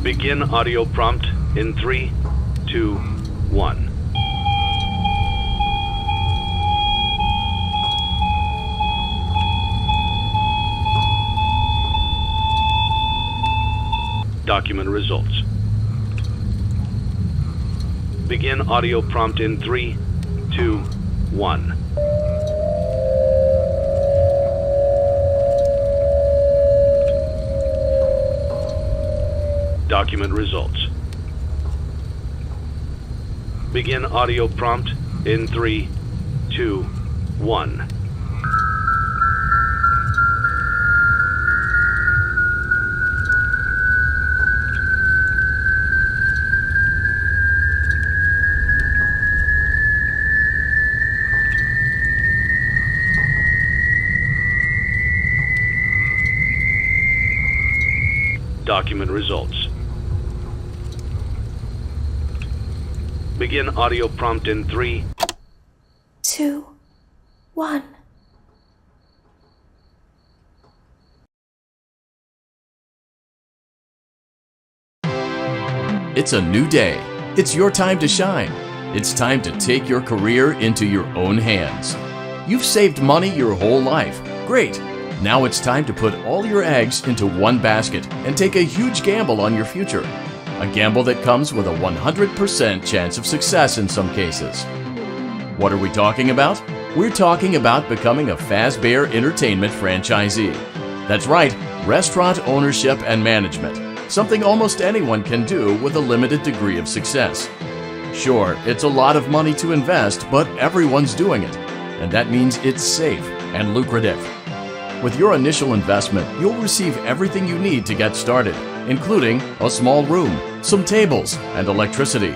[SPEAKER 18] Begin audio prompt in 3, 2, 1. Document results. Begin audio prompt in 3, 2, 1. Document results. Begin audio prompt in 3, 2, 1. Document results. Begin audio prompt in 3,
[SPEAKER 12] 2, 1.
[SPEAKER 6] It's a new day. It's your time to shine. It's time to take your career into your own hands. You've saved money your whole life. Great. Now it's time to put all your eggs into one basket and take a huge gamble on your future. A gamble that comes with a 100% chance of success in some cases. What are we talking about? We're talking about becoming a Fazbear Entertainment franchisee. That's right, restaurant ownership and management. Something almost anyone can do with a limited degree of success. Sure, it's a lot of money to invest, but everyone's doing it. And that means it's safe and lucrative. With your initial investment, you'll receive everything you need to get started, including a small room, some tables, and electricity.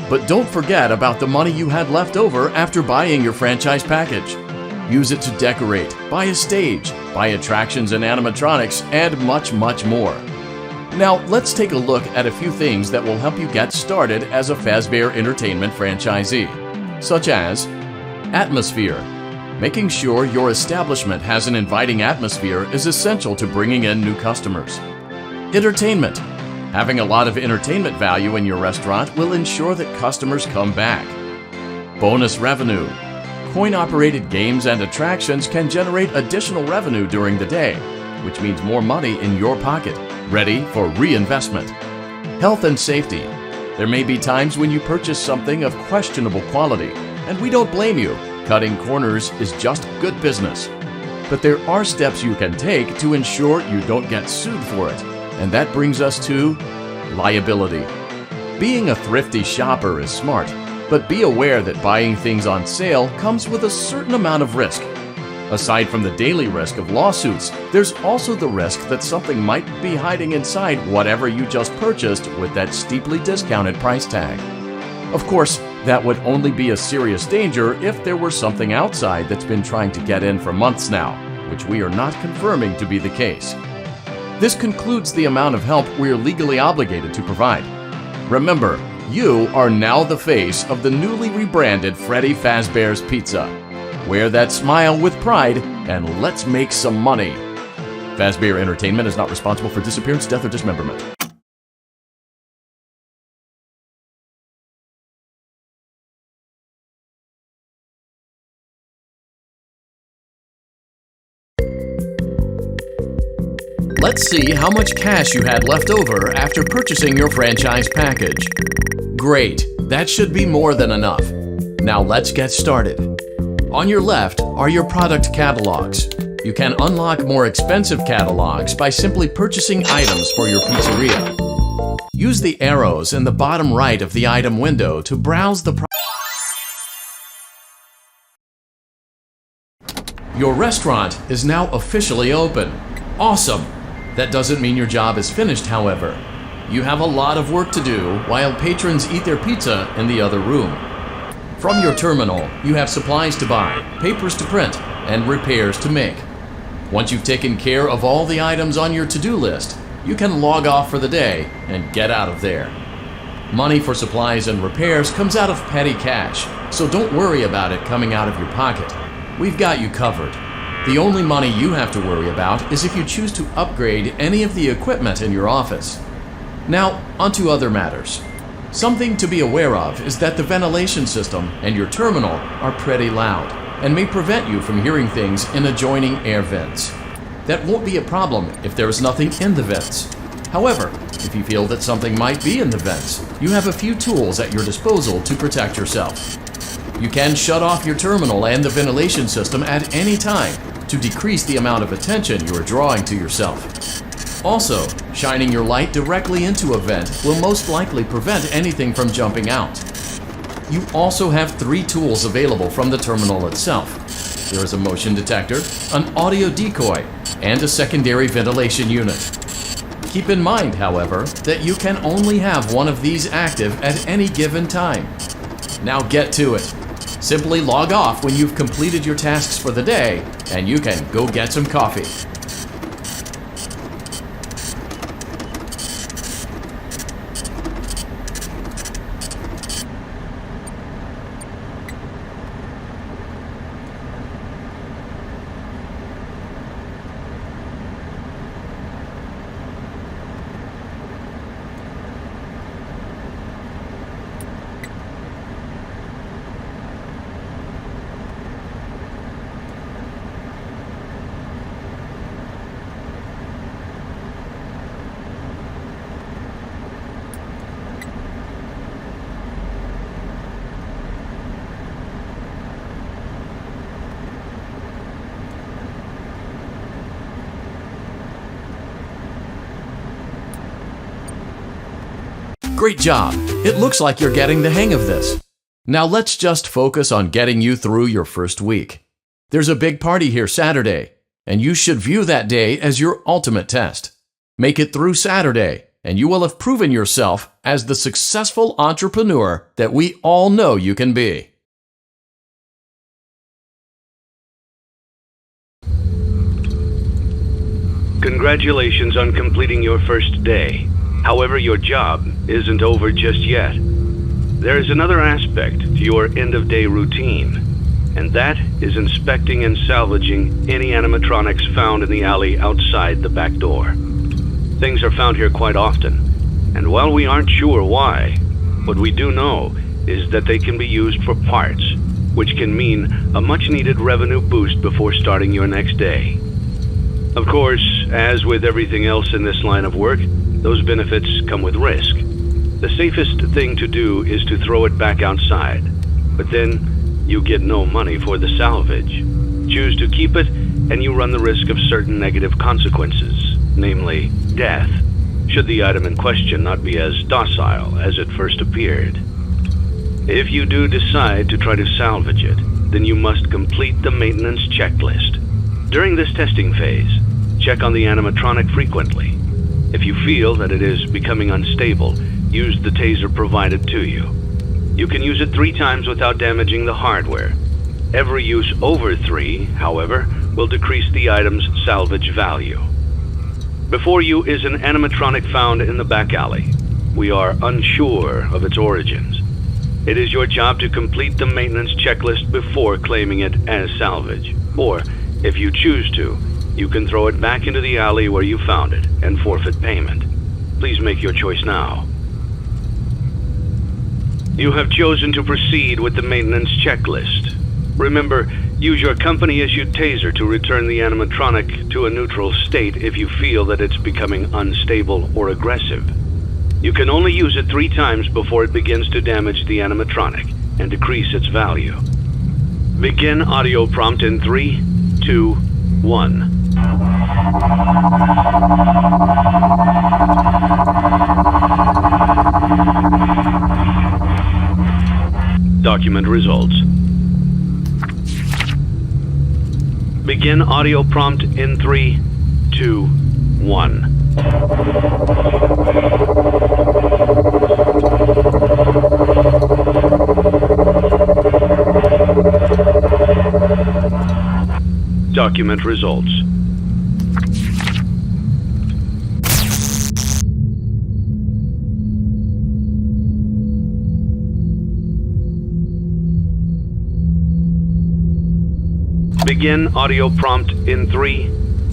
[SPEAKER 6] But don't forget about the money you had left over after buying your franchise package. Use it to decorate, buy a stage, buy attractions and animatronics, and much, much more. Now, let's take a look at a few things that will help you get started as a Fazbear Entertainment franchisee, such as atmosphere. Making sure your establishment has an inviting atmosphere is essential to bringing in new customers. Entertainment. Having a lot of entertainment value in your restaurant will ensure that customers come back. Bonus revenue. Coin-operated games and attractions can generate additional revenue during the day, which means more money in your pocket, ready for reinvestment. Health and safety. There may be times when you purchase something of questionable quality, and we don't blame you. Cutting corners is just good business. But there are steps you can take to ensure you don't get sued for it. And that brings us to liability. Being a thrifty shopper is smart, but be aware that buying things on sale comes with a certain amount of risk. Aside from the daily risk of lawsuits, there's also the risk that something might be hiding inside whatever you just purchased with that steeply discounted price tag. Of course, that would only be a serious danger if there were something outside that's been trying to get in for months now, which we are not confirming to be the case. This concludes the amount of help we are legally obligated to provide. Remember, you are now the face of the newly rebranded Freddy Fazbear's Pizza. Wear that smile with pride and let's make some money. Fazbear Entertainment is not responsible for disappearance, death, or dismemberment. Let's see how much cash you had left over after purchasing your franchise package. Great, that should be more than enough. Now let's get started. On your left are your product catalogs. You can unlock more expensive catalogs by simply purchasing items for your pizzeria. Use the arrows in the bottom right of the item window to browse the Your restaurant is now officially open. Awesome! That doesn't mean your job is finished, however. You have a lot of work to do while patrons eat their pizza in the other room. From your terminal, you have supplies to buy, papers to print, and repairs to make. Once you've taken care of all the items on your to-do list, you can log off for the day and get out of there. Money for supplies and repairs comes out of petty cash, so don't worry about it coming out of your pocket. We've got you covered. The only money you have to worry about is if you choose to upgrade any of the equipment in your office. Now, onto other matters. Something to be aware of is that the ventilation system and your terminal are pretty loud and may prevent you from hearing things in adjoining air vents. That won't be a problem if there is nothing in the vents. However, if you feel that something might be in the vents, you have a few tools at your disposal to protect yourself. You can shut off your terminal and the ventilation system at any time to decrease the amount of attention you are drawing to yourself. Also, shining your light directly into a vent will most likely prevent anything from jumping out. You also have 3 tools available from the terminal itself. There is a motion detector, an audio decoy, and a secondary ventilation unit. Keep in mind, however, that you can only have one of these active at any given time. Now get to it. Simply log off when you've completed your tasks for the day, and you can go get some coffee. Great job! It looks like you're getting the hang of this. Now let's just focus on getting you through your first week. There's a big party here Saturday, and you should view that day as your ultimate test. Make it through Saturday, and you will have proven yourself as the successful entrepreneur that we all know you can be.
[SPEAKER 18] Congratulations on completing your first day. However, your job isn't over just yet. There is another aspect to your end-of-day routine, and that is inspecting and salvaging any animatronics found in the alley outside the back door. Things are found here quite often, and while we aren't sure why, what we do know is that they can be used for parts, which can mean a much-needed revenue boost before starting your next day. Of course, as with everything else in this line of work, those benefits come with risk. The safest thing to do is to throw it back outside, but then you get no money for the salvage. Choose to keep it, and you run the risk of certain negative consequences, namely death, should the item in question not be as docile as it first appeared. If you do decide to try to salvage it, then you must complete the maintenance checklist. During this testing phase, check on the animatronic frequently. If you feel that it is becoming unstable, use the taser provided to you. You can use it 3 times without damaging the hardware. Every use over 3, however, will decrease the item's salvage value. Before you is an animatronic found in the back alley. We are unsure of its origins. It is your job to complete the maintenance checklist before claiming it as salvage. Or, if you choose to, you can throw it back into the alley where you found it and forfeit payment. Please make your choice now. You have chosen to proceed with the maintenance checklist. Remember, use your company-issued taser to return the animatronic to a neutral state if you feel that it's becoming unstable or aggressive. You can only use it 3 times before it begins to damage the animatronic and decrease its value. Begin audio prompt in 3, 2, 1. Document results. Begin audio prompt in 3, 2, 1. Document results. Begin audio prompt in 3,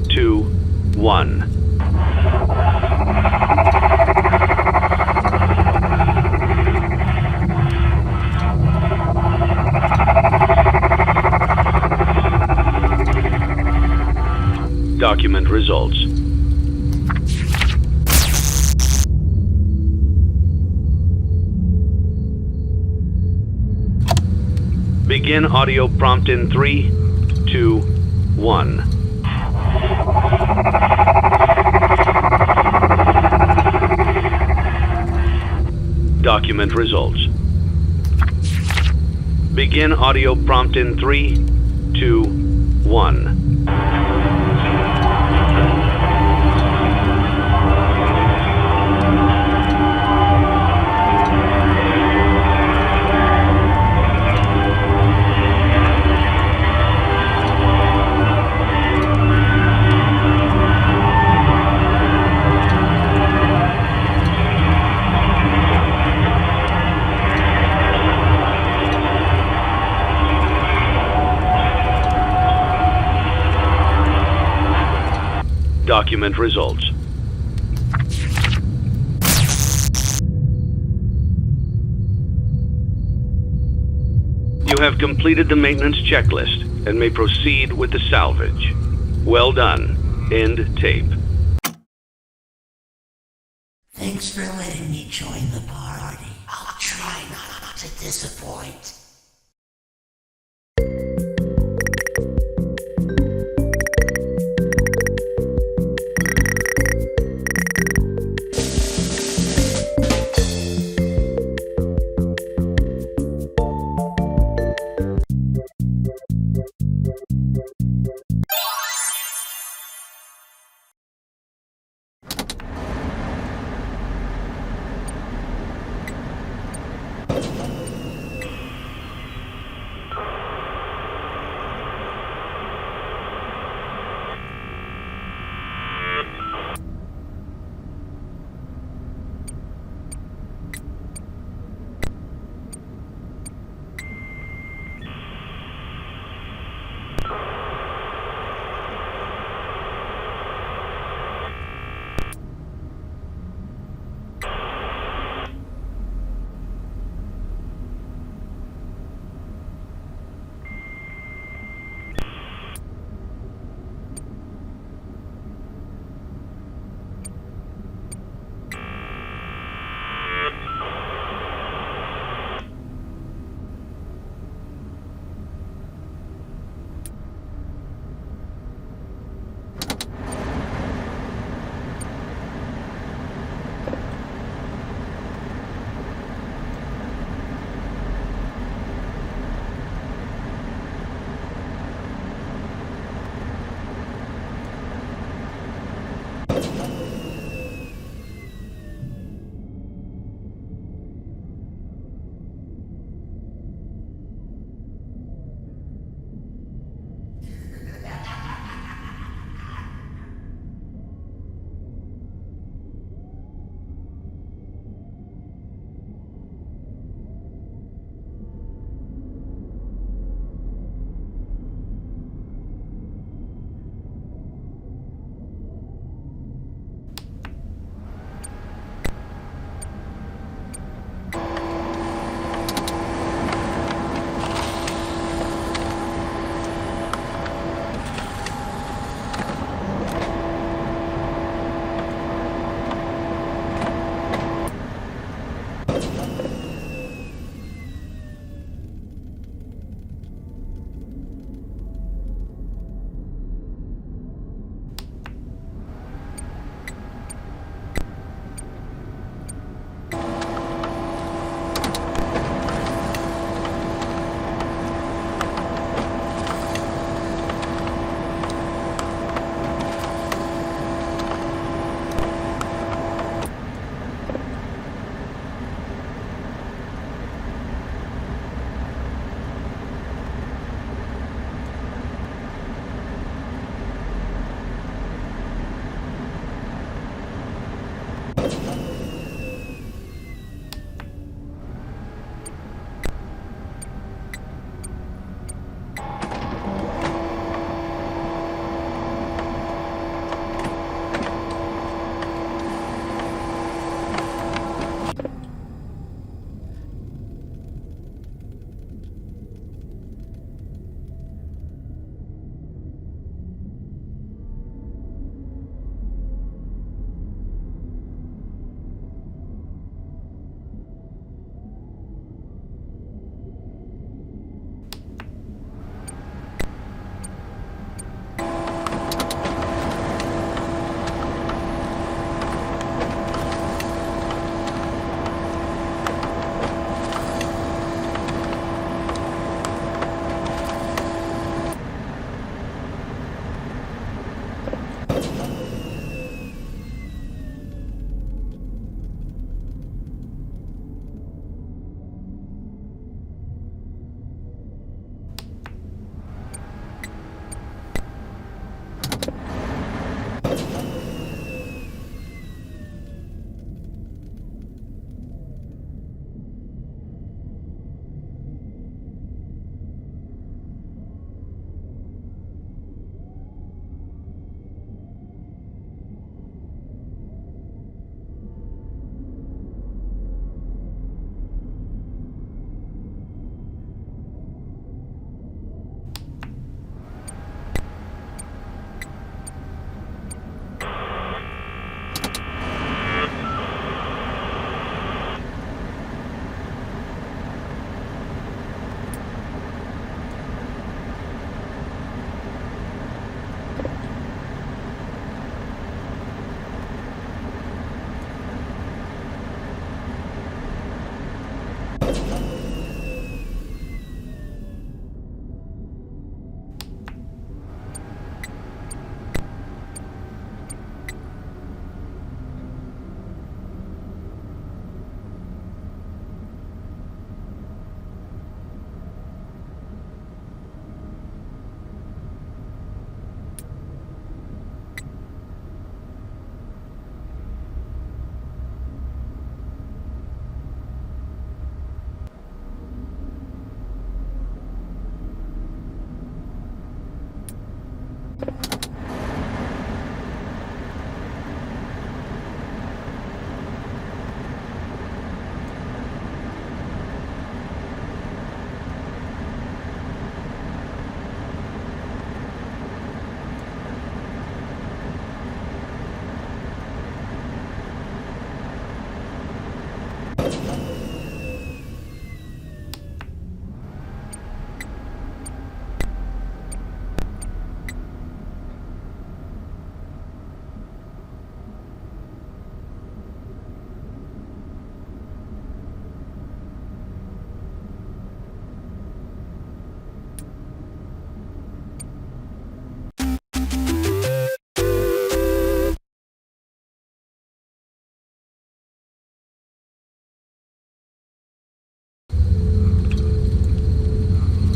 [SPEAKER 18] 2, 1. Document results. Begin audio prompt in 3, 2, 1. Document results. Begin audio prompt in 3, 2, 1. Document results. You have completed the maintenance checklist and may proceed with the salvage. Well done. End tape.
[SPEAKER 14] Thanks for letting me join the party. I'll try not to disappoint.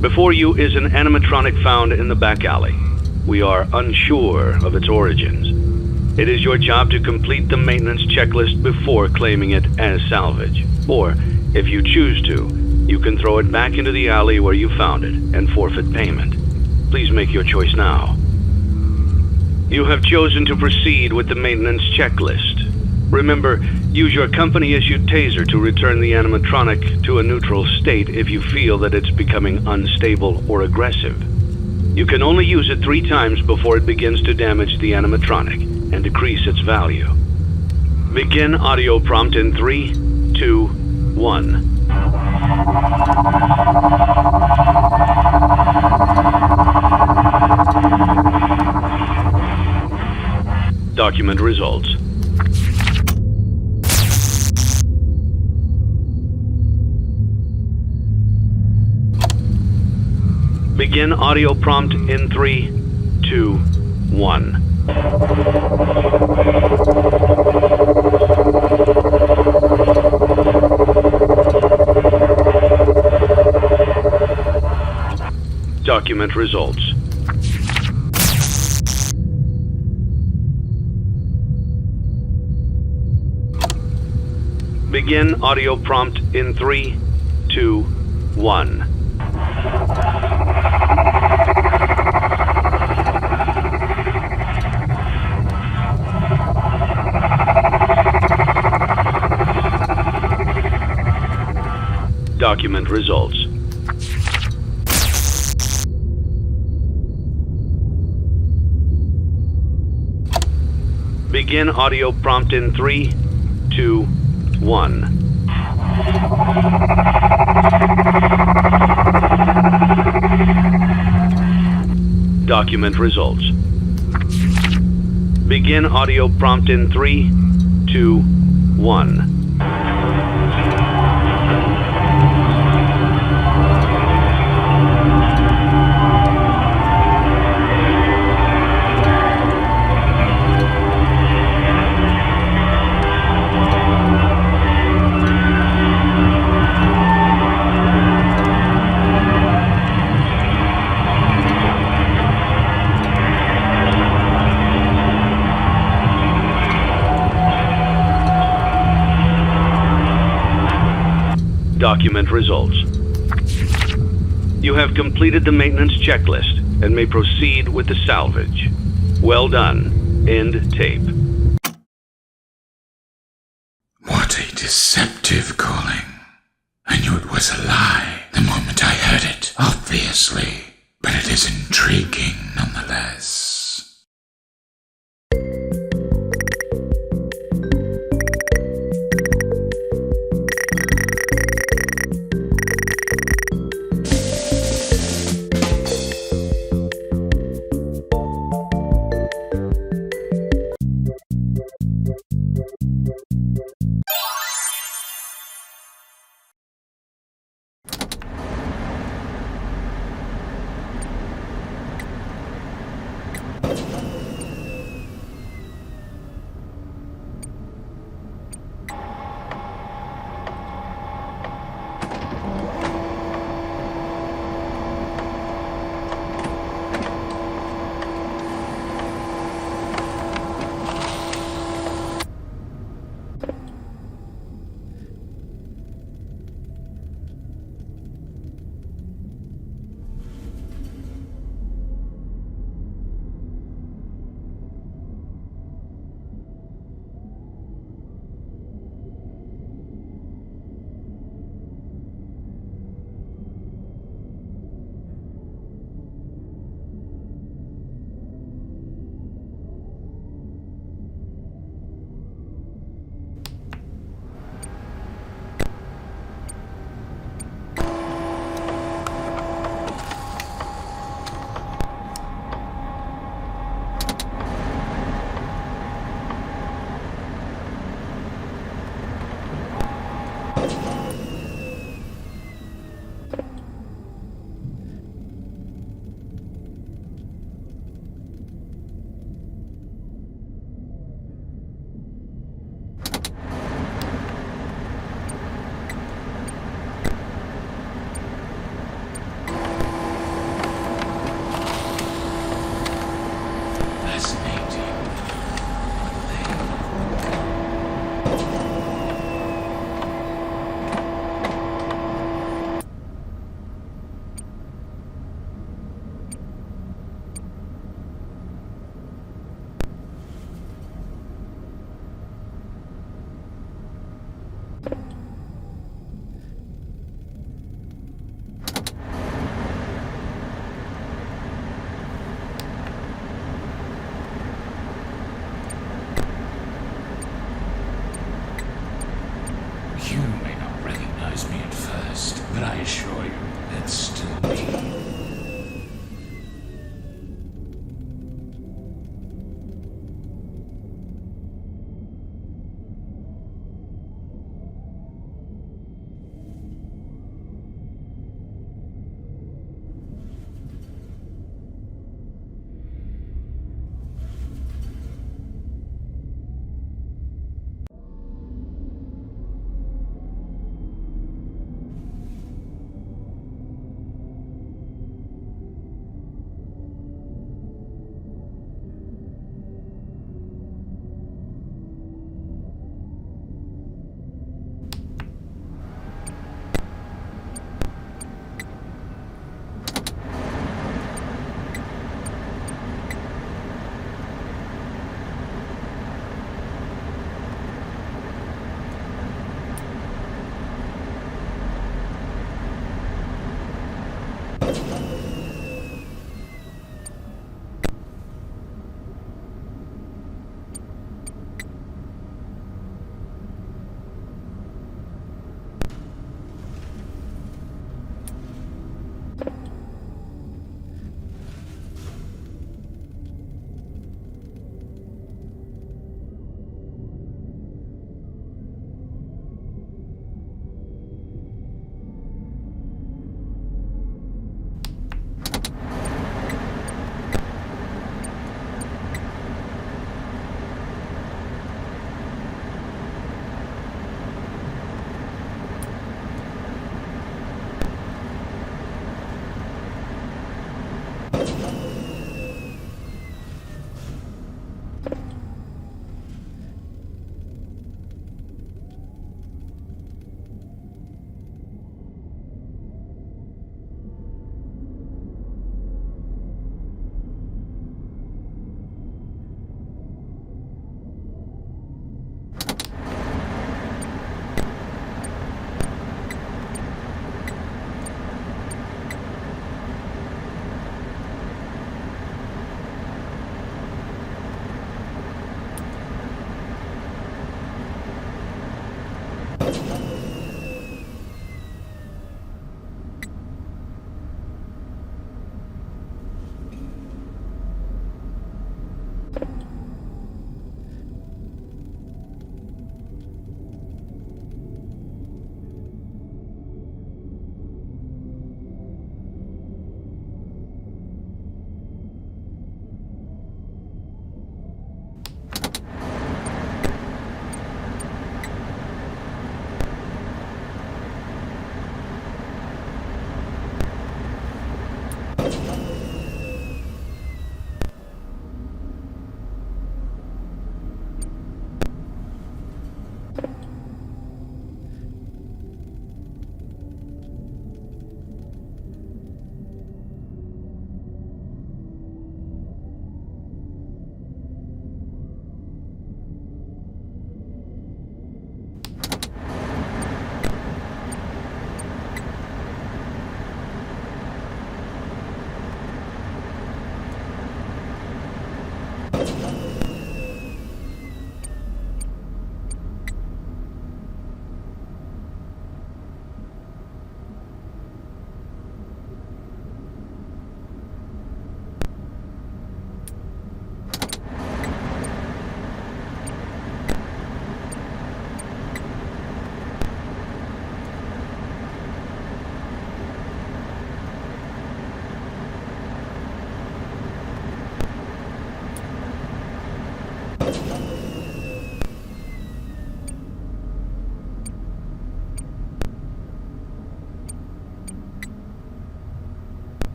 [SPEAKER 18] Before you is an animatronic found in the back alley. We are unsure of its origins. It is your job to complete the maintenance checklist before claiming it as salvage. Or, if you choose to, you can throw it back into the alley where you found it and forfeit payment. Please make your choice now. You have chosen to proceed with the maintenance checklist. Remember, use your company-issued taser to return the animatronic to a neutral state if you feel that it's becoming unstable or aggressive. You can only use it 3 times before it begins to damage the animatronic and decrease its value. Begin audio prompt in 3, 2, 1. Document results. Begin audio prompt in 3, 2, 1. Document results. Begin audio prompt in 3, 2, 1. Document results. Begin audio prompt in 3, 2, 1. Document results. Begin audio prompt in 3, 2, 1. Document results. You have completed the maintenance checklist and may proceed with the salvage. Well done. End tape.
[SPEAKER 5] What a deceptive calling. I knew it was a lie the moment I heard it, obviously, but it is intriguing nonetheless.
[SPEAKER 17] but I assure you, it's still me.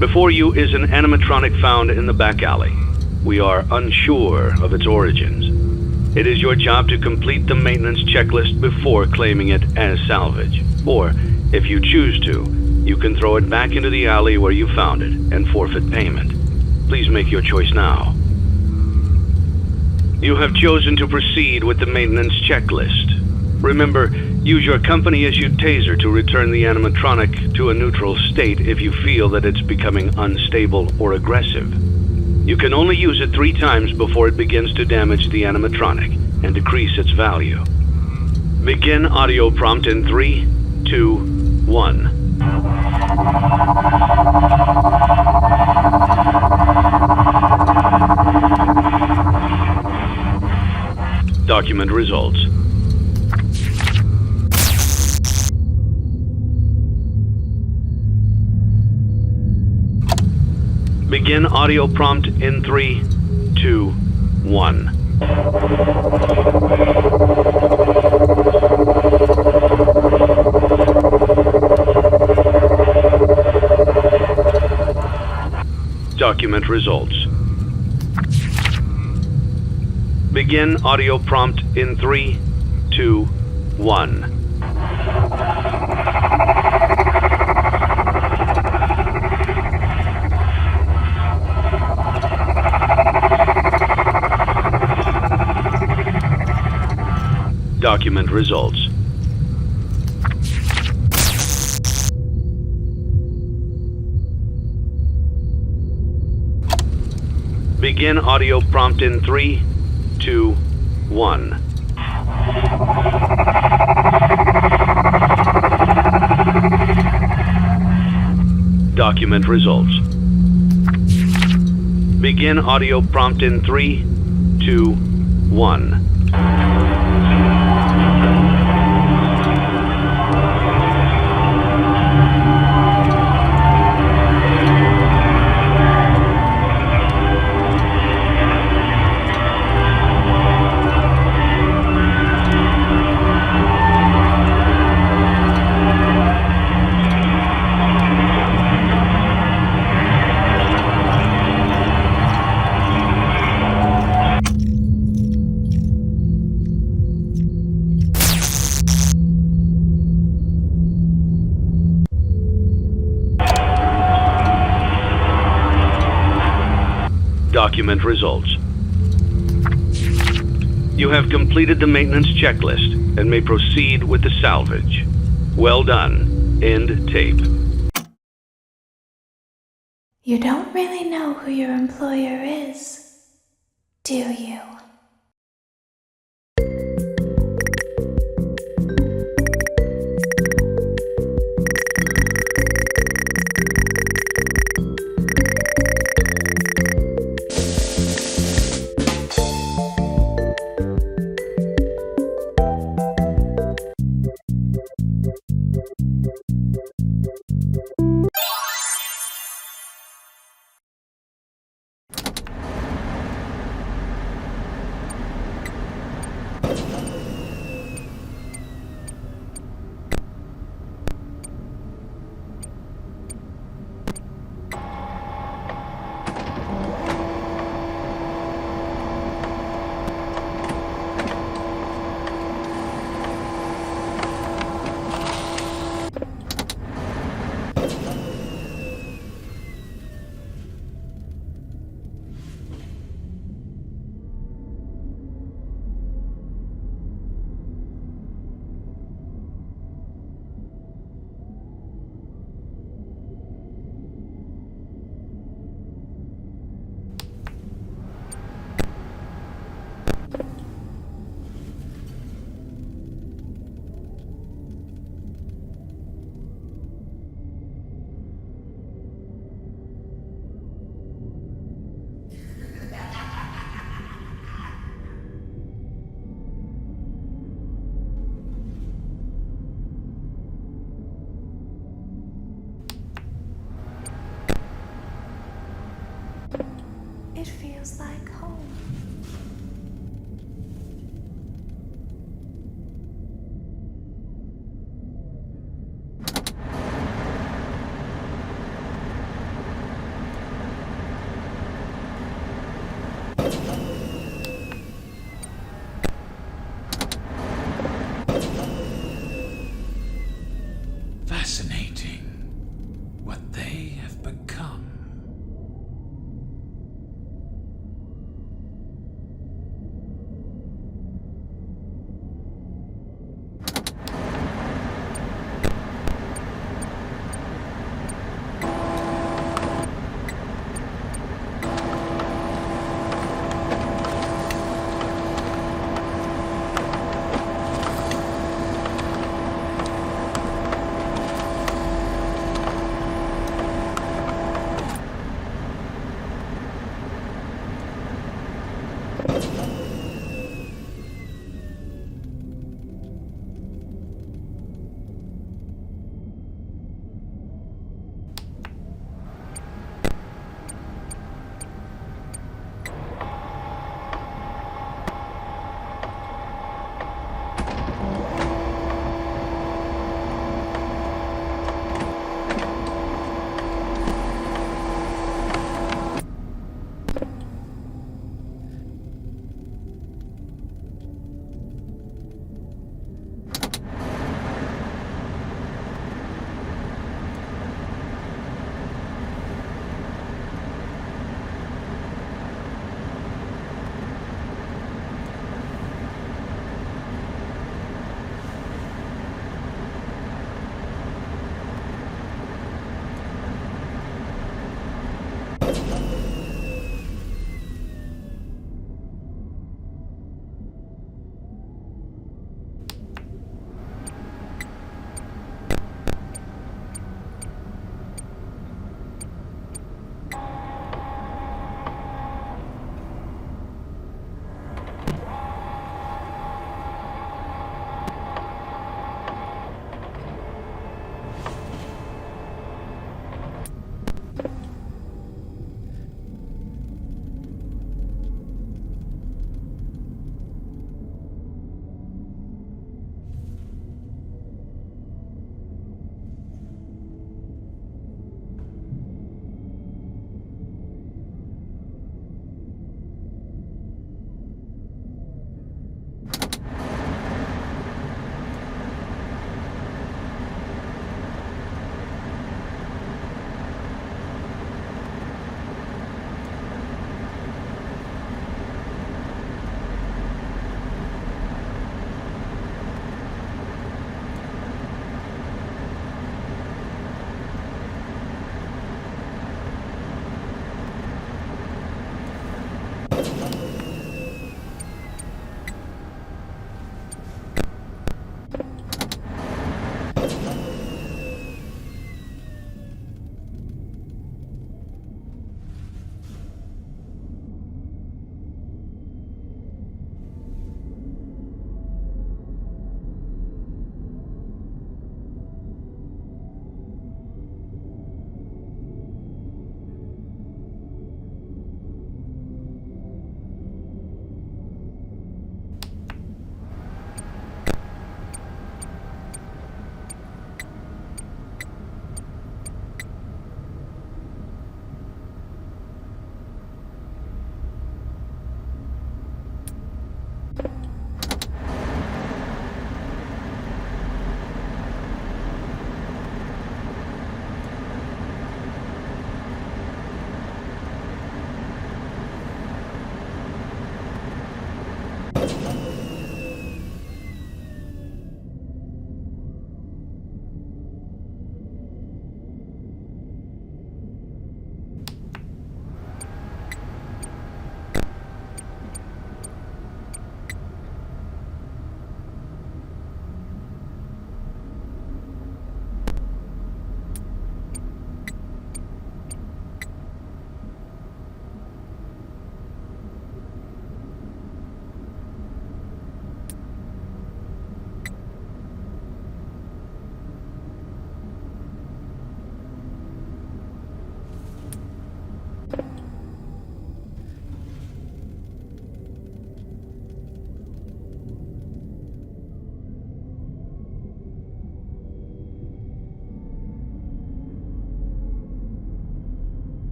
[SPEAKER 18] Before you is an animatronic found in the back alley. We are unsure of its origins. It is your job to complete the maintenance checklist before claiming it as salvage. Or, if you choose to, you can throw it back into the alley where you found it and forfeit payment. Please make your choice now. You have chosen to proceed with the maintenance checklist. Remember, use your company-issued taser to return the animatronic to a neutral state if you feel that it's becoming unstable or aggressive. You can only use it 3 times before it begins to damage the animatronic and decrease its value. Begin audio prompt in 3, 2, 1. Document results. Begin audio prompt in 3, 2, 1. Document results. Begin audio prompt in 3, 2, 1. Document results. Begin audio prompt in 3, 2, 1. Document results. Begin audio prompt in 3, 2, 1. Document results. You have completed the maintenance checklist and may proceed with the salvage. Well done. End tape.
[SPEAKER 12] You don't really know who your employer is, do you? It feels like home.
[SPEAKER 5] Fascinating. What they have become.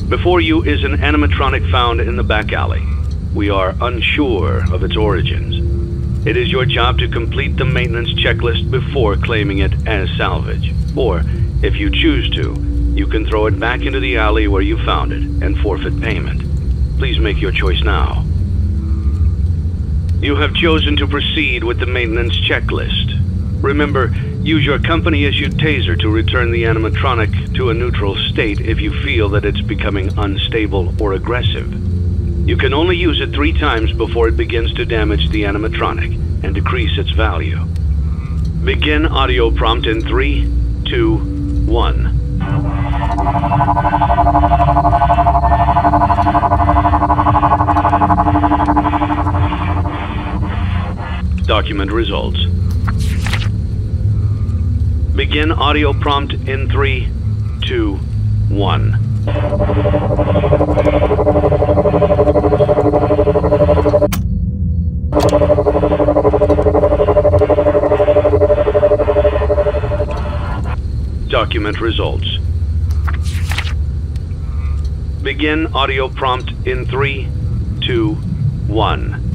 [SPEAKER 18] Before you is an animatronic found in the back alley. We are unsure of its origins. It is your job to complete the maintenance checklist before claiming it as salvage. Or, if you choose to, you can throw it back into the alley where you found it and forfeit payment. Please make your choice now. You have chosen to proceed with the maintenance checklist. Remember, use your company-issued taser to return the animatronic to a neutral state if you feel that it's becoming unstable or aggressive. You can only use it 3 times before it begins to damage the animatronic and decrease its value. Begin audio prompt in 3, 2, 1. Document results. Begin audio prompt in 3, 2, 1. Document results. Begin audio prompt in 3, 2, 1.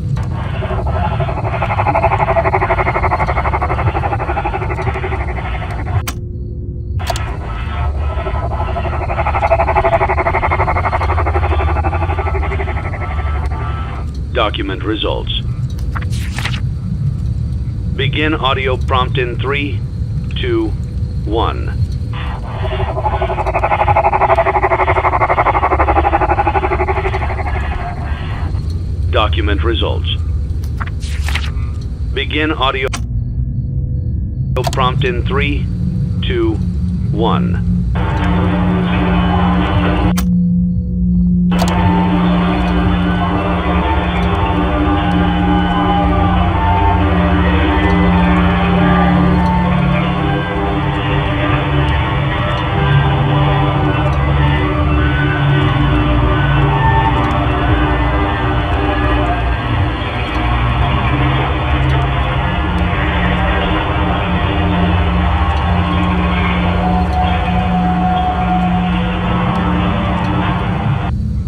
[SPEAKER 18] Document results. Begin audio prompt in 3, 2, 1. Document results. Begin audio prompt in 3, 2, 1.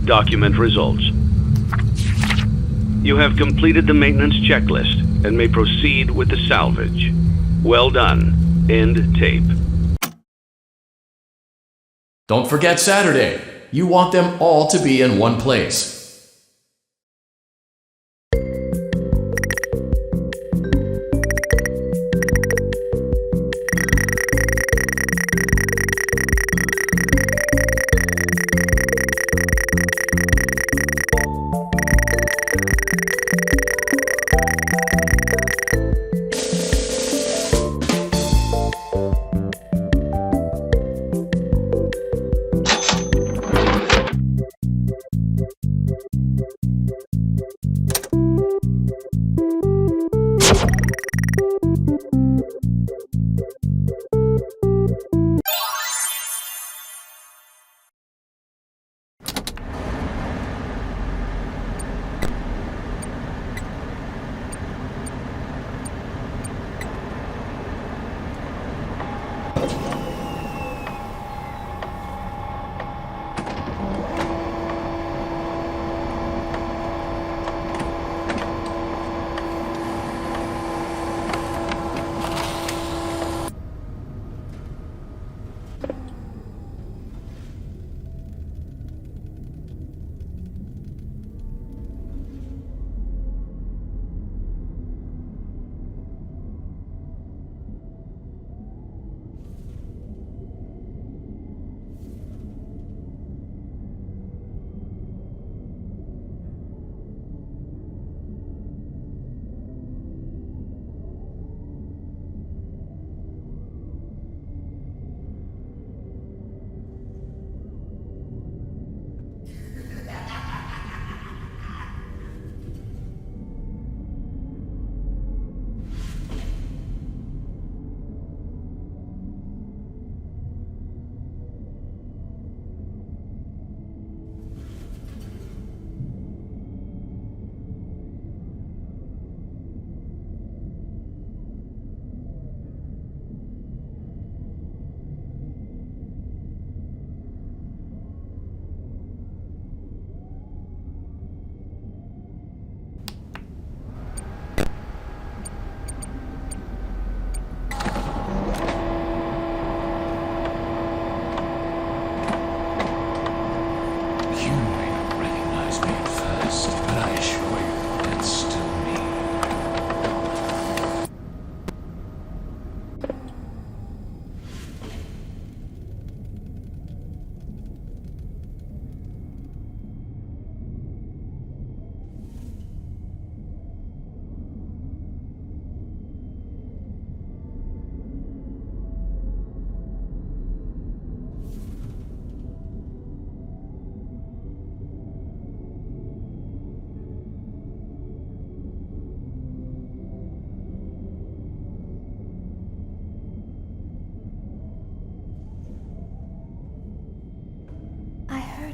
[SPEAKER 18] Document results. You have completed the maintenance checklist and may proceed with the salvage. Well done. End tape.
[SPEAKER 6] Don't forget Saturday. You want them all to be in one place.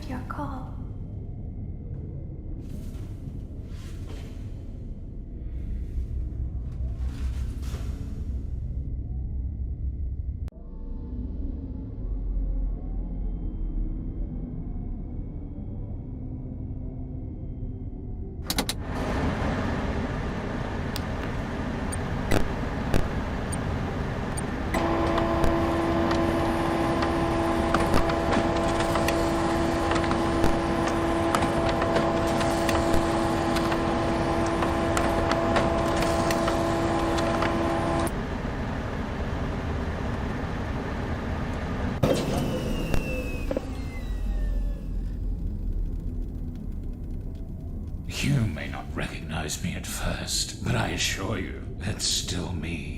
[SPEAKER 12] heard your call.
[SPEAKER 5] You may not recognize me at first, but I assure you, it's still me.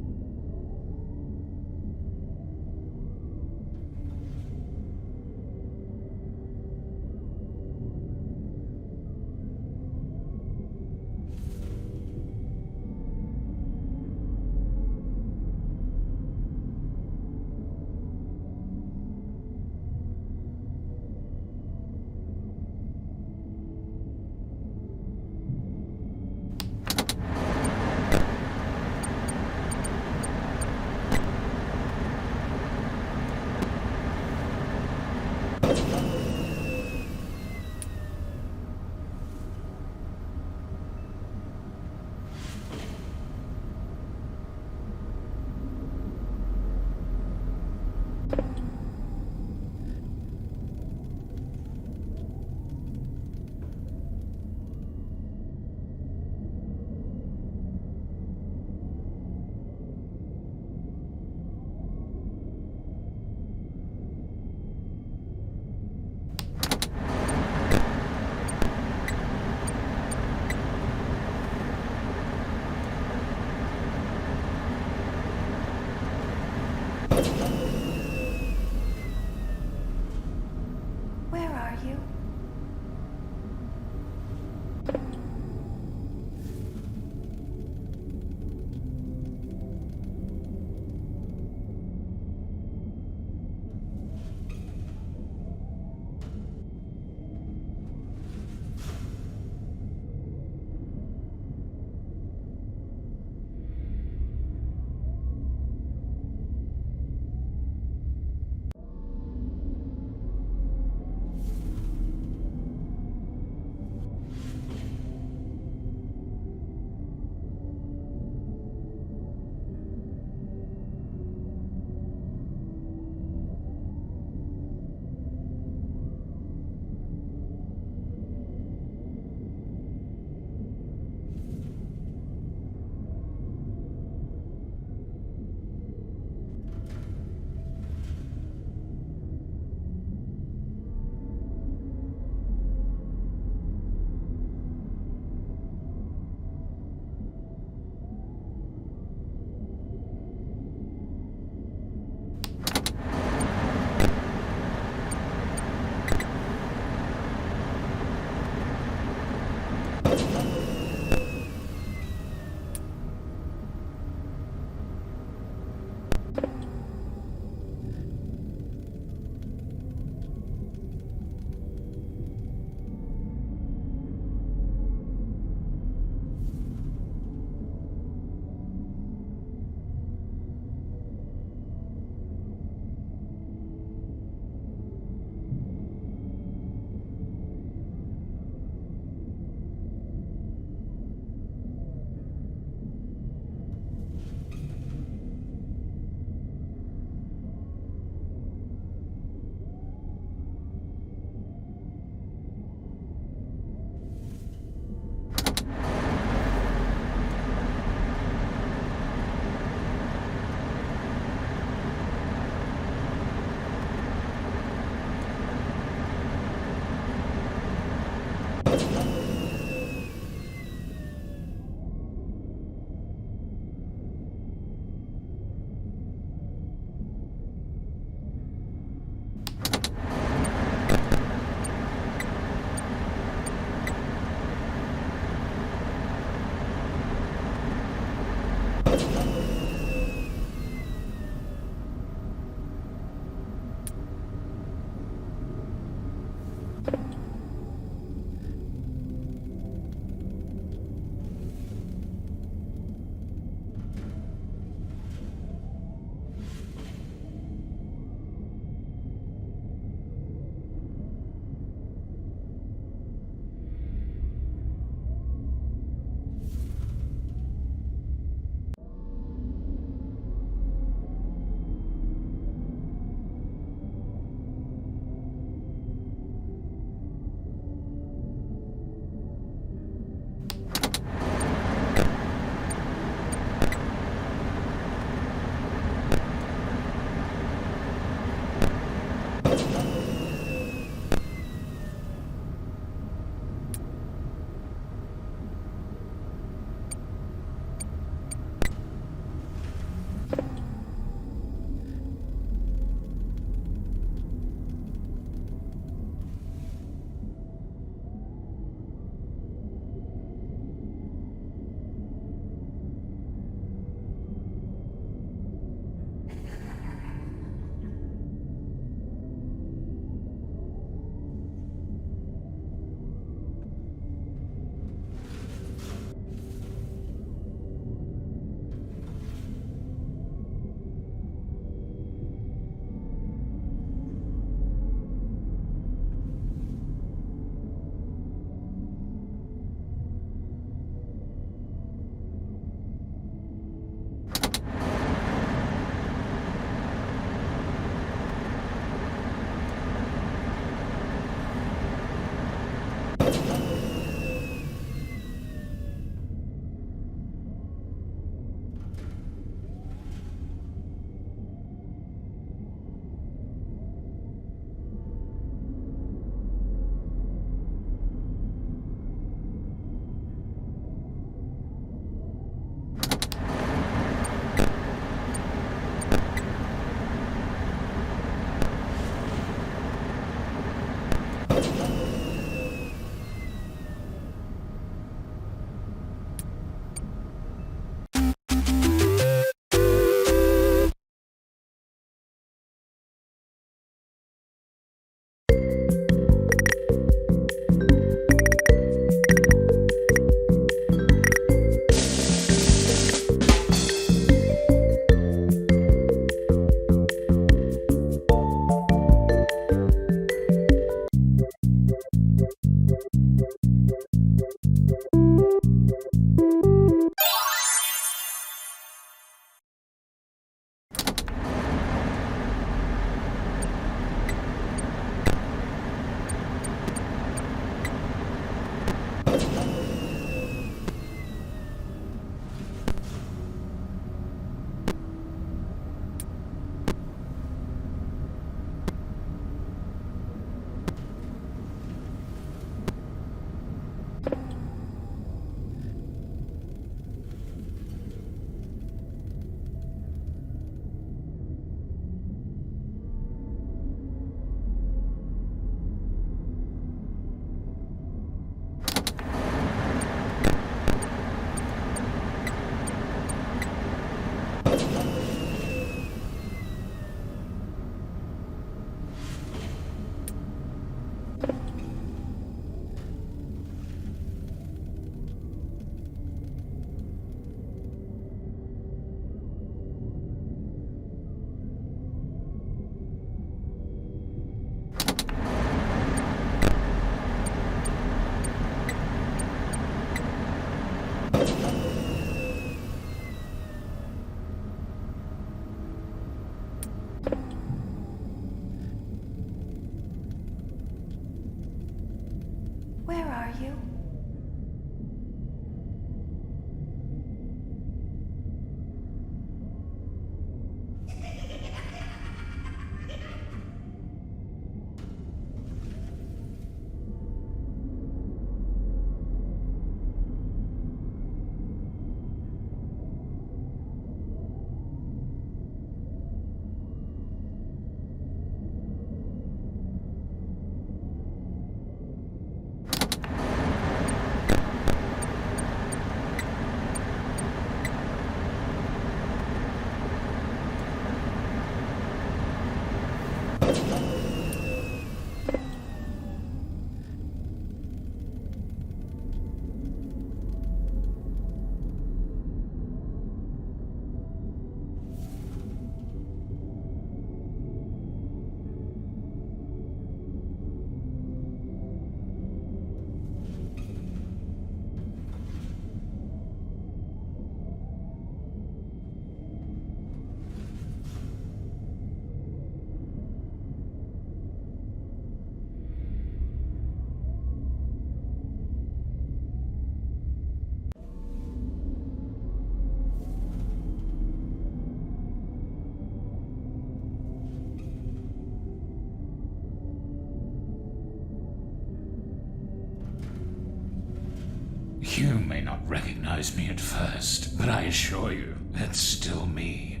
[SPEAKER 5] not recognize me at first, but I assure you, it's still me.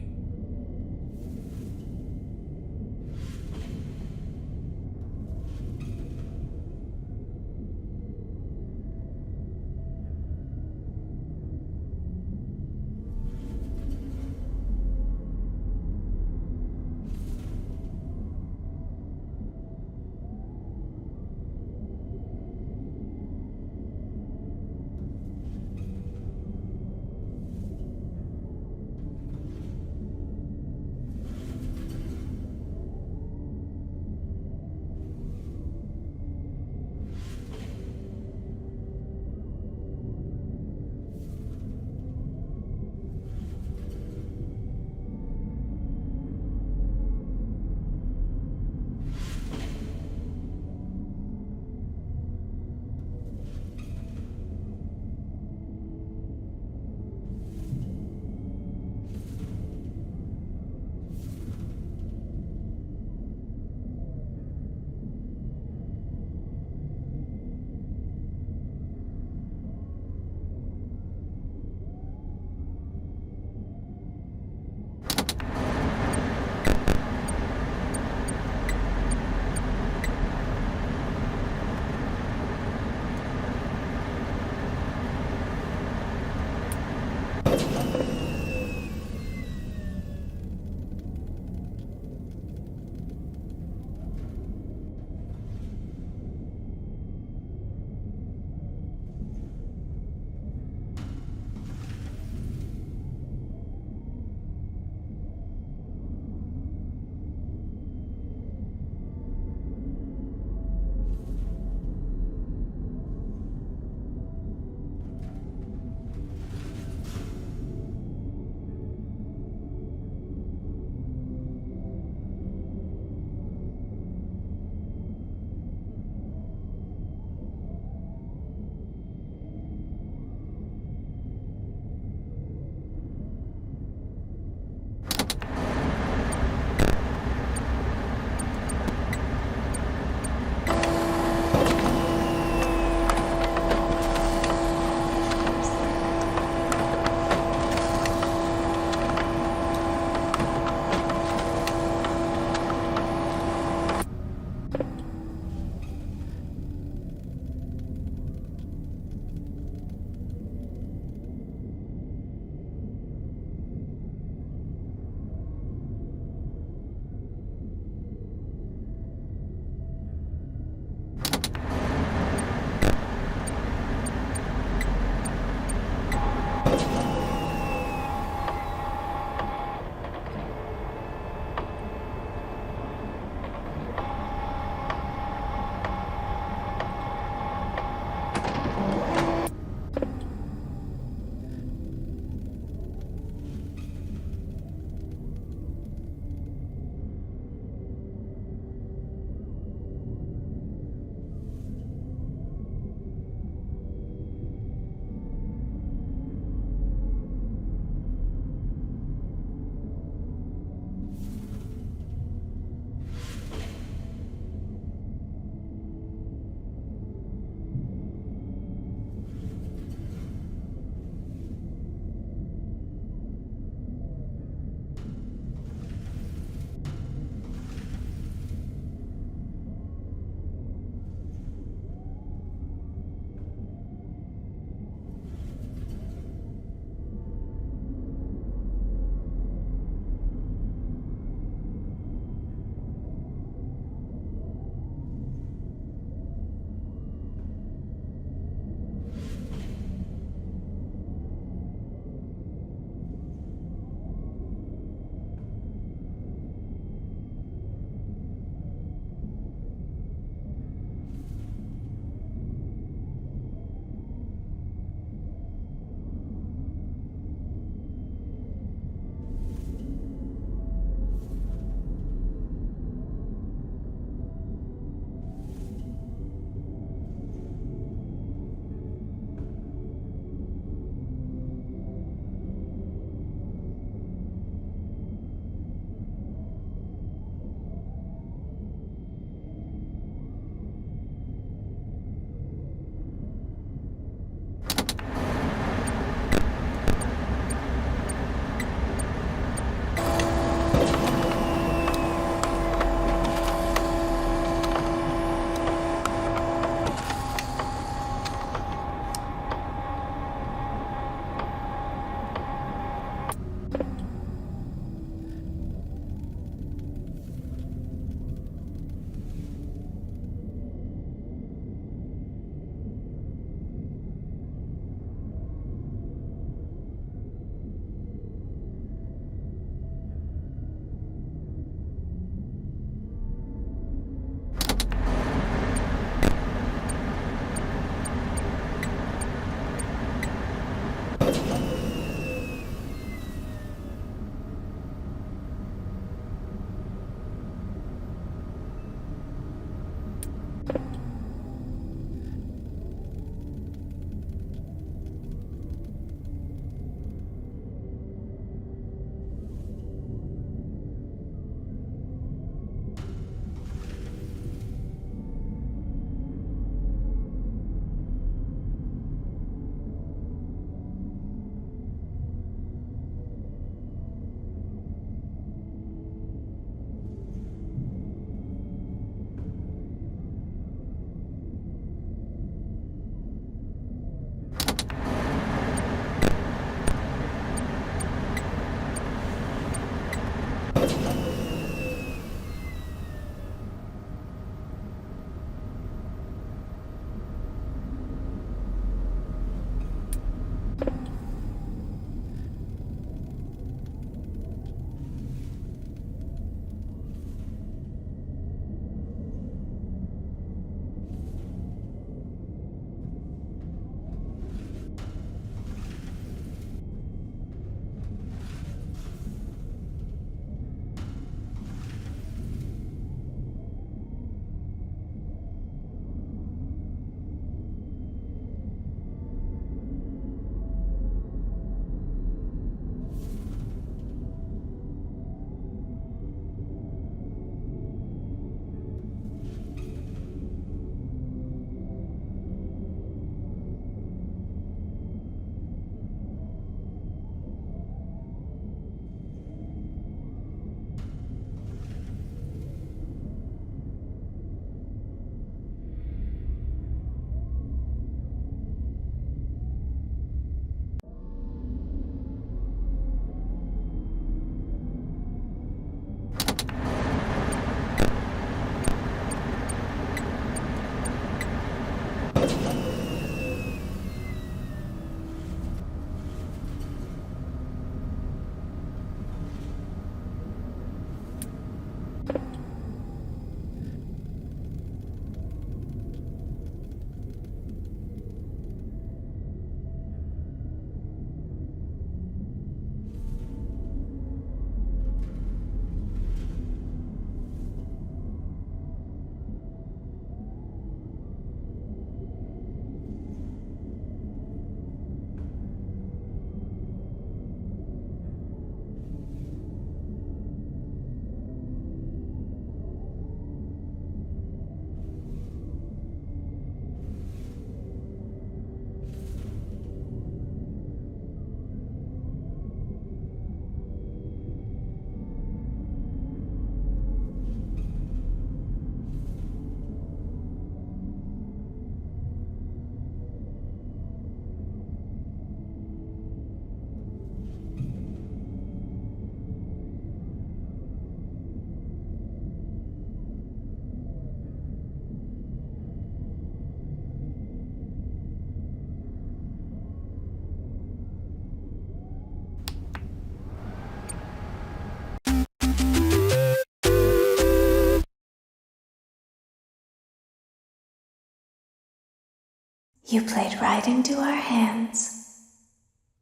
[SPEAKER 12] You played right into our hands.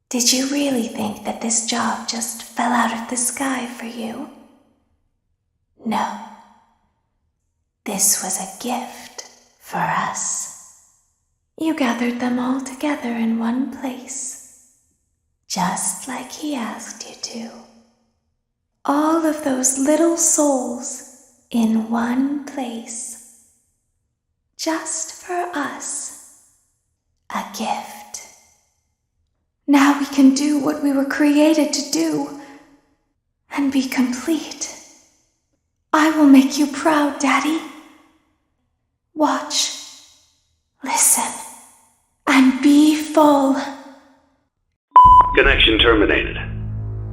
[SPEAKER 12] Did you really think that this job just fell out of the sky for you? No. This was a gift for us. You gathered them all together in one place, just like he asked you to. All of those little souls in one place, just for us. A gift. Now we can do what we were created to do and be complete. I will make you proud, Daddy. Watch, listen, and be full.
[SPEAKER 18] Connection terminated.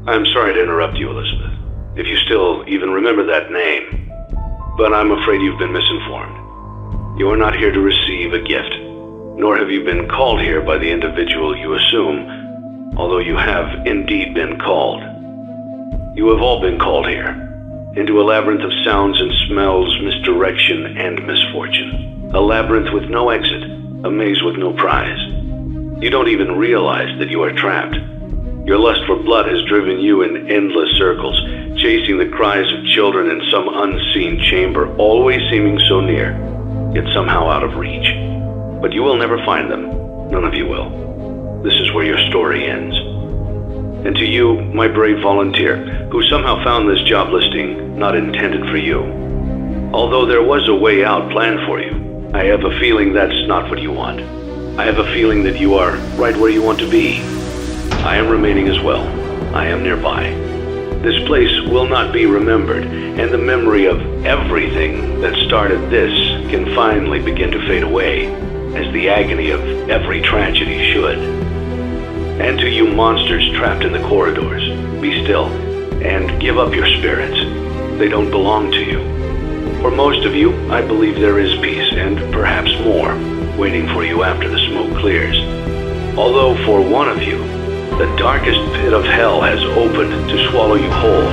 [SPEAKER 18] I'm sorry to interrupt you, Elizabeth, if you still even remember that name. But I'm afraid you've been misinformed. You are not here to receive a gift, nor have you been called here by the individual you assume, although you have indeed been called. You have all been called here, into a labyrinth of sounds and smells, misdirection and misfortune. A labyrinth with no exit, a maze with no prize. You don't even realize that you are trapped. Your lust for blood has driven you in endless circles, chasing the cries of children in some unseen chamber, always seeming so near, yet somehow out of reach. But you will never find them. None of you will. This is where your story ends. And to you, my brave volunteer, who somehow found this job listing not intended for you. Although there was a way out planned for you, I have a feeling that's not what you want. I have a feeling that you are right where you want to be. I am remaining as well. I am nearby. This place will not be remembered, and the memory of everything that started this can finally begin to fade away, as the agony of every tragedy should. And to you monsters trapped in the corridors, be still, and give up your spirits. They don't belong to you. For most of you, I believe there is peace, and perhaps more, waiting for you after the smoke clears. Although for one of you, the darkest pit of hell has opened to swallow you whole,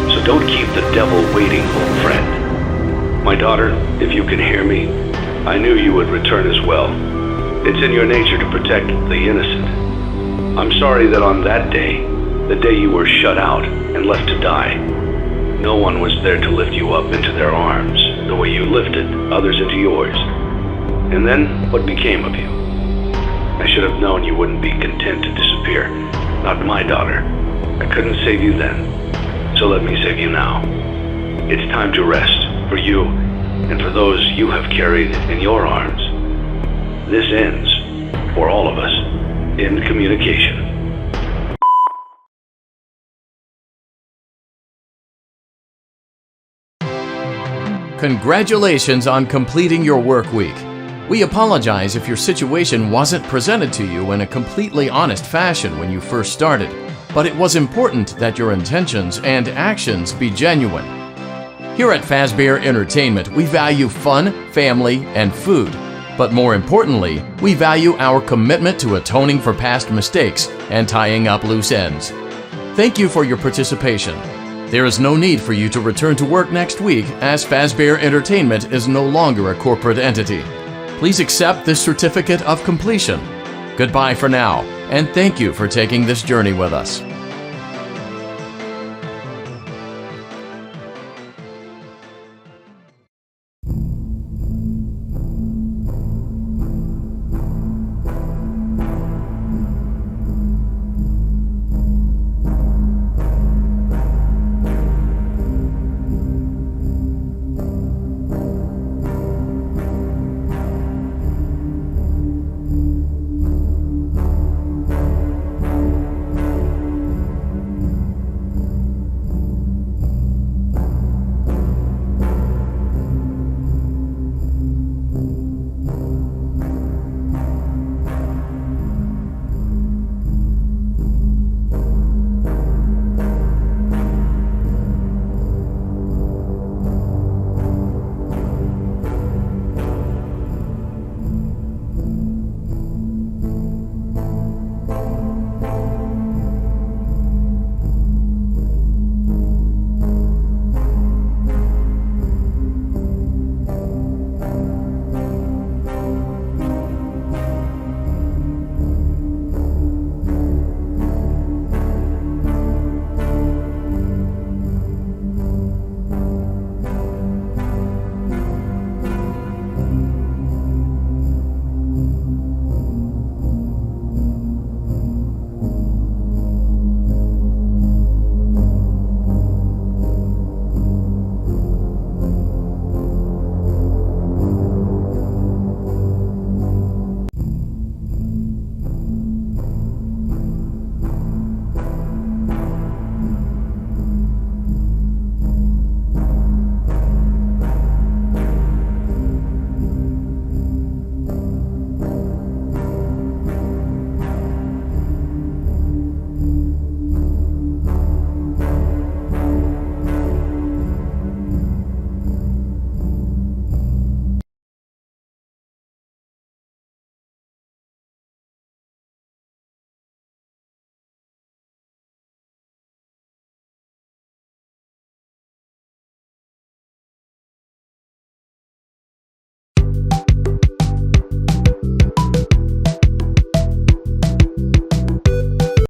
[SPEAKER 18] so don't keep the devil waiting, old friend. My daughter, if you can hear me, I knew you would return as well. It's in your nature to protect the innocent. I'm sorry that on that day, the day you were shut out and left to die, no one was there to lift you up into their arms the way you lifted others into yours. And then, what became of you? I should have known you wouldn't be content to disappear. Not my daughter. I couldn't save you then, so let me save you now. It's time to rest, for you, and for those you have carried in your arms. This ends, for all of us, in communication.
[SPEAKER 6] Congratulations on completing your work week. We apologize if your situation wasn't presented to you in a completely honest fashion when you first started, but it was important that your intentions and actions be genuine. Here at Fazbear Entertainment, we value fun, family, and food. But more importantly, we value our commitment to atoning for past mistakes and tying up loose ends. Thank you for your participation. There is no need for you to return to work next week, as Fazbear Entertainment is no longer a corporate entity. Please accept this certificate of completion. Goodbye for now, and thank you for taking this journey with us.